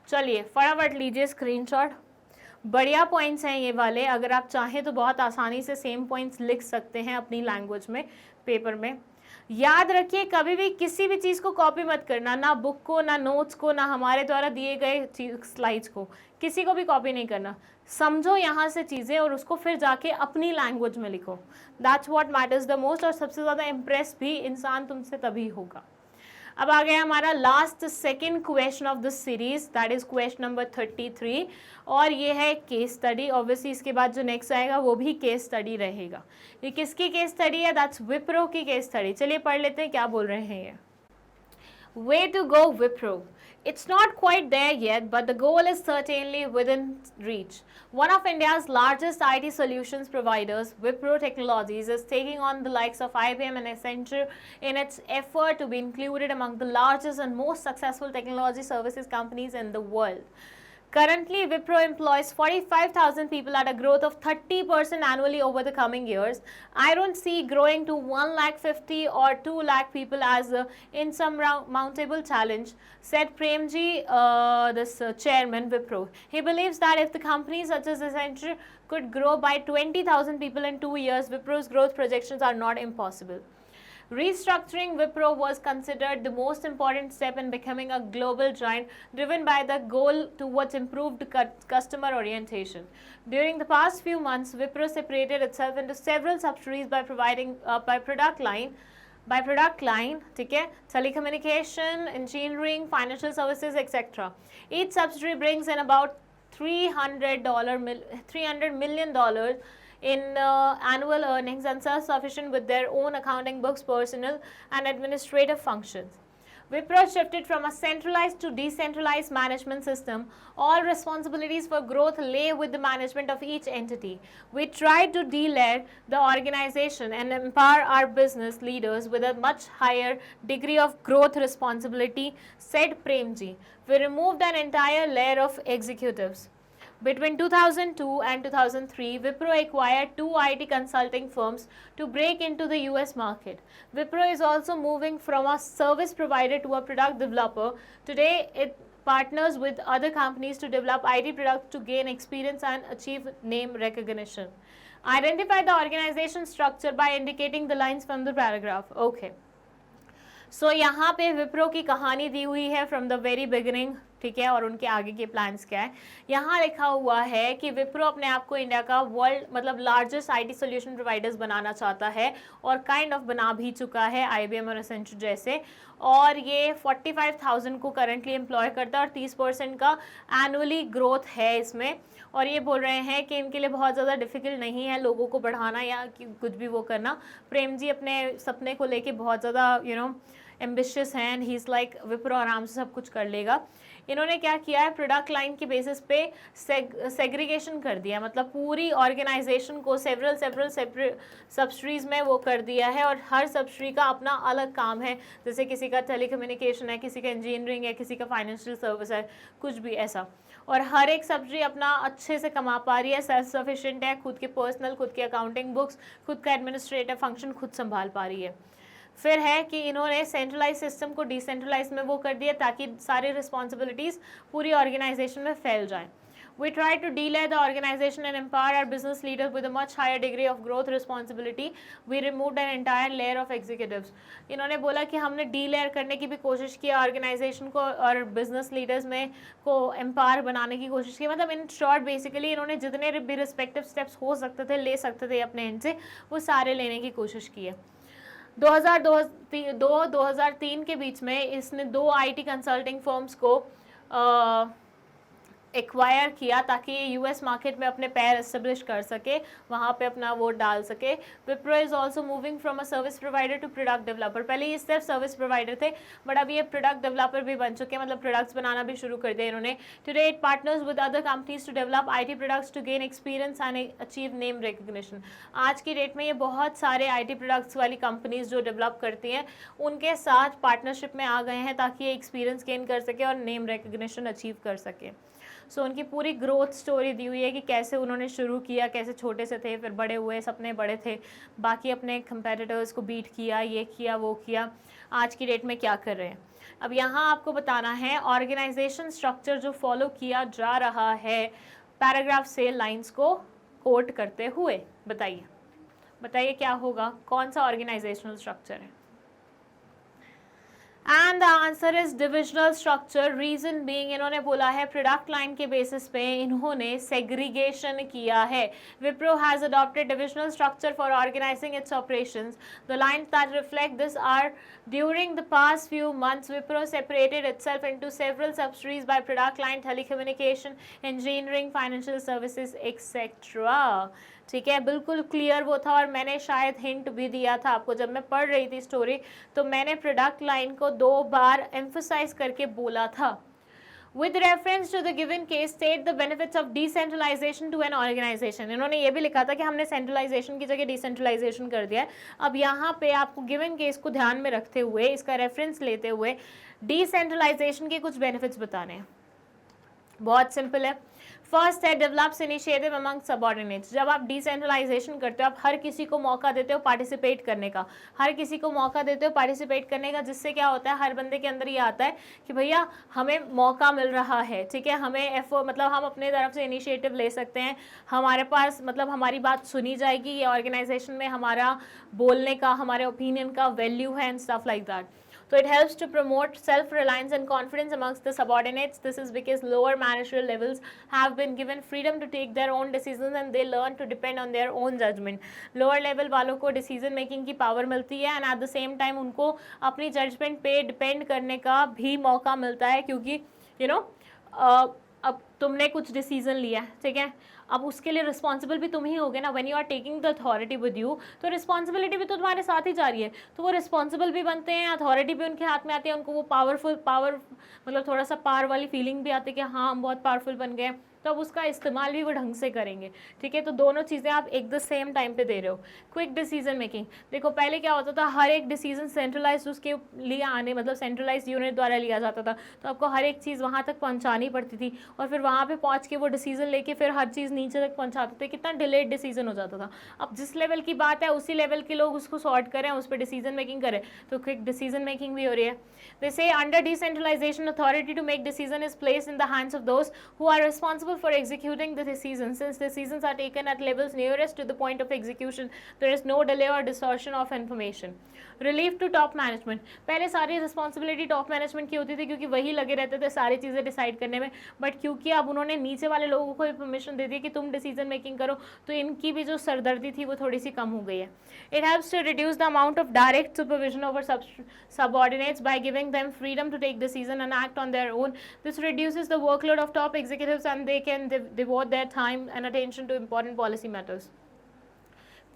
चलिए फटाफट लीजिए स्क्रीनशॉट. बढ़िया पॉइंट्स हैं ये वाले, अगर आप चाहें तो बहुत आसानी से सेम पॉइंट्स लिख सकते हैं अपनी लैंग्वेज में पेपर में. याद रखिए कभी भी किसी भी चीज़ को कॉपी मत करना, ना बुक को, ना नोट्स को, ना हमारे द्वारा दिए गए स्लाइड्स को, किसी को भी कॉपी नहीं करना. समझो यहाँ से चीज़ें और उसको फिर जाके अपनी लैंग्वेज में लिखो. That's what matters the most. और सबसे ज़्यादा इम्प्रेस भी इंसान तुमसे तभी होगा. अब आ गया हमारा last second question of the series, that is question number 33, और ये है केस स्टडी। ऑब्वियसली इसके बाद जो नेक्स्ट आएगा वो भी केस स्टडी रहेगा। ये किसकी केस स्टडी है? दैट्स विप्रो की केस स्टडी। चलिए पढ़ लेते हैं क्या बोल रहे हैं ये। Way to go, Wipro. It's not quite there yet, but the goal is certainly within reach. One of India's largest IT solutions providers, Wipro Technologies, is taking on the likes of IBM and Accenture in its effort to be included among the largest and most successful technology services companies in the world. Currently, Wipro employs 45,000 people at a growth of 30% annually over the coming years. I don't see growing to 150,000 or 200,000 people as an insurmountable challenge, said Premji, chairman Wipro. He believes that if the companies such as Accenture could grow by 20,000 people in 2 years, Wipro's growth projections are not impossible. Restructuring Wipro was considered the most important step in becoming a global giant, driven by the goal towards improved customer orientation. During the past few months, Wipro separated itself into several subsidiaries by product line, ठीक है, telecommunication, engineering, financial services, etc. Each subsidiary brings in about $300 million in annual earnings and self-sufficient with their own accounting books, personnel and administrative functions. Wipro shifted from a centralized to decentralized management system. All responsibilities for growth lay with the management of each entity. We tried to de-layer the organization and empower our business leaders with a much higher degree of growth responsibility, said Premji. We removed an entire layer of executives. Between 2002 and 2003, Wipro acquired 2 IT consulting firms to break into the US market. Wipro is also moving from a service provider to a product developer. Today, it partners with other companies to develop IT products to gain experience and achieve name recognition. Identify the organization structure by indicating the lines from the paragraph. Okay. सो यहाँ पे विप्रो की कहानी दी हुई है from the very beginning, ठीक है, और उनके आगे के प्लान्स क्या है। यहाँ लिखा हुआ है कि विप्रो अपने आप को इंडिया का वर्ल्ड मतलब लार्जेस्ट आईटी सोल्यूशन प्रोवाइडर्स बनाना चाहता है और काइंड ऑफ बना भी चुका है आईबीएम और एसेंचर जैसे, और ये 45,000 को करंटली एम्प्लॉय करता है और 30% का एनुअली ग्रोथ है इसमें। और ये बोल रहे हैं कि इनके लिए बहुत ज़्यादा डिफिकल्ट नहीं है लोगों को बढ़ाना या कि कुछ भी वो करना। प्रेम जी अपने सपने को लेके बहुत ज़्यादा एम्बिशियस हैं and he is like Wipro आराम से सब कुछ कर लेगा। इन्होंने क्या किया है, प्रोडक्ट लाइन के बेसिस पे सेग्रीगेशन कर दिया, मतलब पूरी ऑर्गेनाइजेशन को सेवरल सब्सिडीज़ में वो कर दिया है और हर सब्सिडी का अपना अलग काम है। जैसे किसी का टेलीकम्युनिकेशन है, किसी का इंजीनियरिंग है, किसी का फाइनेंशियल सर्विस है, कुछ भी ऐसा। और हर एक सब्सिडी अपना अच्छे से कमा पा रही है, सेल्फ सफिशिएंट है, खुद के पर्सनल, खुद के अकाउंटिंग बुक्स, खुद का एडमिनिस्ट्रेटिव फंक्शन खुद संभाल पा रही है। फिर है कि इन्होंने सेंट्रलाइज सिस्टम को डिसेंट्रलाइज में वो कर दिया ताकि सारी रिस्पॉन्सिबिलिटीज़ पूरी ऑर्गेनाइजेशन में फैल जाएं। We try to de-layer the organization and empower our business leaders with a much higher degree of growth responsibility. We removed an entire layer of executives. इन्होंने बोला कि हमने de-layer करने की भी कोशिश की ऑर्गेनाइजेशन को और बिजनेस लीडर्स में को एम्पावर बनाने की कोशिश की। मतलब इन शॉर्ट बेसिकली इन्होंने जितने भी रिस्पेक्टिव स्टेप्स हो सकते थे ले सकते थे अपने एंड से, वो सारे लेने की कोशिश की है। 2002-2003 के बीच में इसने 2 IT कंसल्टिंग फर्म्स को एक्वायर किया ताकि ये यूएस मार्केट में अपने पैर एस्टेब्लिश कर सके, वहाँ पे अपना वोट डाल सके। Wipro is also moving from a service provider to product developer. पहले ये सिर्फ सर्विस प्रोवाइडर थे बट अब ये प्रोडक्ट डेवलपर भी बन चुके हैं, मतलब प्रोडक्ट्स बनाना भी शुरू कर दिया इन्होंने। Today it partners with other companies to develop IT products to gain experience and achieve name recognition. आज की डेट में ये बहुत सारे IT प्रोडक्ट्स वाली कंपनीज जो डेवलप करती हैं उनके साथ पार्टनरशिप में आ गए हैं ताकि ये एक्सपीरियंस गेन कर सके और नेम रिकग्निशन अचीव कर सके। सो उनकी पूरी ग्रोथ स्टोरी दी हुई है कि कैसे उन्होंने शुरू किया, कैसे छोटे से थे, फिर बड़े हुए, सपने बड़े थे, बाकी अपने कंपेटिटर्स को बीट किया, ये किया वो किया, आज की डेट में क्या कर रहे हैं। अब यहाँ आपको बताना है ऑर्गेनाइजेशन स्ट्रक्चर जो फॉलो किया जा रहा है पैराग्राफ से लाइंस को कोट करते हुए। बताइए क्या होगा, कौन सा ऑर्गेनाइजेशनल स्ट्रक्चर है। And the answer is divisional structure. Reason being, इन्होंने बोला है प्रोडक्ट लाइन के बेसिस पे इन्होंने सेग्रीगेशन किया है। Wipro has adopted divisional structure for organizing its operations. The lines that reflect this are during the past few months Wipro separated itself into several subsidiaries by product line, telecommunication, engineering, financial services etcetera. ठीक है, बिल्कुल clear वो था, और मैंने शायद hint भी दिया था आपको जब मैं पढ़ रही थी स्टोरी, तो मैंने प्रोडक्ट लाइन को 2 बार एम्फसाइज करके बोला था। With reference to the given case, state the benefits of decentralization to an organization। इन्होंने ये भी लिखा था कि हमने सेंट्रलाइजेशन की जगह डिसेंट्रलाइजेशन कर दिया है। अब यहाँ पे आपको गिवन केस को ध्यान में रखते हुए, इसका रेफरेंस लेते हुए डिसेंट्रलाइजेशन के कुछ बेनिफिट्स बताने हैं। बहुत सिंपल है। फर्स्ट है डेवलप्स इनिशिएटिव अमंग सबऑर्डिनेट्स। जब आप डिसेंट्रलाइजेशन करते हो, आप हर किसी को मौका देते हो पार्टिसिपेट करने का, हर किसी को मौका देते हो पार्टिसिपेट करने का, जिससे क्या होता है, हर बंदे के अंदर ये आता है कि भैया हमें मौका मिल रहा है। ठीक है, हमें एफर्ट, मतलब हम अपने तरफ से इनिशिएटिव ले सकते हैं, हमारे पास मतलब हमारी बात सुनी जाएगी, ये ऑर्गेनाइजेशन में हमारा बोलने का, हमारे ओपिनियन का वैल्यू है and stuff like that. So it helps to promote self-reliance and confidence amongst the subordinates. This is because lower managerial levels have been given freedom to take their own decisions and they learn to depend on their own judgment. Lower level वालों को decision making की power मिलती है and at the same time उनको अपनी judgment पे depend करने का भी मौका मिलता है, क्योंकि you know अब तुमने कुछ डिसीजन लिया है, ठीक है, अब उसके लिए रिस्पॉन्सिबल भी तुम ही होगे ना। When you are taking the authority with you, तो रिस्पॉन्सिबिलिटी भी तो तुम्हारे साथ ही जा रही है, तो वो रिस्पॉन्सिबल भी बनते हैं, अथॉरिटी भी उनके हाथ में आती है, उनको वो पावर मतलब थोड़ा सा पावर वाली फीलिंग भी आती है कि हाँ हम बहुत पावरफुल बन गए, तो अब उसका इस्तेमाल भी वो ढंग से करेंगे। ठीक है, तो दोनों चीज़ें आप एक द सेम टाइम पे दे रहे हो। क्विक डिसीजन मेकिंग, देखो पहले क्या होता था, हर एक डिसीजन सेंट्रलाइज उसके लिए आने, मतलब सेंट्रलाइज यूनिट द्वारा लिया जाता था, तो आपको हर एक चीज़ वहाँ तक पहुँचानी पड़ती थी, और फिर वहाँ पे पहुँच के वो डिसीजन लेके फिर हर चीज़ नीचे तक पहुँचाते थे, कितना डिलेड डिसीजन हो जाता था। अब जिस लेवल की बात है उसी लेवल के लोग उसको सॉर्ट करें, उस पर डिसीजन मेकिंग करें, तो क्विक डिसीजन मेकिंग भी हो रही है। They say under decentralization, authority to make decision is placed in the hands of those who are responsible for executing the decisions. Since decisions are taken at levels nearest to the point of execution, there is no delay or distortion of information. Relief to top management. पहले सारी responsibility top management की होती थी, क्योंकि वही लगे रहते थे सारी चीज़ें डिसाइड करने में, बट क्योंकि अब उन्होंने नीचे वाले लोगों को परमिशन दे दी कि तुम डिसीजन मेकिंग करो, तो इनकी भी जो सरदर्दी थी वो थोड़ी सी कम हो गई है। It helps to reduce the amount of direct supervision over subordinates by giving them freedom to take decision and act on their own. This reduces the workload of top executives and they can devote their time and attention to important policy matters.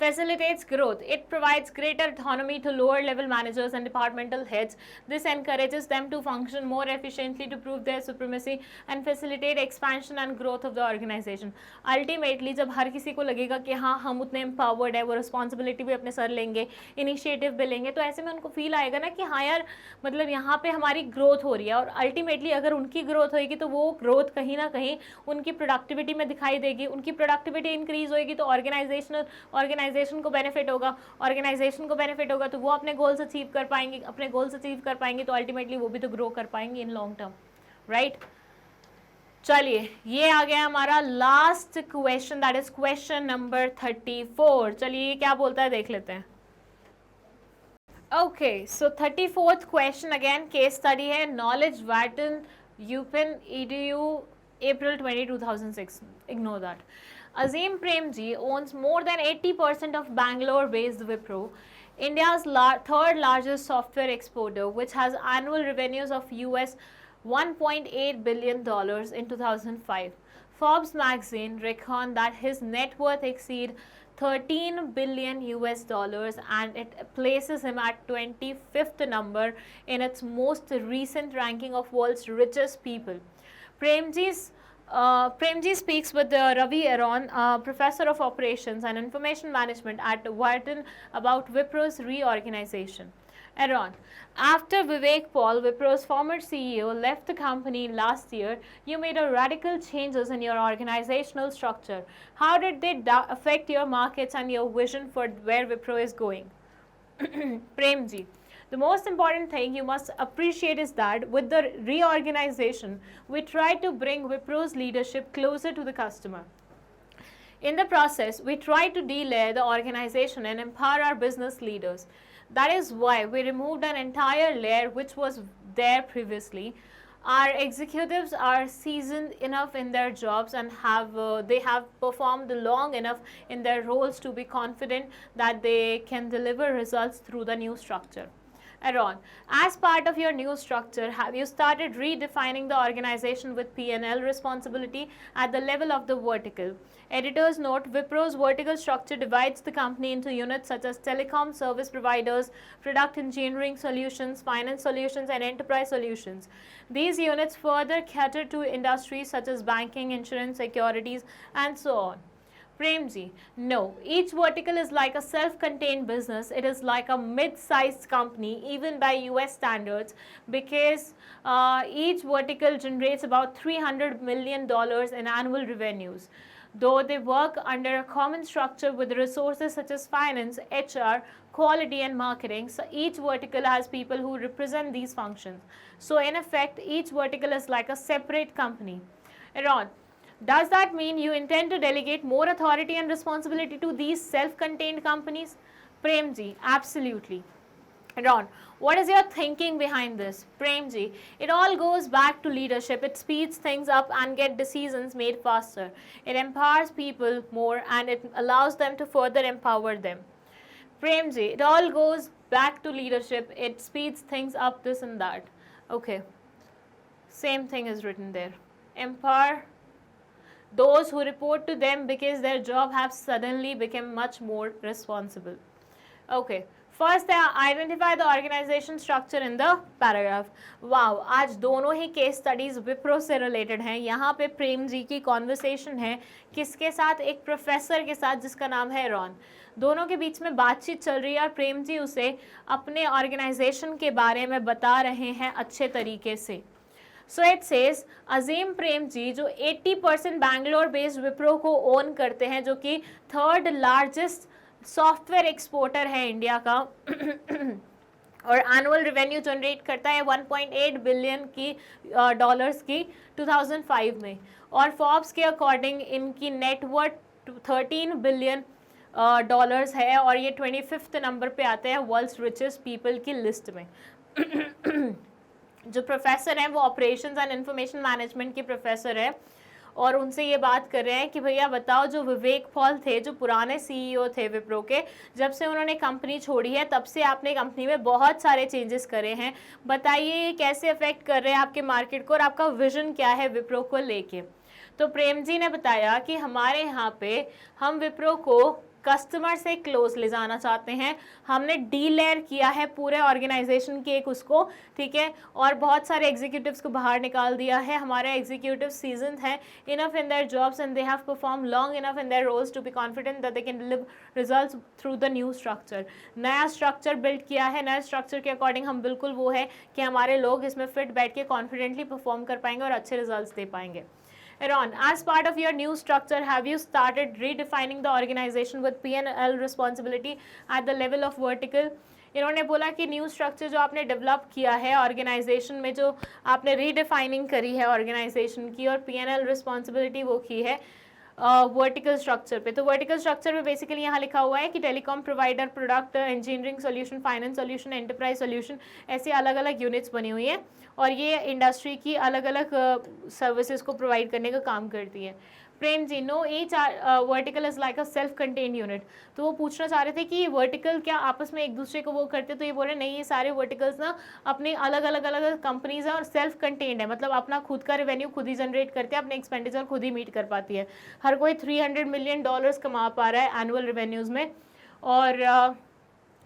Facilitates growth. It provides greater autonomy to lower level managers and departmental heads. This encourages them to function more efficiently to prove their supremacy and facilitate expansion and growth of the organization. Ultimately, जब हर किसी को लगेगा कि हाँ हम उतने empowered है, वो responsibility भी अपने सर लेंगे, initiative भी लेंगे, तो ऐसे में उनको फील आएगा ना कि हाँ यार मतलब यहाँ पे हमारी ग्रोथ हो रही है, और अल्टीमेटली अगर उनकी ग्रोथ होगी तो वो ग्रोथ कहीं ना कहीं उनकी प्रोडक्टिविटी में दिखाई देगी, उनकी प्रोडक्टिविटी इंक्रीज होगी तो ऑर्गेनाइजेशन को बेनिफिट होगा, ऑर्गेनाइजेशन को बेनिफिट होगा तो वो अपने गोल्स अचीव कर पाएंगे, अपने गोल्स अचीव कर पाएंगे तो अल्टीमेटली वो भी तो ग्रो कर पाएंगे इन लॉन्ग टर्म, राइट। चलिए ये आ गया हमारा last question, that is question number 34। चलिए ये क्या बोलता है देख लेते हैं। ओके, सो 34th question again case study है, knowledge वाटन UPenn EDU April 20, 2006. Ignore that. Azim Premji owns more than 80% of Bangalore-based Wipro, India's third largest software exporter, which has annual revenues of US $1.8 billion in 2005. Forbes magazine reckoned that his net worth exceeds $13 billion and it places him at 25th number in its most recent ranking of world's richest people. Premji speaks with Ravi Aron, professor of operations and information management at Wharton, about Wipro's reorganization. Aron, after Vivek Paul, Wipro's former CEO, left the company last year, you made a radical changes in your organizational structure. How did they affect your markets and your vision for where Wipro is going? Premji, the most important thing you must appreciate is that with the reorganization, we try to bring Wipro's leadership closer to the customer. In the process, we try to delayer the organization and empower our business leaders. That is why we removed an entire layer which was there previously. Our executives are seasoned enough in their jobs and they have performed long enough in their roles to be confident that they can deliver results through the new structure. Aaron, as part of your new structure, have you started redefining the organization with P&L responsibility at the level of the vertical? Editor's note, Wipro's vertical structure divides the company into units such as telecom service providers, product engineering solutions, finance solutions, and enterprise solutions. These units further cater to industries such as banking, insurance, securities, and so on. Premji, no, each vertical is like a self-contained business. It is like a mid-sized company, even by US standards, because each vertical generates about $300 million in annual revenues. Though they work under a common structure with resources such as finance, HR, quality, and marketing, so each vertical has people who represent these functions. So in effect, each vertical is like a separate company. Aaron, does that mean you intend to delegate more authority and responsibility to these self-contained companies? Premji, absolutely. Ron, what is your thinking behind this? Premji, it all goes back to leadership. It speeds things up and get decisions made faster. It empowers people more and it allows them to further empower them. Premji, it all goes back to leadership. It speeds things up, this and that. Okay. Same thing is written there. Empower those who report to them because their job have suddenly become much more responsible. Okay. First, they identify the organization structure in the paragraph. Wow, आज दोनों ही case studies Wipro से related हैं. यहाँ पे प्रेम जी की conversation है किसके साथ? एक प्रोफेसर के साथ जिसका नाम है रॉन. दोनों के बीच में बातचीत चल रही है और प्रेम जी उसे अपने ऑर्गेनाइजेशन के बारे में बता रहे हैं अच्छे तरीके से. So it says Azim Premji जो 80% बैंगलोर बेस्ड विप्रो को ओन करते हैं, जो कि थर्ड लार्जेस्ट सॉफ्टवेयर एक्सपोर्टर है इंडिया का और एनुअल रेवेन्यू जनरेट करता है 1.8 बिलियन की डॉलर्स की 2005 में. और फॉर्ब्स के अकॉर्डिंग इनकी नेटवर्थ 13 बिलियन डॉलर्स है और ये 25th नंबर पे आते हैं वर्ल्ड्स रिचेस्ट पीपल की लिस्ट में. जो प्रोफेसर हैं वो ऑपरेशंस एंड इंफॉर्मेशन मैनेजमेंट के प्रोफेसर है और उनसे ये बात कर रहे हैं कि भैया बताओ, जो विवेक पॉल थे, जो पुराने सीईओ थे विप्रो के, जब से उन्होंने कंपनी छोड़ी है तब से आपने कंपनी में बहुत सारे चेंजेस करे हैं. बताइए ये कैसे अफेक्ट कर रहे हैं आपके मार्केट को और आपका विजन क्या है विप्रो को लेके. तो प्रेम जी ने बताया कि हमारे यहाँ पे हम विप्रो को कस्टमर से क्लोज ले जाना चाहते हैं. हमने डीलेयर किया है पूरे ऑर्गेनाइजेशन की एक उसको, ठीक है, और बहुत सारे एग्जीक्यूटिव्स को बाहर निकाल दिया है. हमारे एग्जीक्यूटिव सीजन है enough in their jobs and they have perform long enough in their roles to be confident that they can deliver results through the new structure. नया स्ट्रक्चर बिल्ड किया है. नए स्ट्रक्चर के अकॉर्डिंग हम बिल्कुल वो है कि हमारे लोग इसमें फिट बैठ के कॉन्फिडेंटली परफॉर्म कर पाएंगे और अच्छे रिजल्ट दे पाएंगे. Aaron, as part of your new structure, have you started redefining the organization with P&L responsibility at the level of vertical? इन्होंने बोला कि न्यू स्ट्रक्चर जो आपने डेवलप किया है ऑर्गेनाइजेशन में, जो आपने रीडिफाइनिंग करी है ऑर्गेनाइजेशन की और P&L रिस्पॉन्सिबिलिटी वो की है वर्टिकल स्ट्रक्चर पे. तो वर्टिकल स्ट्रक्चर में बेसिकली यहाँ लिखा हुआ है कि telecom provider, product, engineering solution, finance solution, enterprise solution, ऐसी अलग अलग यूनिट्स बनी हुई हैं और ये इंडस्ट्री की अलग अलग सर्विसेज को प्रोवाइड करने का काम करती है. Prem ji, no each vertical is like a self contained unit. तो वो पूछना चाह रहे थे कि ये वर्टिकल क्या आपस में एक दूसरे को वो करते, तो ये बोले नहीं, ये सारे वर्टिकल्स ना अपनी अलग अलग कंपनीज हैं और सेल्फ कंटेन्ड है, मतलब अपना खुद का रेवेन्यू खुद ही जनरेट करते हैं, अपने एक्सपेंडिचर खुद ही मीट कर पाती है. हर कोई $300 मिलियन कमा पा रहा है एनुअल रेवेन्यूज़ में. और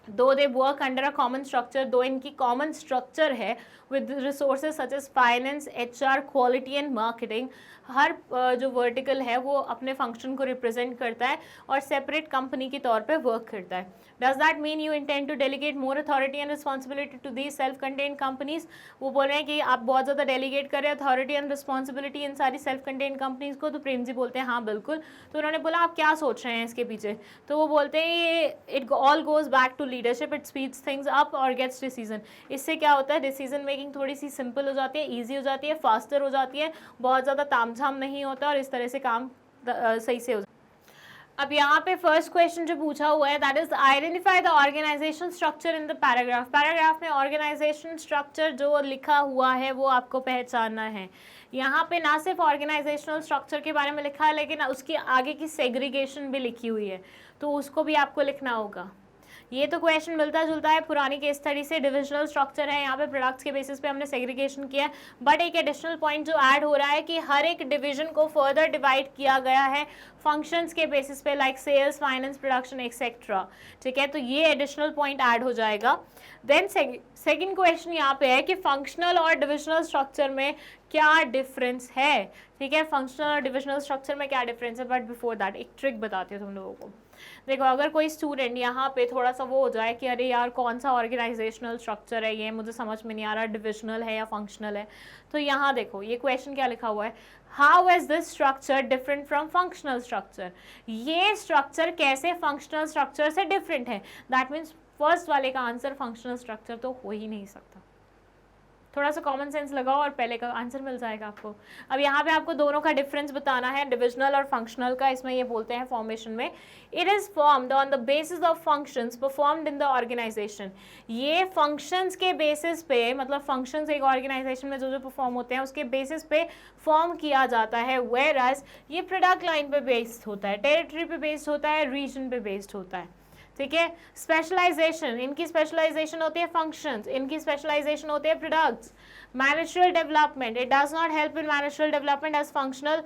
though they work under a common structure, though इनकी कॉमन स्ट्रक्चर है with resources such as finance, HR, quality and marketing. हर जो वर्टिकल है वो अपने फंक्शन को रिप्रेजेंट करता है और सेपरेट कंपनी के तौर पे वर्क करता है. Does that mean you intend to delegate more authority and responsibility to the self contained companies? वो बोल रहे हैं कि आप बहुत ज़्यादा डेलीगेट करें अथॉरिटी एंड रिस्पॉन्सिबिलिटी इन सारी सेल्फ कंटेन्ड कंपनीज को. तो प्रेम जी बोलते हैं हाँ बिल्कुल. तो उन्होंने बोला आप क्या सोच रहे हैं इसके पीछे? तो वो बोलते हैं ये it all goes back to leadership, it speeds things up और गेट्स डिसीजन. इससे क्या होता है, डिसीजन मेकिंग थोड़ी सी सिंपल हो जाती है, ईजी हो जाती है, फास्टर हो जाती है, बहुत ज़्यादा तामझाम नहीं होता और इस तरह से काम सही से हो जाता है. अब यहाँ पे फर्स्ट क्वेश्चन जो पूछा हुआ है that is identify the organization structure in the paragraph. Paragraph में ऑर्गेनाइजेशन स्ट्रक्चर जो लिखा हुआ है वो आपको पहचानना है। यहाँ पे ना सिर्फ ऑर्गेनाइजेशनल स्ट्रक्चर के बारे में लिखा है लेकिन उसकी आगे की सेग्रीगेशन भी लिखी हुई है, तो उसको भी आपको लिखना होगा। ये तो क्वेश्चन मिलता जुलता है पुरानी केस स्टडी से। डिविजनल स्ट्रक्चर है, यहाँ पे प्रोडक्ट्स के बेसिस पे हमने सेग्रीगेशन किया है, बट एक एडिशनल पॉइंट जो ऐड हो रहा है कि हर एक डिवीजन को फर्दर डिवाइड किया गया है फंक्शंस के बेसिस पे, like sales, finance, production etcetera. ठीक है, तो ये एडिशनल पॉइंट ऐड हो जाएगा। देन सेकेंड क्वेश्चन यहाँ पे है कि फंक्शनल और डिविजनल स्ट्रक्चर में क्या डिफरेंस है। ठीक है, फंक्शनल और डिविजनल स्ट्रक्चर में क्या डिफरेंस है, बट बिफोर दैट एक ट्रिक बताती हूँ तुम लोगों को। देखो, अगर कोई स्टूडेंट यहाँ पे थोड़ा सा वो हो जाए कि अरे यार कौन सा ऑर्गेनाइजेशनल स्ट्रक्चर है, ये मुझे समझ में नहीं आ रहा, डिविजनल है या फंक्शनल है, तो यहाँ देखो ये क्वेश्चन क्या लिखा हुआ है, how is this structure different from functional structure. ये स्ट्रक्चर कैसे फंक्शनल स्ट्रक्चर से डिफरेंट है। दैट मीन्स फर्स्ट वाले का आंसर फंक्शनल स्ट्रक्चर तो हो ही नहीं सकता। थोड़ा सा कॉमन सेंस लगाओ और पहले का आंसर मिल जाएगा आपको। अब यहाँ पे आपको दोनों का डिफरेंस बताना है, डिविजनल और फंक्शनल का। इसमें ये बोलते हैं फॉर्मेशन में, it is formed on the basis of functions performed in the organization. ये फंक्शंस के बेसिस पे, मतलब फंक्शंस एक ऑर्गेनाइजेशन में जो जो परफॉर्म होते हैं उसके बेसिस पे फॉर्म किया जाता है। वेयर एज ये प्रोडक्ट लाइन पे बेस्ड होता है, टेरिटरी पे बेस्ड होता है, रीजन पे बेस्ड होता है। ठीक है, स्पेशलाइजेशन, इनकी स्पेशलाइजेशन होती है फंक्शंस, इनकी स्पेशलाइजेशन होती है products. Managerial development, it does not help in managerial development as functional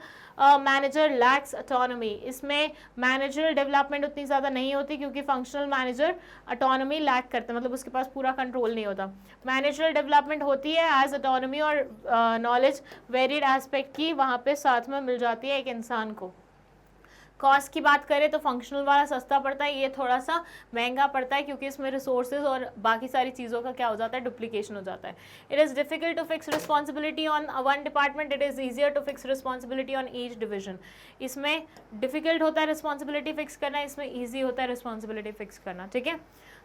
manager lacks autonomy. इसमें मैनेजरियल डेवलपमेंट उतनी ज़्यादा नहीं होती क्योंकि फंक्शनल मैनेजर ऑटोनॉमी लैक करते हैं, मतलब उसके पास पूरा कंट्रोल नहीं होता। मैनेजरियल डेवलपमेंट होती है एज ऑटोनॉमी और नॉलेज वेरिड एस्पेक्ट की वहाँ पे साथ में मिल जाती है एक इंसान को। कॉस्ट की बात करें तो फंक्शनल वाला सस्ता पड़ता है, ये थोड़ा सा महंगा पड़ता है क्योंकि इसमें रिसोर्सेज और बाकी सारी चीज़ों का क्या हो जाता है, डुप्लीकेशन हो जाता है। It is difficult to fix responsibility on one department, it is easier to fix responsibility on each division. इसमें डिफिकल्ट होता है रिस्पॉन्सिबिलिटी फिक्स करना, इसमें ईजी होता है रिस्पॉन्सिबिलिटी फिक्स करना। ठीक है,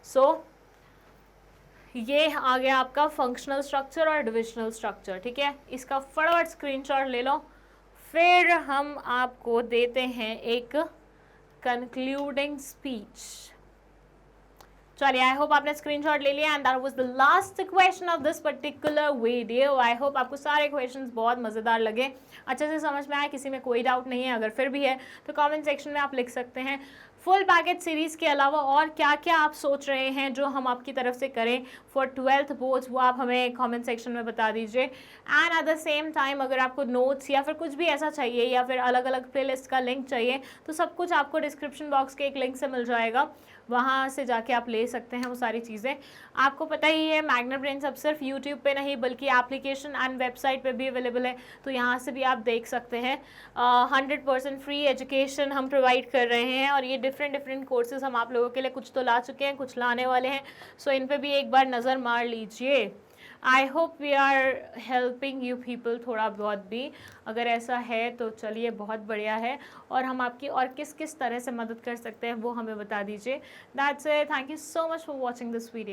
सो ये आ गया आपका फंक्शनल स्ट्रक्चर और डिविजनल स्ट्रक्चर। ठीक है, इसका फटाफट स्क्रीनशॉट ले लो, फिर हम आपको देते हैं एक कंक्लूडिंग स्पीच। चलिए, आई होप आपने स्क्रीनशॉट ले लिया and that was the last question of this particular video. I hope आपको सारे क्वेश्चंस बहुत मज़ेदार लगे, अच्छे से समझ में आए, किसी में कोई डाउट नहीं है। अगर फिर भी है तो कमेंट सेक्शन में आप लिख सकते हैं। फुल पैकेज सीरीज़ के अलावा और क्या क्या आप सोच रहे हैं जो हम आपकी तरफ से करें फॉर 12th बोर्ड्स, वो आप हमें कमेंट सेक्शन में बता दीजिए। And at the same time अगर आपको नोट्स या फिर कुछ भी ऐसा चाहिए या फिर अलग अलग प्लेलिस्ट का लिंक चाहिए तो सब कुछ आपको डिस्क्रिप्शन बॉक्स के एक लिंक से मिल जाएगा, वहाँ से जाके आप ले सकते हैं वो सारी चीज़ें। आपको पता ही है मैग्ना ब्रेन्स अब सिर्फ यूट्यूब पे नहीं बल्कि एप्लीकेशन एंड वेबसाइट पे भी अवेलेबल है, तो यहाँ से भी आप देख सकते हैं। 100% फ्री एजुकेशन हम प्रोवाइड कर रहे हैं और ये डिफरेंट कोर्सेज हम आप लोगों के लिए कुछ तो ला चुके हैं, कुछ लाने वाले हैं, सो इन पे भी एक बार नज़र मार लीजिए। I hope we are helping you people थोड़ा बहुत भी, अगर ऐसा है तो चलिए बहुत बढ़िया है। और हम आपकी और किस किस तरह से मदद कर सकते हैं वो हमें बता दीजिए। That's it, thank you so much for watching this video.